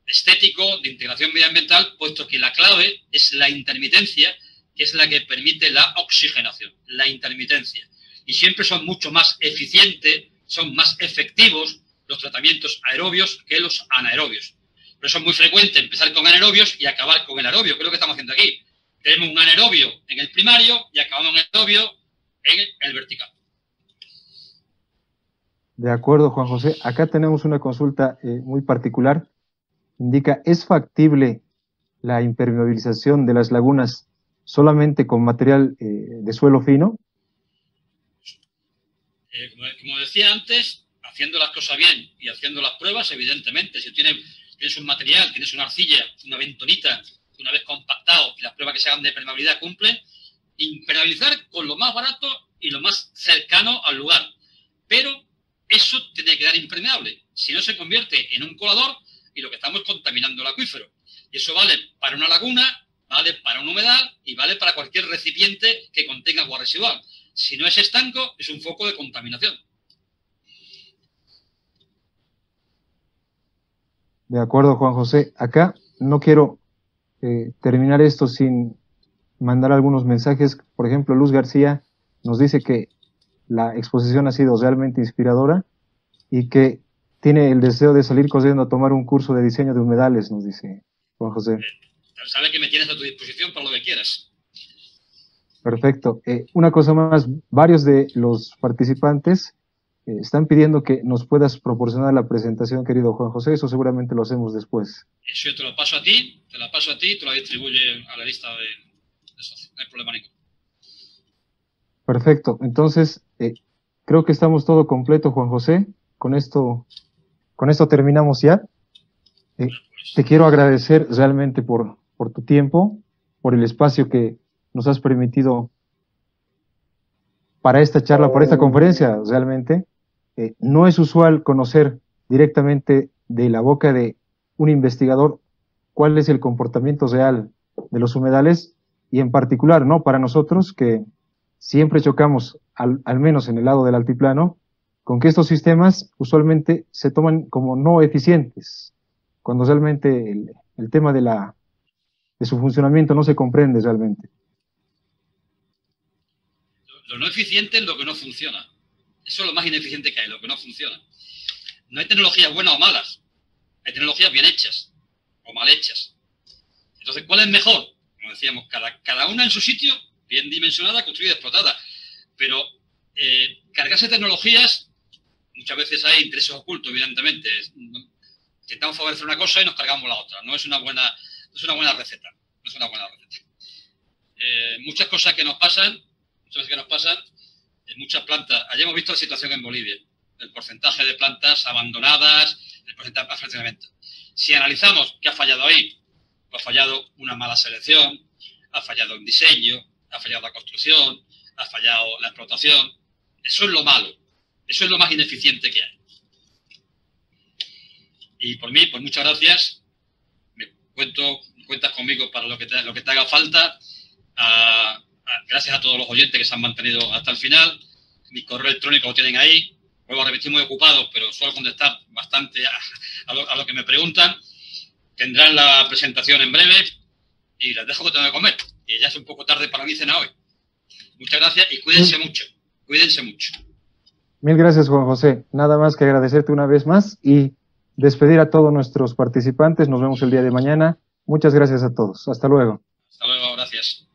[SPEAKER 2] estético de integración medioambiental, puesto que la clave es la intermitencia, que es la que permite la oxigenación, la intermitencia. Y siempre son mucho más eficientes, son más efectivos los tratamientos aerobios que los anaerobios. Por eso es muy frecuente empezar con anaerobios y acabar con el aerobio, que es lo que estamos haciendo aquí. Tenemos un anaerobio en el primario y acabamos en el aerobio en el vertical.
[SPEAKER 1] De acuerdo, Juan José. Acá tenemos una consulta muy particular. Indica, ¿es factible la impermeabilización de las lagunas solamente con material de suelo fino?
[SPEAKER 2] Como decía antes, haciendo las cosas bien y haciendo las pruebas, evidentemente, si tienes un material, tienes una arcilla, una bentonita, una vez compactado y las pruebas que se hagan de permeabilidad cumplen, impermeabilizar con lo más barato y lo más cercano al lugar. Pero eso tiene que quedar impermeable, si no se convierte en un colador y lo que estamos es contaminando el acuífero. Y eso vale para una laguna, vale para un humedal y vale para cualquier recipiente que contenga agua residual. Si no es estanco, es un foco de contaminación.
[SPEAKER 1] De acuerdo, Juan José. Acá no quiero terminar esto sin mandar algunos mensajes. Por ejemplo, Luz García nos dice que la exposición ha sido realmente inspiradora y que tiene el deseo de salir corriendo a tomar un curso de diseño de humedales, nos dice Juan José.
[SPEAKER 2] Sabe que me tienes a tu disposición para lo que quieras.
[SPEAKER 1] Perfecto. Una cosa más, varios de los participantes están pidiendo que nos puedas proporcionar la presentación, querido Juan José. Eso seguramente lo hacemos después.
[SPEAKER 2] Eso yo te lo paso a ti, te lo distribuye a la lista de socios. No hay problema ninguno.
[SPEAKER 1] Perfecto. Entonces, creo que estamos todo completo, Juan José. Con esto terminamos ya. Te quiero agradecer realmente por tu tiempo, por el espacio que nos has permitido para esta charla, para esta conferencia. Realmente no es usual conocer directamente de la boca de un investigador cuál es el comportamiento real de los humedales y en particular, ¿no? Para nosotros que siempre chocamos, al menos en el lado del altiplano, con que estos sistemas usualmente se toman como no eficientes, cuando realmente el tema de su funcionamiento no se comprende realmente.
[SPEAKER 2] Lo no eficiente es lo que no funciona. Eso es lo más ineficiente que hay, lo que no funciona. No hay tecnologías buenas o malas. Hay tecnologías bien hechas o mal hechas. Entonces, ¿cuál es mejor? Como decíamos, cada una en su sitio, bien dimensionada, construida y explotada. Pero cargarse tecnologías, muchas veces hay intereses ocultos, evidentemente. Intentamos favorecer una cosa y nos cargamos la otra. No es una buena receta. No es una buena receta. Muchas cosas que nos pasan, en muchas plantas. Ayer hemos visto la situación en Bolivia. El porcentaje de plantas abandonadas, el porcentaje de funcionamiento. Si analizamos qué ha fallado ahí, pues ha fallado una mala selección, ha fallado el diseño, ha fallado la construcción, ha fallado la explotación. Eso es lo malo. Eso es lo más ineficiente que hay. Y por mí, pues muchas gracias. Cuentas conmigo para lo que te haga falta. Gracias a todos los oyentes que se han mantenido hasta el final. Mi correo electrónico lo tienen ahí. Vuelvo a repetir, muy ocupados, pero suelo contestar bastante a lo que me preguntan. Tendrán la presentación en breve y les dejo que tengo que comer. Y ya es un poco tarde para mi cena hoy. Muchas gracias y cuídense mucho. Cuídense mucho.
[SPEAKER 1] Mil gracias, Juan José. Nada más que agradecerte una vez más y despedir a todos nuestros participantes. Nos vemos el día de mañana. Muchas gracias a todos. Hasta luego.
[SPEAKER 2] Hasta luego, gracias.